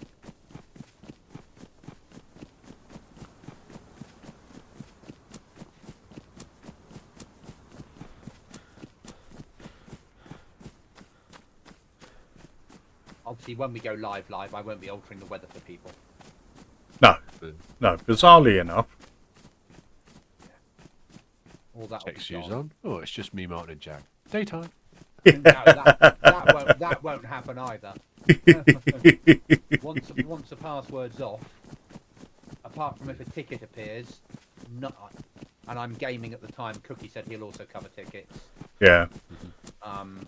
obviously when we go live, I won't be altering the weather for people. No, bizarrely enough. All that Tech shoes on. Oh, it's just me, Martin, and Jack. Daytime. No, that won't happen either. Once the password's off, apart from if a ticket appears, no, and I'm gaming at the time. Cookie said he'll also cover tickets. Yeah. And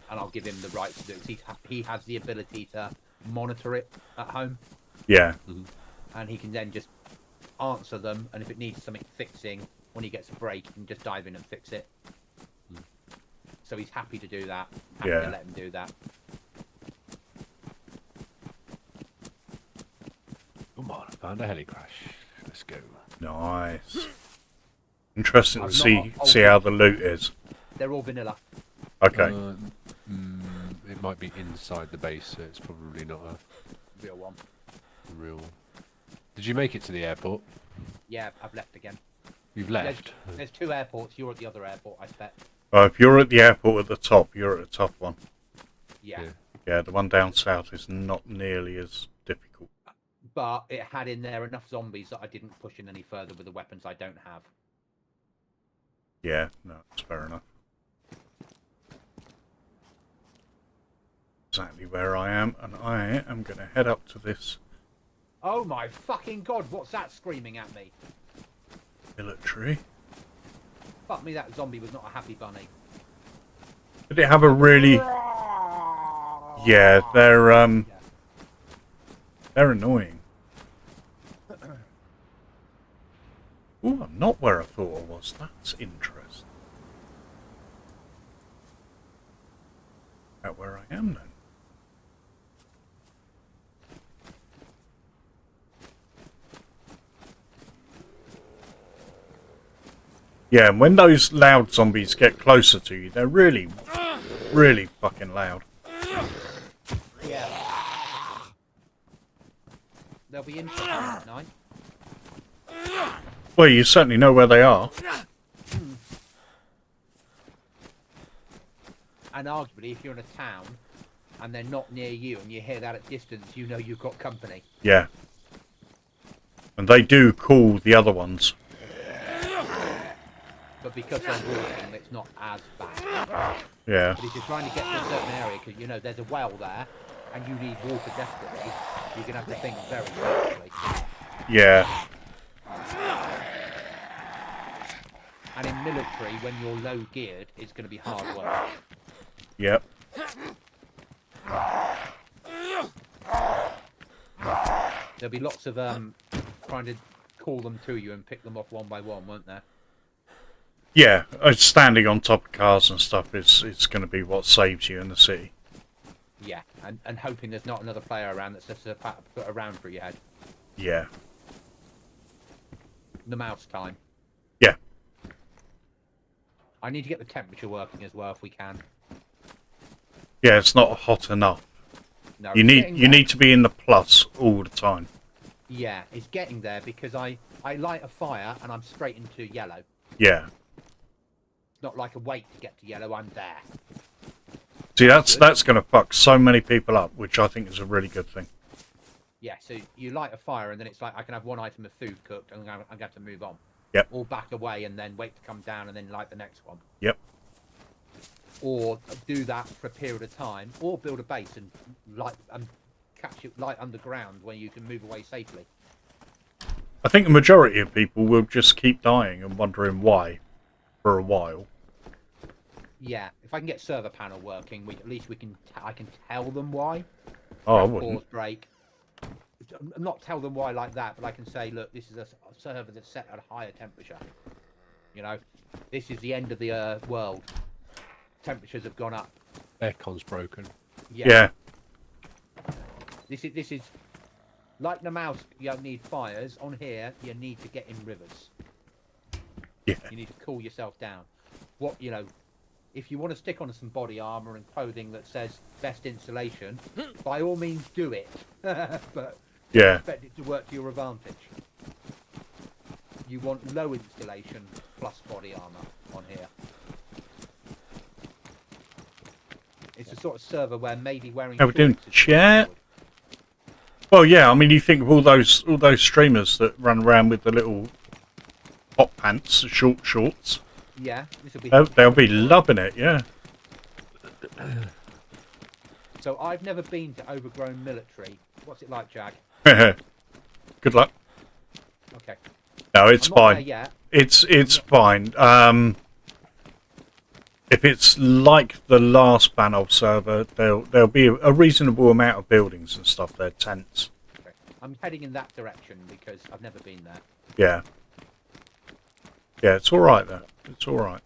I'll give him the right to do it. He has the ability to monitor it at home. Yeah. And he can then just answer them, and if it needs something fixing, when he gets a break, he can just dive in and fix it. So he's happy to do that. Happy to let him do that. Come on, I found a heli crash. Let's go. Nice. Interesting I've to see not- how the loot is. They're all vanilla. Okay. It might be inside the base, so it's probably not a Real one. real. Did you make it to the airport? Yeah, I've left again. You've left. There's 2 airports. You're at the other airport, I expect. Well, if you're at the airport at the top, you're at the top one. Yeah. Yeah, the one down south is not nearly as difficult. But it had in there enough zombies that I didn't push in any further with the weapons I don't have. Yeah, no, that's fair enough. Exactly where I am, and I am going to head up to this Oh my fucking god, what's that screaming at me? military. Fuck me, that zombie was not a happy bunny. Did it have a really... Yeah, they're annoying. Ooh, I'm not where I thought I was. That's interesting. Out where I am then. Yeah, and when those loud zombies get closer to you, they're really, really fucking loud. Yeah. They'll be interesting at night. Well, you certainly know where they are. And arguably, if you're in a town and they're not near you and you hear that at distance, you know you've got company. Yeah. And they do call the other ones. But because they're walking, it's not as bad. Yeah. But if you're trying to get to a certain area, because you know there's a well there, and you need water desperately, you're going to have to think very carefully. Yeah. And in military, when you're low geared, it's going to be hard work. Yep. There'll be lots of trying to call them to you and pick them off one by one, won't there? Yeah, standing on top of cars and stuff is going to be what saves you in the city. Yeah, and hoping there's not another player around that's just put around for your head. Yeah. The mouse time. Yeah. I need to get the temperature working as well if we can. Yeah, it's not hot enough. No, You need to be in the plus all the time. Yeah, it's getting there because I light a fire and I'm straight into yellow. Yeah. Not like a wait to get to yellow, I'm there. See, that's going to fuck so many people up, which I think is a really good thing. Yeah, so you light a fire and then it's like I can have one item of food cooked and I'm going to have to move on. Yep. Or back away and then wait to come down and then light the next one. Yep. Or do that for a period of time, or build a base and light catch it light underground where you can move away safely. I think the majority of people will just keep dying and wondering why for a while. Yeah, if I can get server panel working, at least I can tell them why. Oh, I Pause wouldn't. break. Not tell them why like that, but I can say, look, this is a server that's set at a higher temperature. You know, this is the end of the world. Temperatures have gone up. Aircon's broken. Yeah. This is like the mouse. You don't need fires on here. You need to get in rivers. Yeah. You need to cool yourself down. What if you want to stick on some body armor and clothing that says best insulation, by all means do it. But Yeah. expect it to work to your advantage. You want low installation plus body armor on here. It's a sort of server where maybe wearing. How we doing? shorts is Chat? good. Well, yeah. I mean, you think of all those streamers that run around with the little hot pants, short shorts. Yeah, this will be. They'll be loving it. Yeah. So I've never been to Overgrown Military. What's it like, Jag? Good luck. Okay. No, it's I'm not there fine. yet. It's fine. If it's like the last Banov server, there'll be a reasonable amount of buildings and stuff there, tents. Okay. I'm heading in that direction because I've never been there. Yeah. Yeah, it's all right there. It's all right.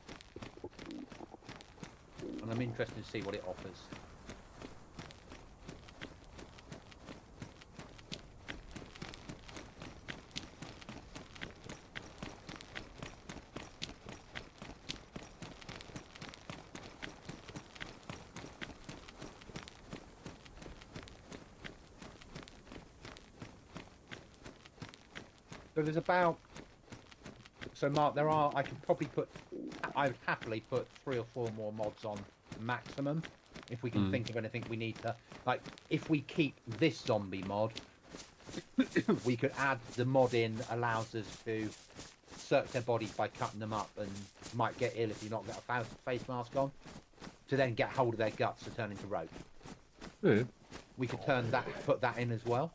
And I'm interested to see what it offers. So there's about. So Mark, there are. I could probably put. I would happily put 3 or 4 more mods on maximum, if we can think of anything we need to. Like, if we keep this zombie mod, we could add the mod in that allows us to search their bodies by cutting them up, and might get ill if you've not got a face mask on. To then get hold of their guts to turn into rope. Yeah. We could turn that, put that in as well.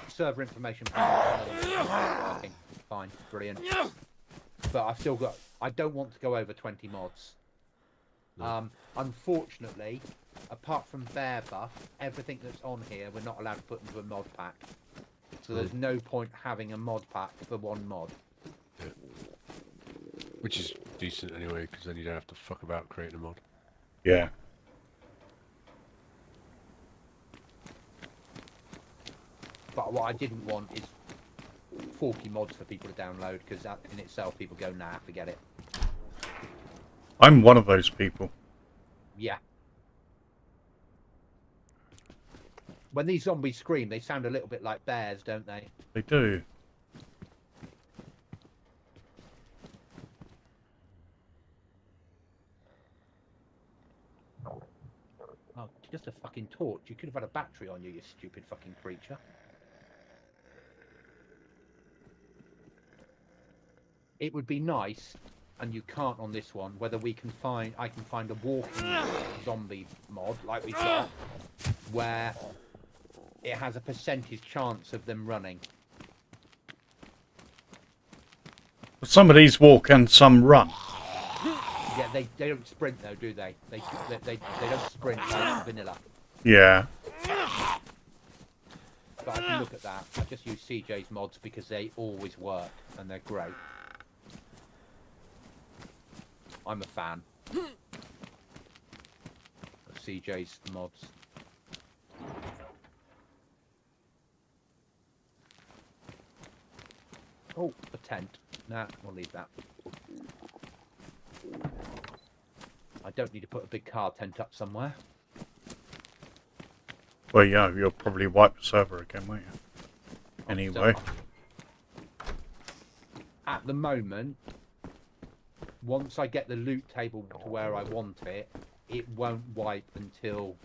Server information working fine, brilliant. But I've still got. I don't want to go over 20 mods. No. Unfortunately, apart from Bear Buff, everything that's on here we're not allowed to put into a mod pack. So there's no point having a mod pack for one mod. Yeah. Which is decent anyway, because then you don't have to fuck about creating a mod. Yeah. But what I didn't want is 40 mods for people to download, because that in itself people go, nah, forget it. I'm one of those people. Yeah. When these zombies scream, they sound a little bit like bears, don't they? They do. Oh, just a fucking torch. You could have had a battery on you, you stupid fucking creature. It would be nice, and you can't on this one, whether we can find, I can find a walking zombie mod, like we've got, where it has a percentage chance of them running. Some of these walk and some run. Yeah, they don't sprint though, do they? They don't sprint like vanilla. Yeah. But I can look at that. I just use CJ's mods because they always work and they're great. I'm a fan of CJ's mods. Oh, a tent. Nah, we'll leave that. I don't need to put a big car tent up somewhere. Well, yeah, you'll probably wipe the server again, won't you? Anyway. At the moment, once I get the loot table to where I want it, it won't wipe until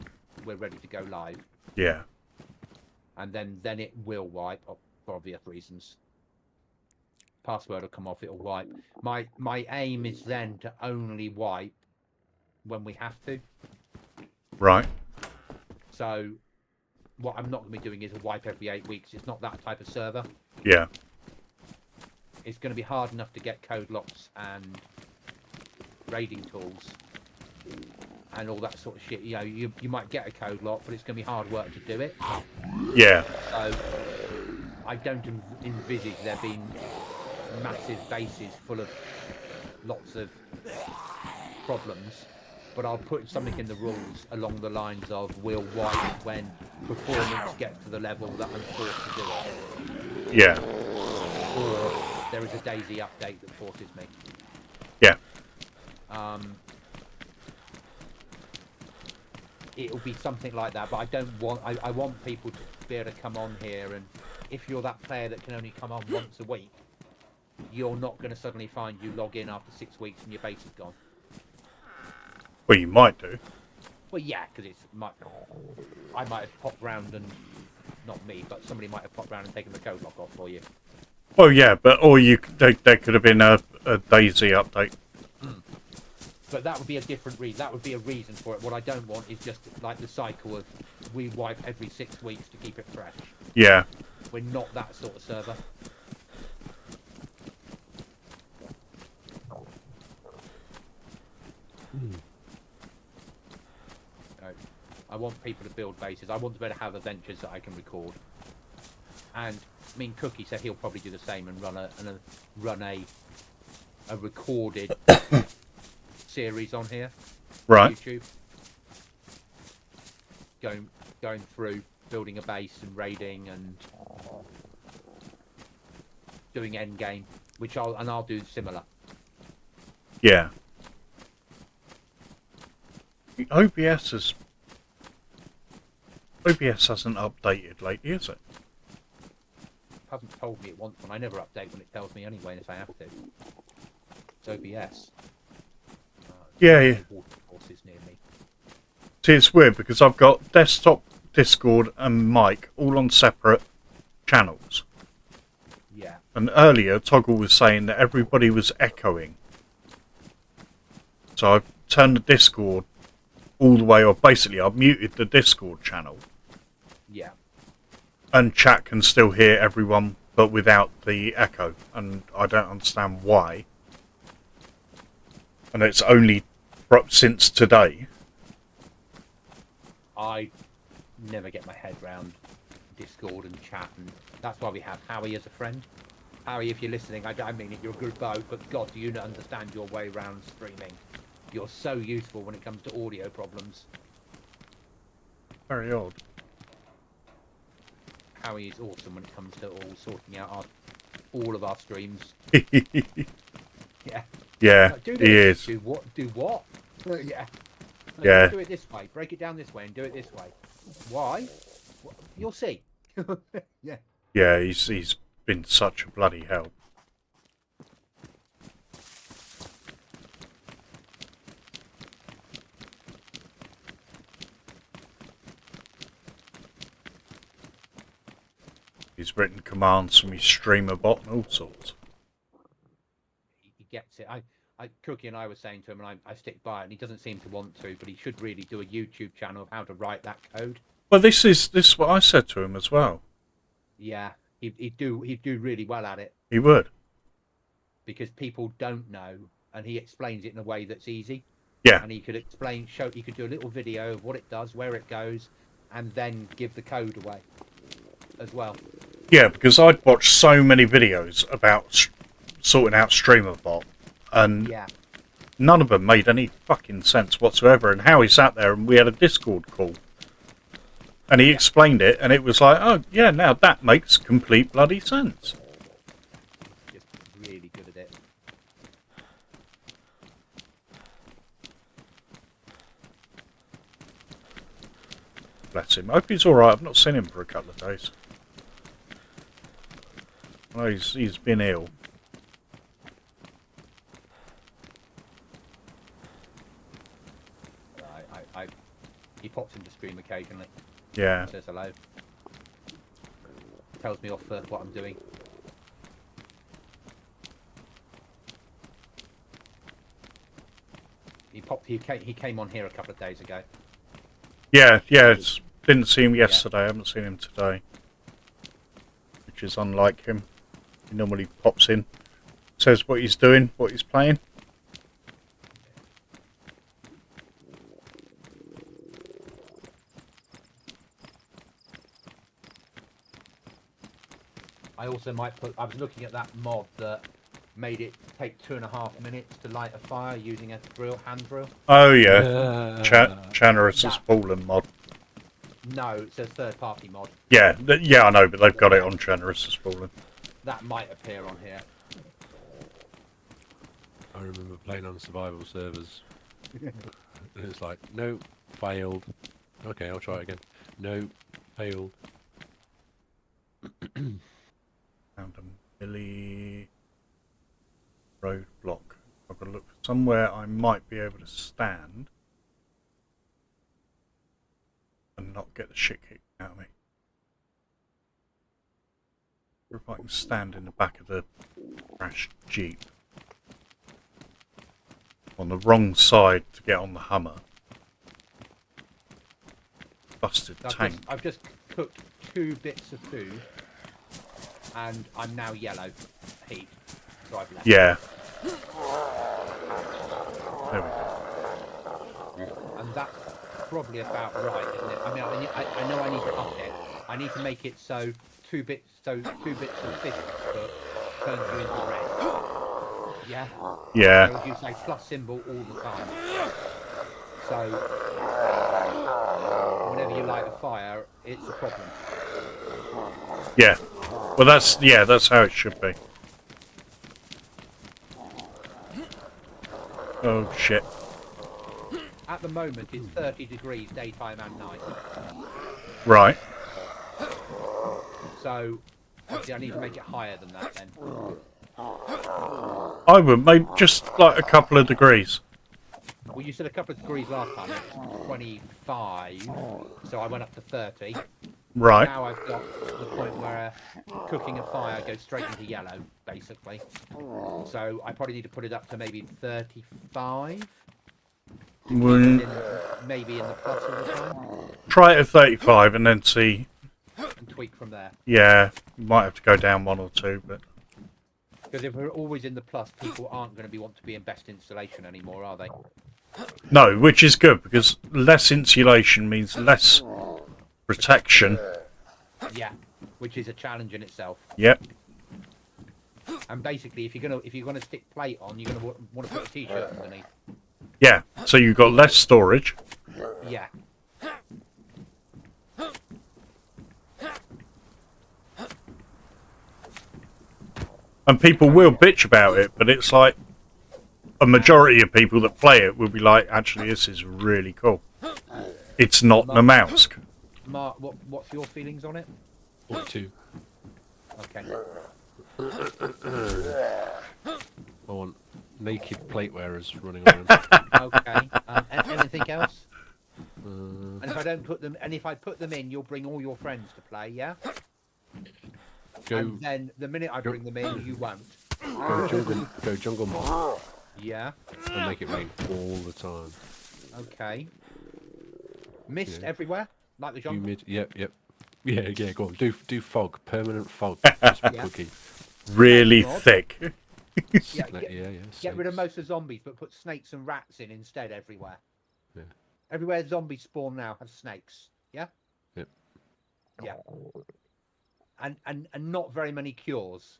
we're ready to go live. Yeah. And then it will wipe, for obvious reasons. Password will come off, it'll wipe. My aim is then to only wipe when we have to. Right. So what I'm not going to be doing is a wipe every 8 weeks. It's not that type of server. Yeah. It's going to be hard enough to get code locks and raiding tools and all that sort of shit. You know, you might get a code lock, but it's going to be hard work to do it. Yeah. So I don't envisage there being massive bases full of lots of problems, but I'll put something in the rules along the lines of we'll wipe when performance gets to the level that I'm forced to do it. Yeah. Or there is a DayZ update that forces me. Yeah. It'll be something like that, but I don't want. I want people to be able to come on here, and if you're that player that can only come on once a week, you're not going to suddenly find you log in after 6 weeks and your base is gone. Well, you might do. Well, yeah, because I might have popped round and not me, but somebody might have popped round and taken the code lock off for you. Well, yeah, but there could have been a DayZ update. But that would be a different reason. That would be a reason for it. What I don't want is just like the cycle of we wipe every 6 weeks to keep it fresh. Yeah. We're not that sort of server. I want people to build bases. I want to be able to have adventures that I can record. And I mean, Cookie said he'll probably do the same and run a recorded series on here, Right. YouTube, going through building a base and raiding and doing end game, which I'll do similar. Yeah. OBS hasn't updated lately, is it? Hasn't told me it wants one. I never update when it tells me anyway, if I have to. It's OBS. Yeah. Watercourses near me. See, it's weird because I've got desktop, Discord, and mic all on separate channels. Yeah. And earlier, Toggle was saying that everybody was echoing. So I've turned the Discord all the way off. Basically, I've muted the Discord channel. Yeah. And chat can still hear everyone, but without the echo. And I don't understand why. And it's only since today. I never get my head round Discord and chat, and that's why we have Howie as a friend. Howie, if you're listening, I mean if you're a good bloke, but God, do you not understand your way around streaming? You're so useful when it comes to audio problems. Very odd. Howie is awesome when it comes to all sorting out all of our streams. Yeah. Yeah, Like, do he this. is. Do what? Do what? Yeah. Like, Yeah. do it this way. Break it down this way and do it this way. Why? You'll see. Yeah. Yeah, he's been such a bloody help. He's written commands from his streamer bot and all sorts. He gets it. Cookie and I were saying to him, and I stick by it, and he doesn't seem to want to, but he should really do a YouTube channel of how to write that code. Well, this is what I said to him as well. Yeah, he'd do really well at it. He would. Because people don't know, and he explains it in a way that's easy. Yeah. And he could he could do a little video of what it does, where it goes, and then give the code away as well. Yeah, because I'd watched so many videos about sorting out streamer bot, and Yeah. none of them made any fucking sense whatsoever. And how he sat there and we had a Discord call, and he explained it, and it was like, oh yeah, now that makes complete bloody sense. Just really good at it. Bless him. I hope he's alright. I've not seen him for a couple of days. Oh, he's been ill. He pops into stream occasionally. Yeah. Says hello. Tells me off for what I'm doing. He came on here a couple of days ago. Yeah. Didn't see him yesterday. I haven't seen him today. Which is unlike him. He normally pops in, says what he's doing, what he's playing. I also might put. I was looking at that mod that made it take 2.5 minutes to light a fire using a hand drill. Oh yeah, Channerus has fallen mod. No, it's a third-party mod. Yeah, I know, but they've got it on Channerus has fallen. That might appear on here. I remember playing on survival servers. And it's like, no, failed. Okay, I'll try it again. No, failed. Found a Millie roadblock. I've got to look for somewhere I might be able to stand. not get the shit kicked out of me. Or if I can stand in the back of the crashed Jeep. On the wrong side to get on the Hummer. Busted tank. I've just cooked 2 bits of food, and I'm now yellow heat. So I've left. Yeah. There we go. And that's probably about right, isn't it? I mean, I know I need to up it. I need to make it so 2 bits of fish cooked turns you into red. Yeah. Yeah. So you say plus symbol all the time. So whenever you light a fire, it's a problem. Yeah. Well, that's how it should be. Oh shit. At the moment, it's 30 degrees daytime and night. Right. So obviously I need to make it higher than that then. I would maybe just like a couple of degrees. Well, you said a couple of degrees last time. It was 25, so I went up to 30. Right. Now I've got the point where cooking a fire goes straight into yellow, basically. So I probably need to put it up to maybe 35. Maybe in the plus all the time. Try it at 35 and then see. And tweak from there. Yeah, you might have to go down 1 or 2, but Because if we're always in the plus, people aren't going to want to be in best installation anymore, are they? no, which is good because less insulation means less protection. Yeah, which is a challenge in itself. Yep. And basically, if you're gonna stick plate on, you're gonna want to put a t-shirt underneath. Yeah. So you've got less storage. Yeah. And people will bitch about it, but it's like a majority of people that play it will be like, actually, this is really cool. It's not the mouse. Mark, what's your feelings on it? 42. Okay. I want naked plate wearers running around. Okay. Anything else? And if I don't put them, and if I put them in, you'll bring all your friends to play, yeah? And then the minute I bring them in, you won't. Go jungle mod Yeah. and make it rain all the time. Okay. Mist everywhere, like the jungle. Humid. Yep. Yeah. Go on. Do fog. Permanent fog. Just for Yeah. cookie. Really God. thick. Yeah, Yeah. get rid of most of the zombies, but put snakes and rats in instead everywhere. Yeah. Everywhere zombies spawn now have snakes. Yeah. Yep. Yeah. And not very many cures.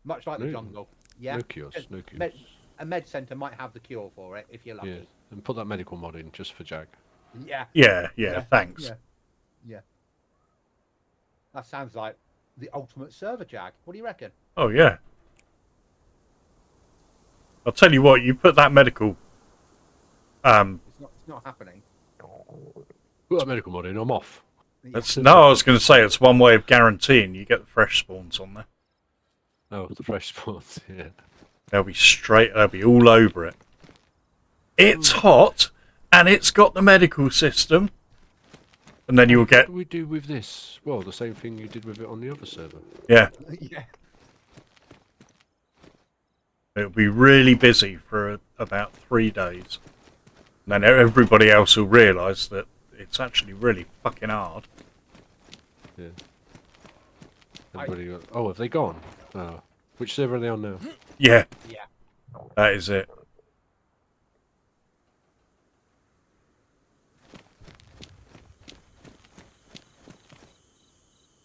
Much like the No. jungle. Yeah. No cures. No cures. A med center might have the cure for it if you're lucky. Yeah. And put that medical mod in just for Jag. Yeah. Yeah, thanks. Yeah. That sounds like the ultimate server, Jag. What do you reckon? Oh, yeah. I'll tell you what, you put that medical... It's not happening. Put that medical mod in. I'm off. No, I was going to say, it's one way of guaranteeing you get the fresh spawns on there. Oh, the fresh spawns. Yeah. They'll be all over it. It's hot, and it's got the medical system. And then you'll get... What do we do with this? Well, the same thing you did with it on the other server. Yeah. Yeah. It'll be really busy for about 3 days. And then everybody else will realise that it's actually really fucking hard. Yeah. Everybody got... Oh, have they gone? Oh. Which server are they on now? Yeah. Yeah. That is it.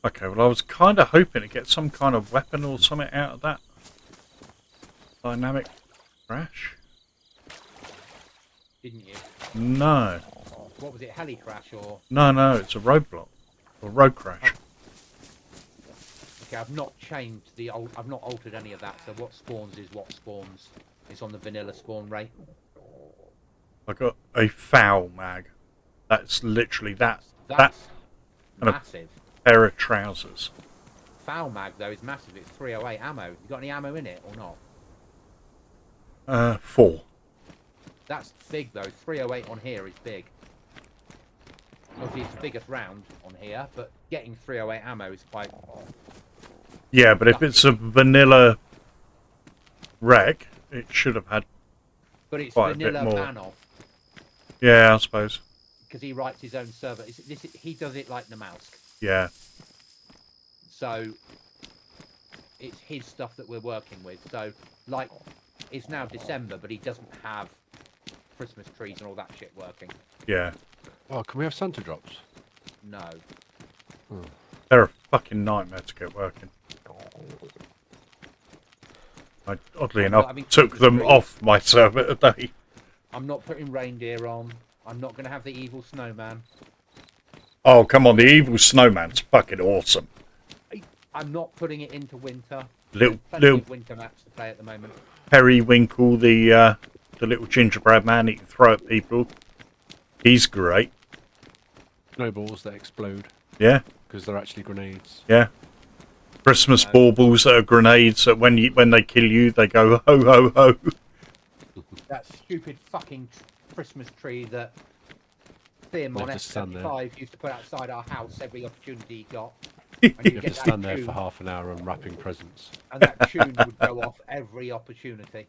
Okay, well I was kind of hoping to get some kind of weapon or something out of that dynamic crash. Didn't you? No. What was it? Heli crash or? No, it's a roadblock. Or road crash. Okay, I've not changed the old. I've not altered any of that. So what spawns is what spawns. It's on the vanilla spawn rate. I got a foul mag. That's literally that That's and a massive. pair of trousers. Foul mag though is massive. It's 308 ammo. You got any ammo in it or not? 4. That's big though. 308 on here is big. Obviously, it's the biggest round on here, but getting 308 ammo is quite. Yeah, but if it's a vanilla wreck, it should have had But it's quite a bit vanilla more. Vanov Yeah, I suppose. because he writes his own server. He does it like Namalsk. Yeah. So it's his stuff that we're working with. So, like, it's now December, but he doesn't have Christmas trees and all that shit working. Yeah. Oh, can we have Santa drops? No. Oh. They're a fucking nightmare to get working. I, oddly I'm enough, not having took Christmas them trees. off my server today. I'm not putting reindeer on. I'm not going to have the evil snowman. Oh, come on, the evil snowman's fucking awesome. I'm not putting it into winter. Little There's plenty little of winter maps to play at the moment. Periwinkle, the little gingerbread man he can throw at people. He's great. Snowballs that explode Yeah, because they're actually grenades. yeah. Christmas No. baubles that are grenades that when they kill you, they go ho ho ho. That stupid fucking Christmas tree that Thim You on have to stand there. F75 used to put outside our house every opportunity he got. You And have get to stand that there tune, for half an hour unwrapping presents. and that tune would go off every opportunity.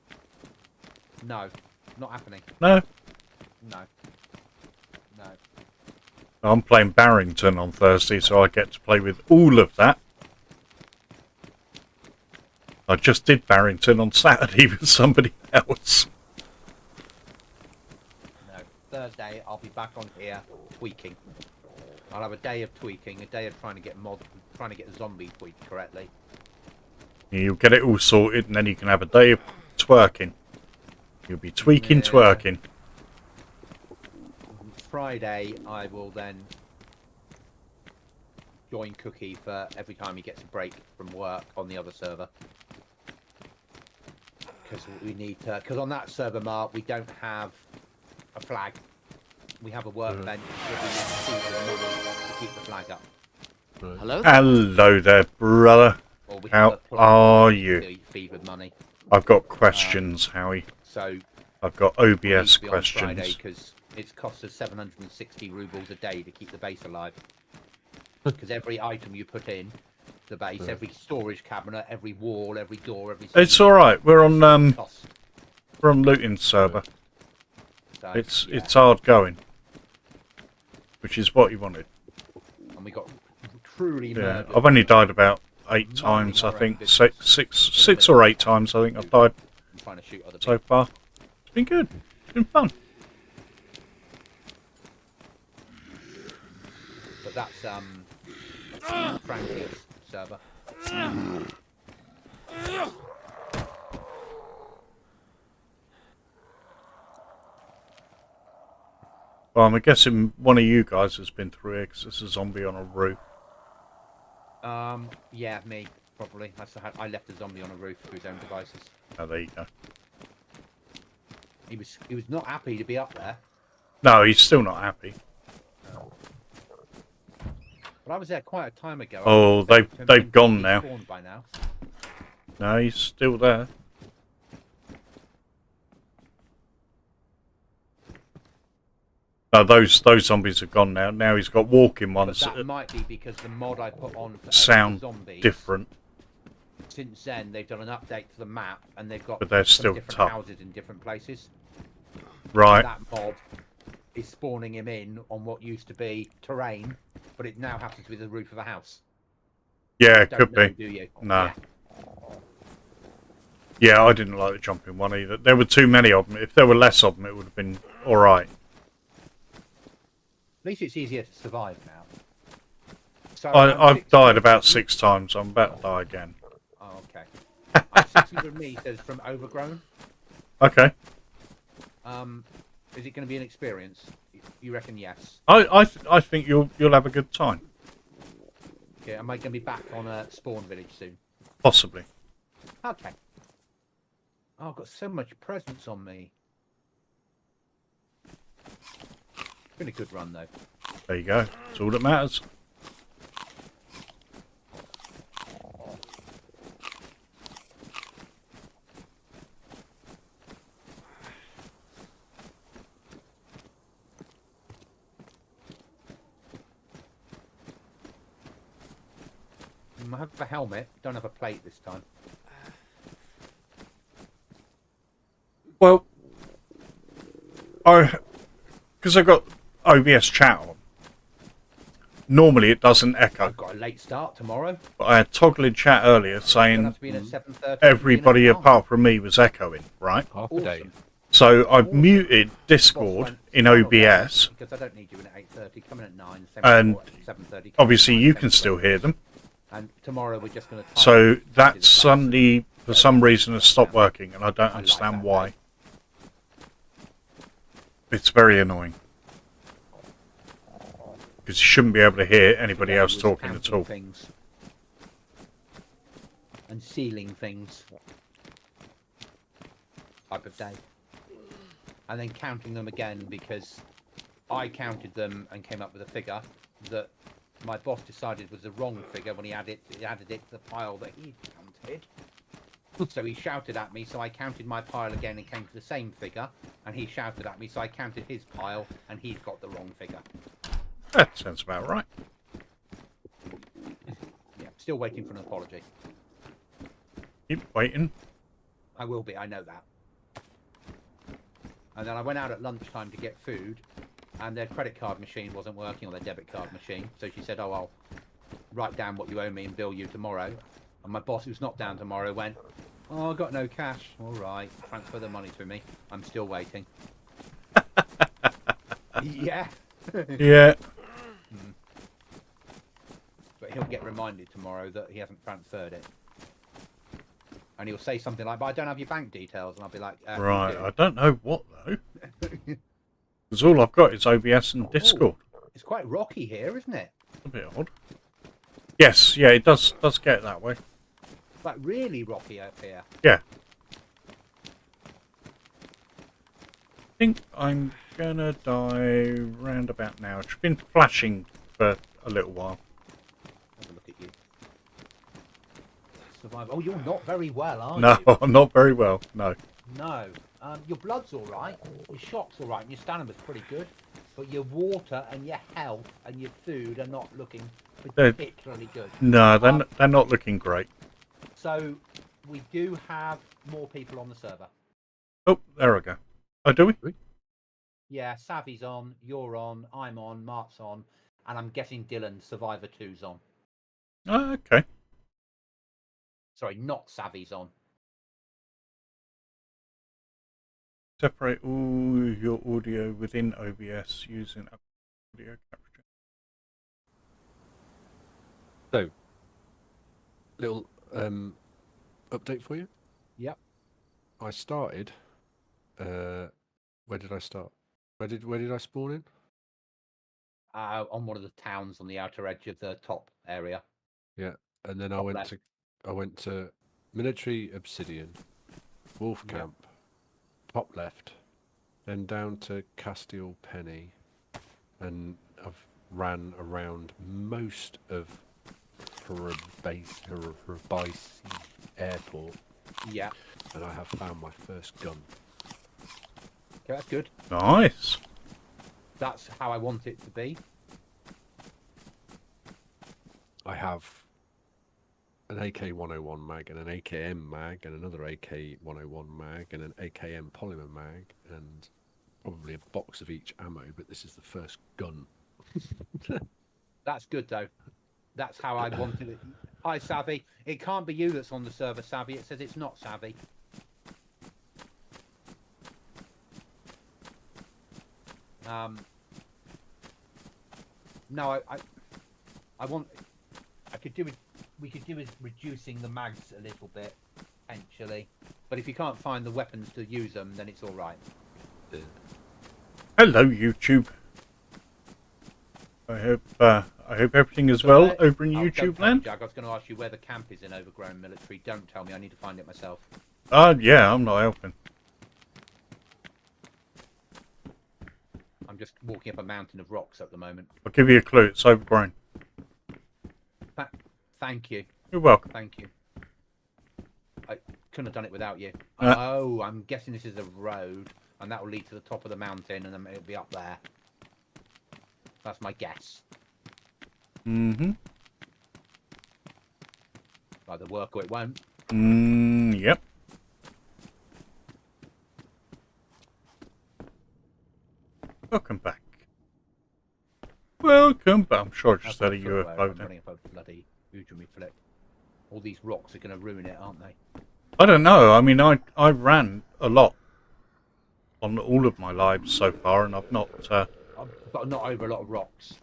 No, not happening. No, No. No. I'm playing Barrington on Thursday, so I get to play with all of that. I just did Barrington on Saturday with somebody else. No. Thursday, I'll be back on here tweaking. I'll have a day of tweaking, a day of trying to get the zombie tweaked correctly. You'll get it all sorted, and then you can have a day of twerking. You'll be tweaking, Yeah. twerking. Friday, I will then join Cookie for every time he gets a break from work on the other server. Because we need to. Because on that server, Mark, we don't have a flag. We have a workbench with the money to keep the flag up. Right. Hello? Hello there, brother. Or we How have a plug are to you? feed with money. I've got questions, Howie. So I've got we need OBS to be on Friday questions. because it's cost us 760 rubles a day to keep the base alive. Because every item you put in the base, Yeah. every storage cabinet, every wall, every door, every It's all right. We're on cost. looting server. So, It's yeah. hard going, which is what you wanted. And we got truly Yeah, murdered. I've only died about 8 Minding times, I our own think. business. Six or 8 times, I think I've died I'm trying to shoot other so people. far. It's been good. It's been fun. But that's Frankie's server. Well, I'm guessing one of you guys has been through here because there's a zombie on a roof. Yeah, me probably. I left a zombie on a roof for his own devices. Oh, there you go. He was not happy to be up there. No, he's still not happy. But I was there quite a time ago. Oh, I expected him they've to gone be now. spawned by now. No, he's still there. No, those zombies have gone now. Now he's got walking But ones that that might be because the mod I put on for sound extra zombies. different. Since then, they've done an update to the map, and they've got But they're some still different tough. houses in different places. Right. That mod is spawning him in on what used to be terrain, but it now happens to be the roof of a house. Yeah, it Don't could know, be. do you? No. Yeah. Yeah, I didn't like the jumping one either. There were too many of them. If there were less of them, it would have been all right. At least it's easier to survive now. So I've 600 died about 6 times. I'm about to die again. Oh, okay. 600 meters from Overgrown. Okay. Is it going to be an experience? You reckon yes? I think you'll have a good time. Okay. Am I going to be back on a spawn village soon? Possibly. Okay. Oh, I've got so much presents on me. It's been a good run though. There you go. That's all that matters. I have a helmet. Don't have a plate this time. Well, because I've got OBS chat on. Normally it doesn't echo. I've got a late start tomorrow. But I had Toggle in chat earlier Gonna saying have to be in at 7:30. everybody apart from me was echoing, right? Half a day. Awesome. So I've Awesome. muted Boss Discord went, in "Tomorrow, OBS, because I don't need you in at 8:30. Coming at 9. And 7:30. obviously you can still hear them. And tomorrow we're just going to. So that suddenly, for some reason, has stopped working, and I don't understand why. It's very annoying. Because you shouldn't be able to hear anybody else talking at all. Things. And sealing things. Type of day. And then counting them again because I counted them and came up with a figure that my boss decided was the wrong figure when he added it to the pile that he counted. So he shouted at me, so I counted my pile again and came to the same figure. And he shouted at me, so I counted his pile and he's got the wrong figure. That sounds about right. Yeah, still waiting for an apology. Keep waiting. I will be, I know that. And then I went out at lunchtime to get food, and their credit card machine wasn't working, or their debit card machine. So she said, "Oh, I'll write down what you owe me and bill you tomorrow." And my boss, who's not down tomorrow, went, "Oh, I've got no cash." "All right, transfer the money to me. I'm still waiting." Yeah. Yeah. But he'll get reminded tomorrow that he hasn't transferred it. And he'll say something like, "But I don't have your bank details." And I'll be like, Right. "You I don't know what, though. Because all I've got is OBS and Discord. It's quite rocky here, isn't it? A bit odd. Yes, yeah, it does get that way. It's like really rocky up here." Yeah. I think I'm gonna die round about now. It's been flashing for a little while. Have a look at you. Survive. Oh, you're not very well, are No, you? I'm not very well. No. No. Your blood's all right. Your shock's all right. And your stamina's pretty good. But your water and your health and your food are not looking particularly good. No, they're not looking great. So we do have more people on the server. Oh, there we go. Oh, do we? Yeah, Savvy's on, you're on, I'm on, Mark's on, and I'm guessing Dylan, Survivor 2's on. Oh, okay. Sorry, not Savvy's on. Separate all your audio within OBS using audio capture. So, little update for you. Yep. I started. Where did I start? Where did I spawn in? On one of the towns on the outer edge of the top area. Yeah, and then I went to Military Obsidian, Wolf Yeah. Camp, top left, then down to Castile Penny, and I've ran around most of Rebase Airport, Yeah. and I have found my first gun. Okay, that's good. Nice. That's how I want it to be. I have an AK-101 mag and an AKM mag and another AK-101 mag and an AKM polymer mag and probably a box of each ammo, but this is the first gun. That's good, though. That's how I wanted it. Hi, Savvy. It can't be you that's on the server, Savvy. It says it's not Savvy. No, I want. I could do it. We could do with reducing the mags a little bit, potentially. But if you can't find the weapons to use them, then it's all right. Hello, YouTube. I hope everything is well over in YouTube land. Jag, I was going to ask you where the camp is in Overgrown Military. Don't tell me. I need to find it myself. Yeah, I'm not helping. I'm just walking up a mountain of rocks at the moment. I'll give you a clue. It's overgrown. Thank you. You're welcome. Thank you. I couldn't have done it without you. Uh, Oh, I'm guessing this is a road, and that will lead to the top of the mountain, and then it'll be up there. That's my guess. Mm-hmm. Either work or it won't. Yep. Welcome back. Welcome back. I'm sure I just had a UFO I'm then. running up a bloody Udemy flip. All these rocks are going to ruin it, aren't they? I don't know. I mean, I ran a lot on all of my lives so far, and I've not... But not over a lot of rocks.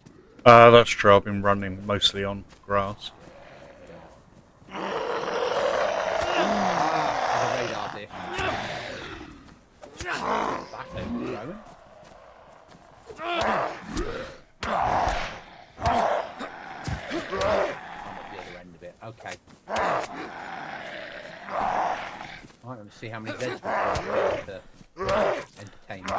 that's true. I've been running mostly on grass. There's a radar diff. That overthrown. I'm at the other end of it. Okay. Alright, let me see how many Zeds we've got to entertain me.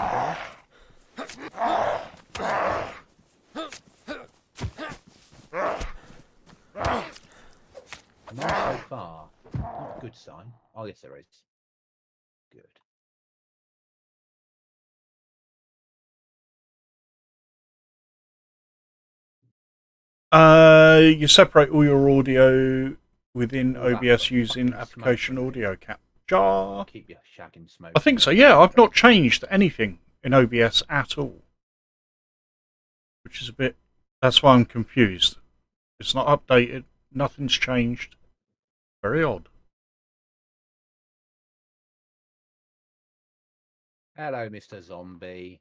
None so far. Not a good sign. Oh, yes, there is. Good. You separate all your audio within All that OBS using fucking application smoke. audio capture. Keep your shagging smoke. I think so, yeah. I've not changed anything in OBS at all. Which is a bit... That's why I'm confused. It's not updated. Nothing's changed. Very odd. Hello, Mr. Zombie.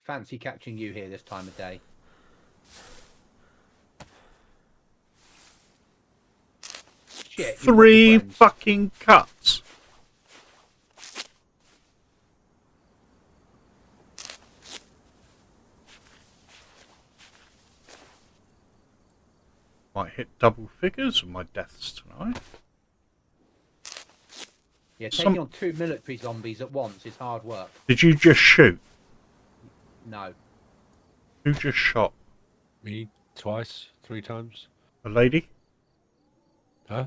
Fancy catching you here this time of day. Shit. 3 fucking cuts. Might hit double figures with my deaths tonight. Yeah, taking on 2 military zombies at once is hard work. Did you just shoot? No. Who just shot? Me, twice, 3 times. A lady? Huh?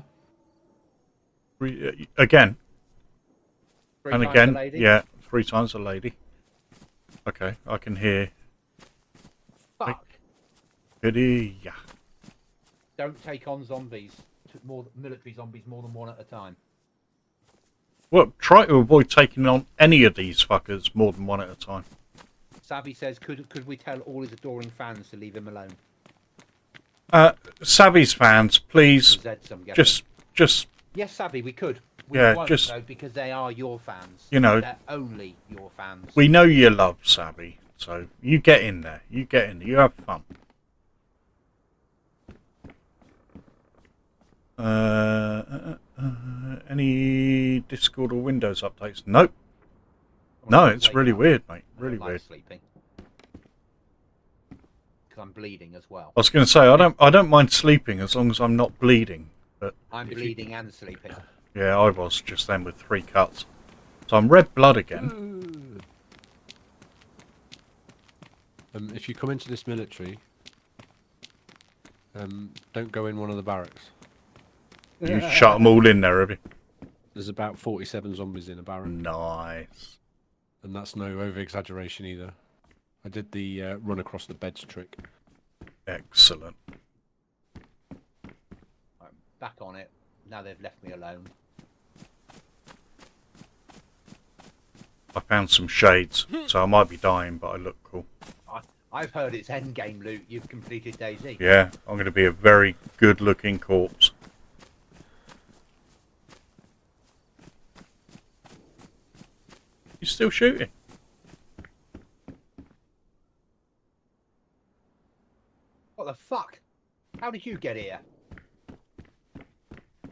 Again? 3 And times again? a lady? Yeah, 3 times a lady. Okay, I can hear. Fuck. Goody, yeah. Don't take on zombies. Military zombies more than one at a time. Well, try to avoid taking on any of these fuckers more than one at a time. Savvy says, could we tell all his adoring fans to leave him alone? Savvy's fans, please, Zeds, I'm guessing. just, Yes, Savvy, we could. We yeah, won't, just, though, because they are your fans. you know, they're only your fans. we know you love Savvy, so you get in there, you have fun. Any Discord or Windows updates? Nope. No, it's really weird, mate. Really weird. Sleeping. Because I'm bleeding as well. I was going to say I don't mind sleeping as long as I'm not bleeding. But I'm bleeding and sleeping. Yeah, I was just then with 3 cuts, so I'm red blood again. If you come into this military, don't go in one of the barracks. You shut them all in there, have you? There's about 47 zombies in a barrack. Nice. And that's no over-exaggeration either. I did the run across the beds trick. Excellent. I'm back on it. Now they've left me alone. I found some shades, so I might be dying, but I look cool. I've heard it's endgame loot. You've completed DayZ. Yeah, I'm going to be a very good-looking corpse. You still shooting? What the fuck? How did you get here?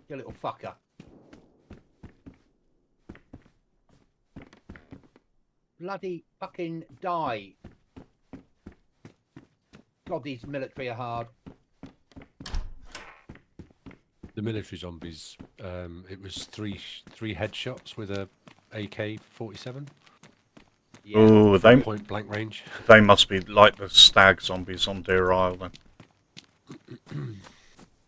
You little fucker. Bloody fucking die. God, these military are hard. The military zombies, it was three headshots with a AK-47. Yeah. Oh, they Point blank range. They must be like the stag zombies on Deer Isle then.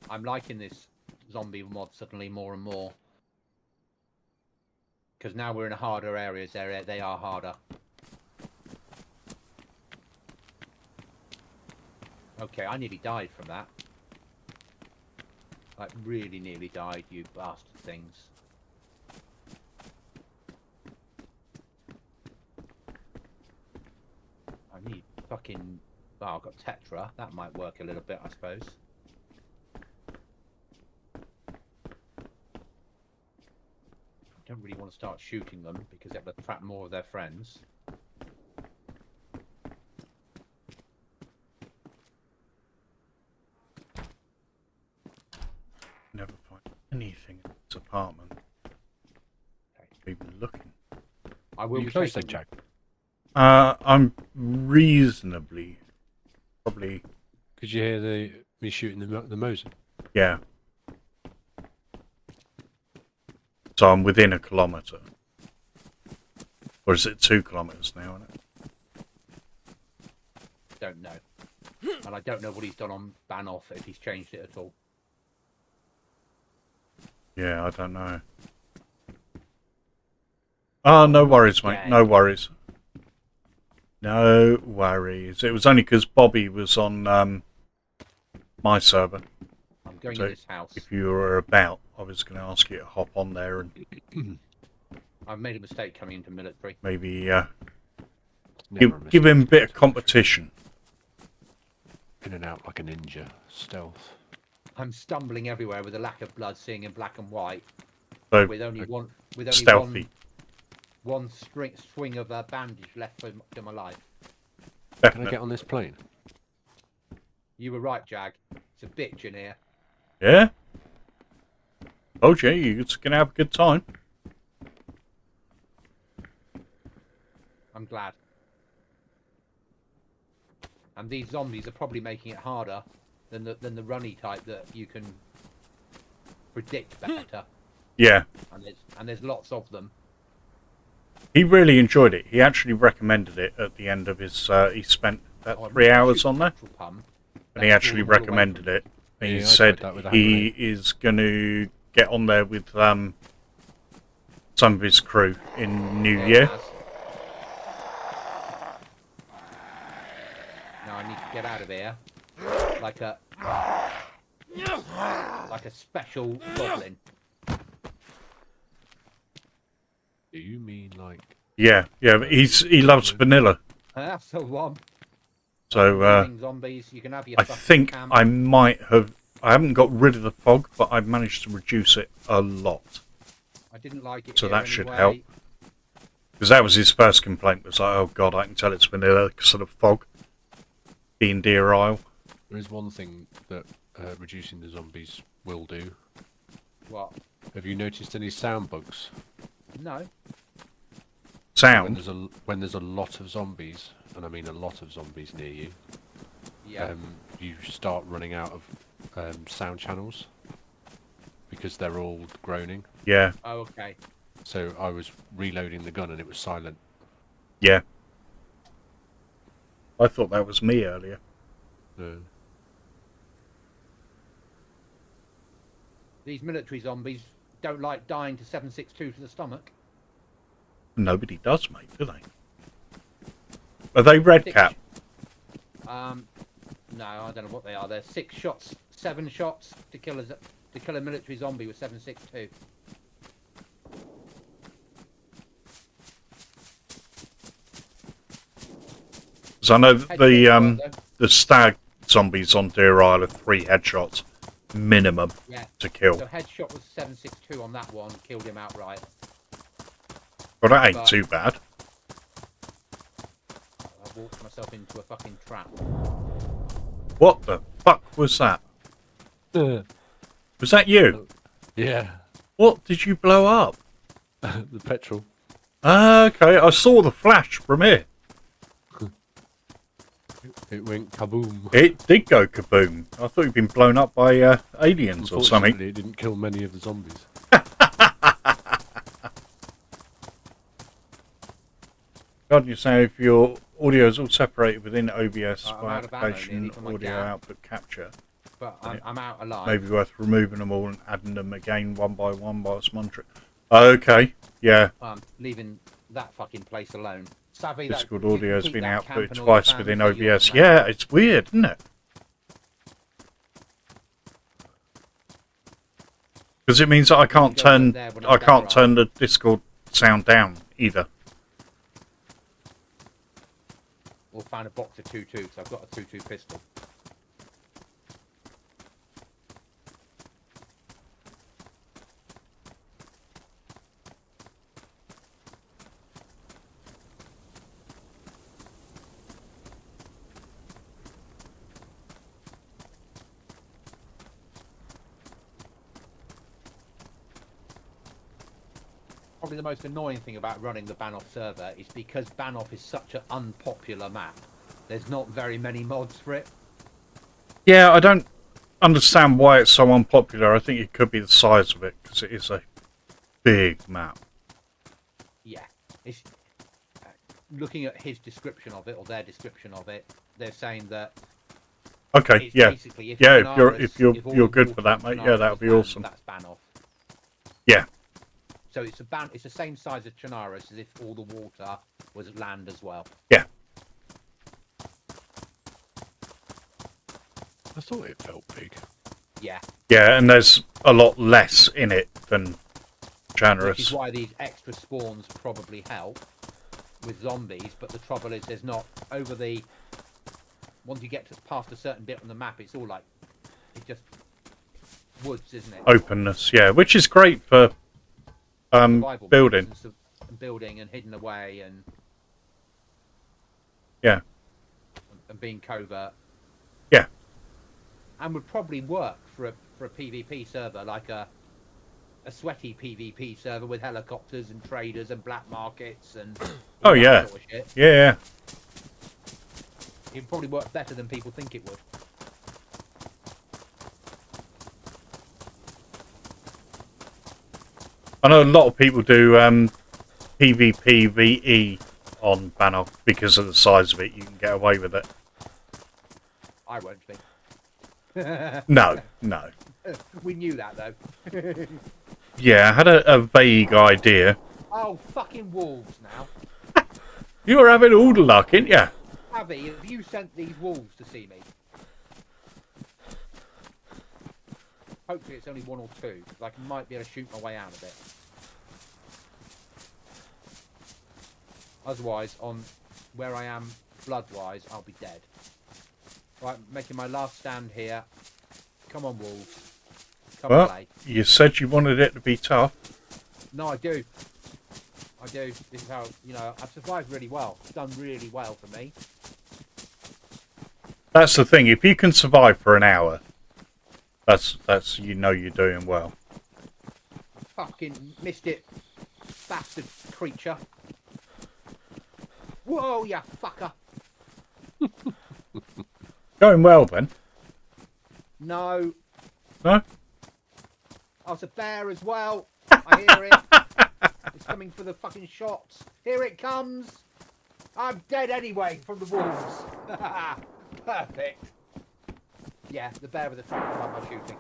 I'm liking this zombie mod suddenly more and more. Because now we're in a harder areas. They are harder. Okay, I nearly died from that. Like, really nearly died, you bastard things. I need fucking... Oh, I've got Tetra. That might work a little bit, I suppose. I don't really want to start shooting them because it will attract more of their friends. Never find anything in this apartment. Okay. We've been looking. I will You be close taking... then, Jack? I'm reasonably... Probably... Could you hear me shooting the Mosin? Yeah. So I'm within a kilometre. Or is it 2 kilometres now, isn't it? Don't know. And I don't know what he's done on ban off, if he's changed it at all. Yeah, I don't know. Oh, no worries, mate. Yeah. No worries. No worries. It was only because Bobby was on my server. I'm going So in this house. if you were about, I was going to ask you to hop on there and I've made a mistake coming into military. maybe Never a give him a mistake. bit of competition. In and out like a ninja. Stealth. I'm stumbling everywhere with a lack of blood, seeing in black and white, So with only one, stealthy. one swing of bandage left to my life. Can I Definitely. get on this plane? You were right, Jag. It's a bitch in here. Yeah? Told you, you're going to have a good time. I'm glad. And these zombies are probably making it harder than the runny type that you can predict better. Yeah. And there's lots of them. He really enjoyed it. He actually recommended it at the end of his... he spent about 3 hours on there. And he actually recommended it. And he Yeah, I said tried that with a he hand is going to get on there with some of his crew in New Year. Now I need to get out of here like a special goblin. Do you mean like... Yeah, but he loves vanilla. That's the one. So Zombies, you can have your I fucking think camp. I might have... I haven't got rid of the fog, but I've managed to reduce it a lot. I didn't like it. So here that should anyway. help. Because that was his first complaint, was like, oh god, I can tell it's vanilla because of the fog. Being Deer Isle. There is one thing that reducing the zombies will do. What? Have you noticed any sound bugs? No. When Sound. there's a lot of zombies, and I mean a lot of zombies near you, Yeah. you start running out of sound channels because they're all groaning. Yeah, Oh, okay. So I was reloading the gun and it was silent. yeah. I thought that was me earlier. These military zombies don't like dying to 762 to the stomach. Nobody does, mate, do they? Are they red cap? No, I don't know what they are. They're 6 shots, 7 shots to kill a military zombie with 762. Because I know the stag zombies on Deer Isle are 3 headshots minimum Yeah. to kill. So headshot was 762 on that one, killed him outright. But that ain't but- too bad. I walked myself into a fucking trap. What the fuck was that? Was that you? Yeah, What did you blow up? the petrol. Okay, I saw the flash from here. It went kaboom. It did go kaboom. I thought you'd been blown up by aliens or something. Unfortunately, it didn't kill many of the zombies. God, you say if your audio is all separated within OBS I'm by out of ammo application nearly for my audio gun. output capture, But I'm out alive. maybe worth removing them all and adding them again one by one by osmometry. Okay, yeah. Leaving that fucking place alone. Savvy, Discord you can audio has keep been that output camp and all twice your within family for yours OBS. now. Yeah, it's weird, isn't it? Because it means that I can't Go turn there when I I'm can't down, turn the Discord sound down either. Or find a box of 2.2 because I've got a 2.2 pistol. Probably the most annoying thing about running the Banoff server is because Banoff is such an unpopular map. There's not very many mods for it. Yeah, I don't understand why it's so unpopular. I think it could be the size of it because it is a big map. Yeah, it's looking at his description of it or their description of it. They're saying that Okay, it's yeah, basically if yeah. Chernarus- If you're all you're the good water for that, in mate. Yeah, Chernarus that would be land, awesome. That's Banoff. Yeah. So it's it's the same size as Chernarus as if all the water was land as well. Yeah. I thought it felt big. Yeah. Yeah, and there's a lot less in it than Which is Chernarus. why these extra spawns probably help with zombies, but the trouble is there's not over the once you get to past a certain bit on the map, it's all like it's just woods, isn't it? Openness, yeah, which is great for Survival building. maps and building and hidden away and Yeah. and being covert. Yeah. And would probably work for a PvP server, like a sweaty PvP server with helicopters and traders and black markets and Oh, all that yeah. sort of shit. Yeah. It'd probably work better than people think it would. I know a lot of people do PvP VE on Banoff because of the size of it. You can get away with it. I won't be. No. We knew that though. Yeah, I had a vague idea. Oh, fucking wolves now. You were having all the luck, ain't ya? Avi, have you sent these wolves to see me? Hopefully it's only one or two, because I might be able to shoot my way out of it. Otherwise, on where I am blood-wise, I'll be dead. Right, making my last stand here. Come on, wolves. Come Well, play. you said you wanted it to be tough. No, I do. I do. This is how, I've survived really well. It's done really well for me. That's the thing. If you can survive for an hour, that's you're doing well. Fucking missed it, bastard creature. Whoa, you fucker. Going well then. No. No? Oh, it's a bear as well. I hear it. It's coming for the fucking shots. Here it comes. I'm dead anyway from the wolves. Perfect. Yeah, the bear with the tractor on my shooting.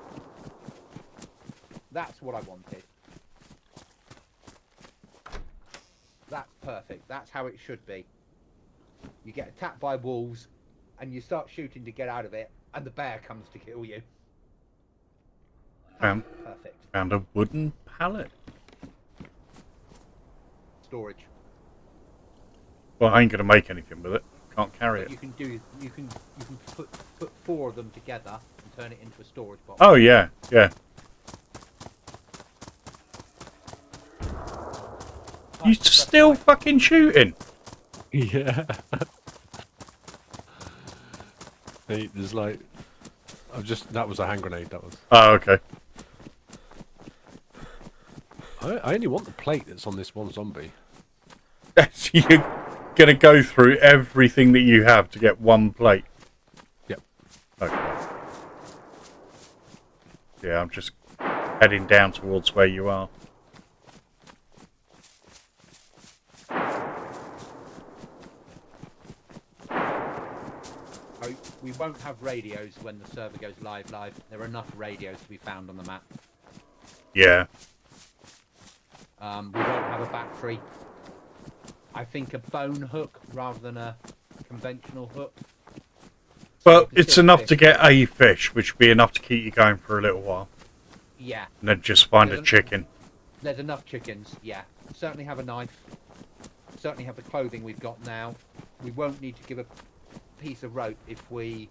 That's what I wanted. That's perfect. That's how it should be. You get attacked by wolves and you start shooting to get out of it and the bear comes to kill you. Perfect. Found a wooden pallet. Storage. Well, I ain't gonna make anything with it. Can't carry it. You can put 4 of them together and turn it into a storage box. Oh yeah. You still fucking shooting? Yeah. Hey, there's like, that was a hand grenade. That was. Oh, okay. I only want the plate that's on this one zombie. You're gonna go through everything that you have to get one plate. Yep. Okay. Yeah, I'm just heading down towards where you are. We won't have radios when the server goes live. There are enough radios to be found on the map. Yeah. We won't have a battery. I think a bone hook rather than a conventional hook. But it's enough to get a fish, which would be enough to keep you going for a little while. Yeah. And then just find a There's chicken. There's enough chickens. Yeah. Certainly have a knife. Certainly have the clothing we've got now. We won't need to give a piece of rope if we.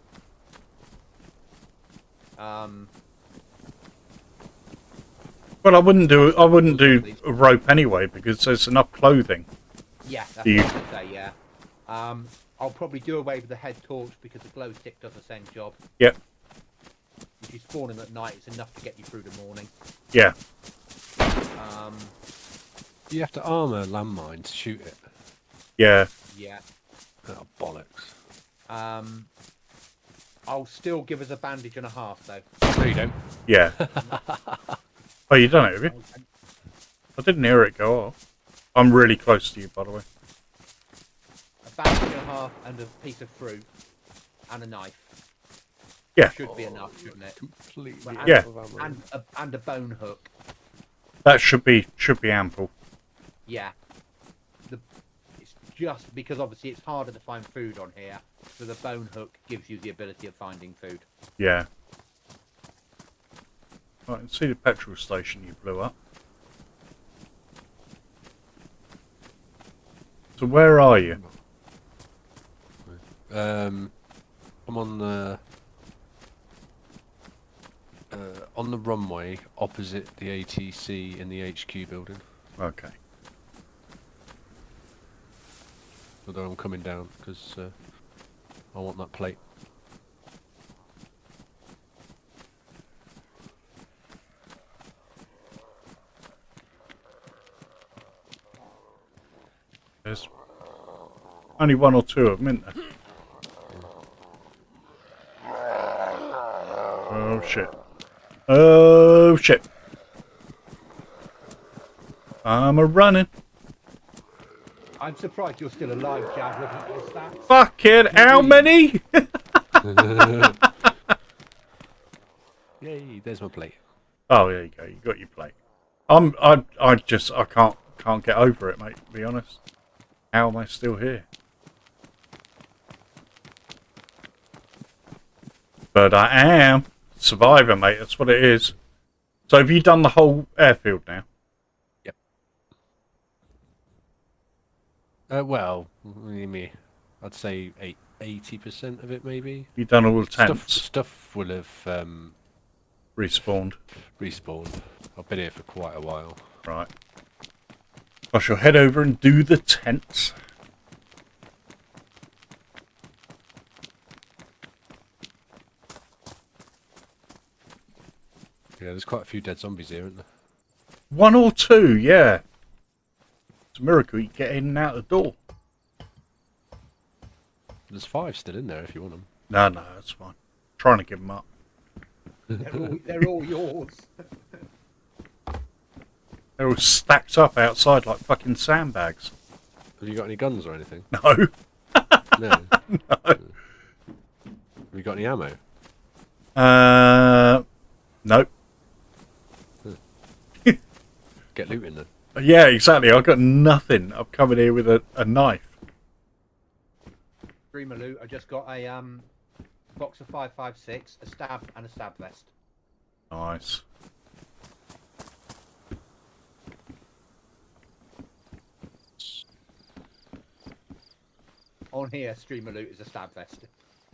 Well, I wouldn't do a rope anyway because there's enough clothing. Yeah, that's You- what I would say. Yeah. I'll probably do away with the head torch because the glow stick does the same job. Yep. If you spawn them at night, it's enough to get you through the morning. Yeah. You have to armour a landmine to shoot it. Yeah. Yeah. Oh, bollocks. I'll still give us a bandage and a half though. No, you don't. Yeah. Oh, you done it, have you? I didn't hear it go off. I'm really close to you, by the way. A bandage and a half and a piece of fruit and a knife. Yeah. Should be enough, shouldn't it? Completely. Well, out Yeah. of ammo. And a bone hook. That should be ample. Yeah. It's just because obviously it's harder to find food on here, so the bone hook gives you the ability of finding food. Yeah. Right, I can see the petrol station you blew up. So where are you? I'm on the runway opposite the ATC in the HQ building. Okay. Although I'm coming down because I want that plate. There's only one or two of them, isn't there? Oh shit. Oh shit. I'm a running. I'm surprised you're still alive, Jad, looking at your stats. Fucking how many? Yay, there's my plate. Oh, there you go. You got your plate. I can't get over it, mate. To be honest. How am I still here? But I am survivor, mate. That's what it is. So have you done the whole airfield now? Yep. Well, me, I'd say 80% of it, maybe. You've done all the tents. Stuff will have Respawned. respawned. I've been here for quite a while. Right. I shall head over and do the tents. Yeah, there's quite a few dead zombies here, isn't there? One or two, yeah. It's a miracle you get in and out the door. There's 5 still in there if you want them. No, that's fine. Trying to give them up. They're all yours. They're all stacked up outside like fucking sandbags. Have you got any guns or anything? No. No. No. Have you got any ammo? Nope. Get looting then. Yeah, exactly. I've got nothing. I'm coming here with a knife. Dreamer loot. I just got a box of 5.56, a stab, and a stab vest. Nice. On here, streamer loot is a stab vest.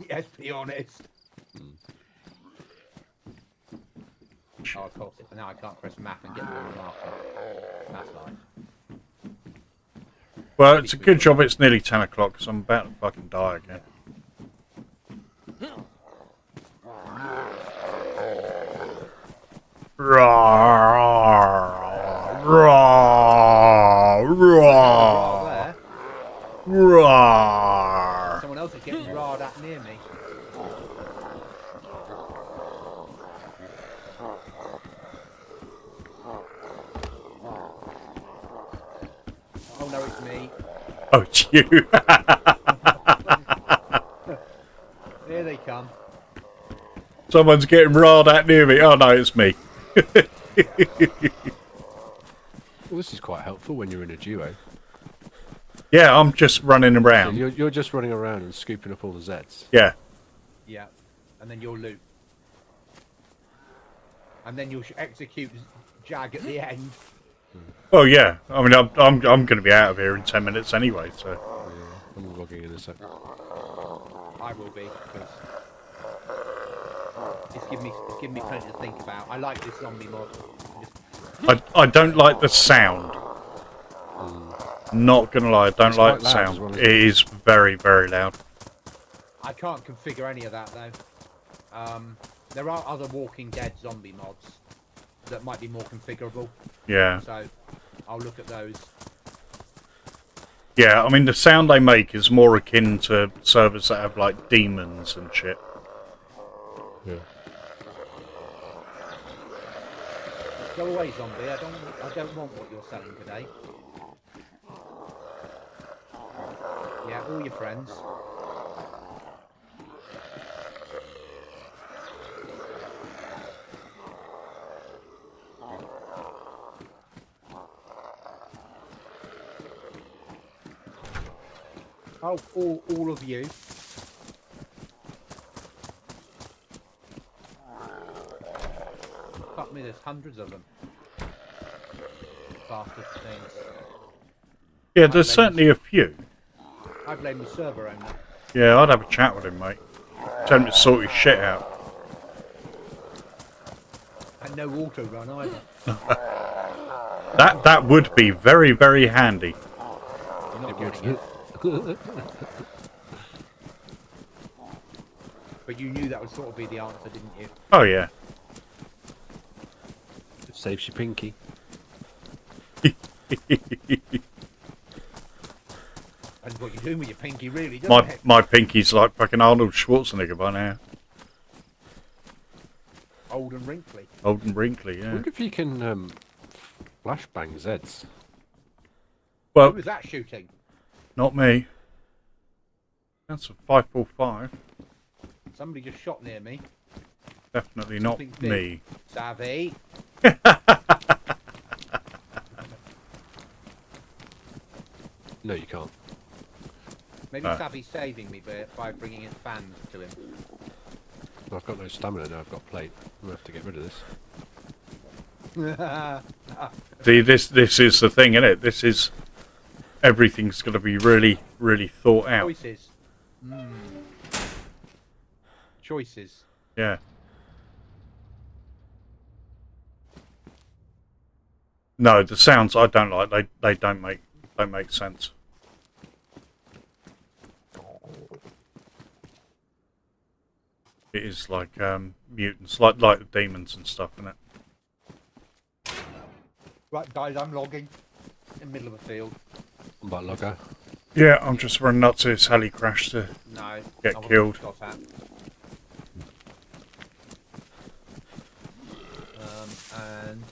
Let's be honest. Oh, of course. Now I can't press map and get the marker. That's life. Well, it's a good job it's nearly 10 o'clock because I'm about to fucking die again. Rawr, rawr, rawr, There. rawr. Someone else is getting rawed at near me. Oh no, it's me. Oh, it's you. Here they come. Someone's getting rawed at near me. Oh, no, it's me. Well, this is quite helpful when you're in a duo. Yeah, I'm just running So around. you're just running around and scooping up all the Zeds. Yeah. Yeah. And then your loot. and then you'll execute Jag at the end. Well, yeah. I mean, I'm going to be out of here in 10 minutes anyway. So. Yeah, I'm logging in a sec. I will be, because it's given me plenty to think about. I like this zombie mod. I don't like the sound. Not gonna lie, I don't like the sound. Well, it is very, very loud. I can't configure any of that though. There are other Walking Dead zombie mods that might be more configurable. Yeah. So I'll look at those. Yeah, I mean the sound they make is more akin to servers that have like demons and shit. Yeah. Go away, zombie. I don't want what you're selling today. Yeah, all your friends. Oh, all of you. Fuck me, there's hundreds of them. Bastard things. Yeah, there's certainly a few. I blame the server owner. Yeah, I'd have a chat with him, mate. Tell him to sort his shit out. And no auto run either. That would be very, very handy. You're not getting it. But you knew that would sort of be the answer, didn't you? Oh yeah. It saves your pinky. And what you're doing with your pinky, really, doesn't it? my pinky's like fucking Arnold Schwarzenegger by now. Old and wrinkly. Old and wrinkly, I yeah. wonder if you can flashbang Zeds. Who Well, was that shooting? not me. That's a 545. Somebody just shot near me. Definitely not Something big. me. Savvy. No, you can't. Maybe Savvy's saving me by bringing his fans to him. I've got no stamina now. I've got plate. I'm gonna have to get rid of this. See, this is the thing, isn't it? This is everything's got to be really, really thought out. Choices. Choices. Yeah. No, the sounds I don't like. They don't make sense. It is like mutants, like the demons and stuff, isn't it? Right, guys, I'm logging in the middle of a field. What about logger? Yeah, I'm just running nuts to this heli crash to No. get I wasn't killed. shot at. And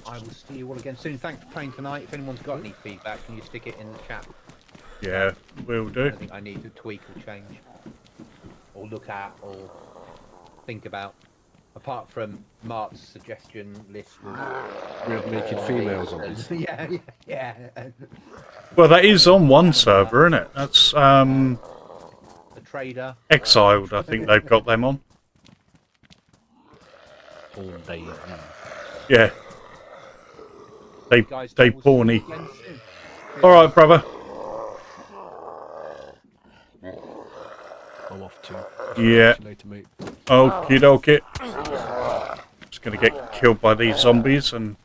I will see you all again soon. Thanks for playing tonight. If anyone's got any feedback, can you stick it in the chat? Yeah, will do. I think I need to tweak or change, or look at, or think about. Apart from Mark's suggestion list of We're making females on this. yeah. Well, that is on one server, isn't it? That's The trader. Exiled. I think they've got them on. All DayZ. Yeah. They Guys, they we'll see you porny. again soon. All right, brother. I'm off too. Yeah. See you later, mate. Okie dokie. Just gonna get killed by these zombies and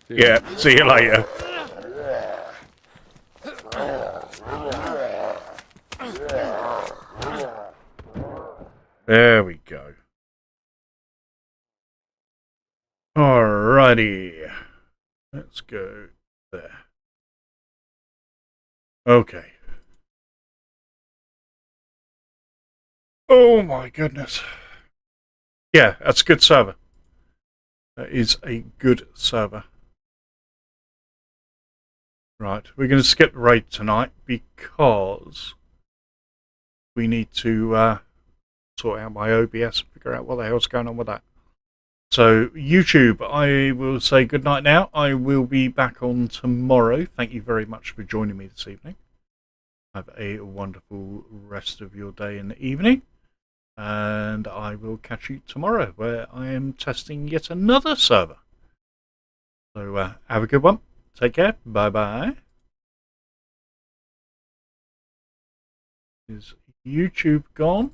yeah. See you later. There we go. Alrighty. Let's go there. Okay. Oh my goodness. Yeah, that's a good server. That is a good server. Right, we're going to skip the raid tonight because we need to sort out my OBS and figure out what the hell's going on with that. So, YouTube, I will say good night now. I will be back on tomorrow. Thank you very much for joining me this evening. Have a wonderful rest of your day and evening. And I will catch you tomorrow, where I am testing yet another server. So have a good one. Take care. Bye-bye. Is YouTube gone?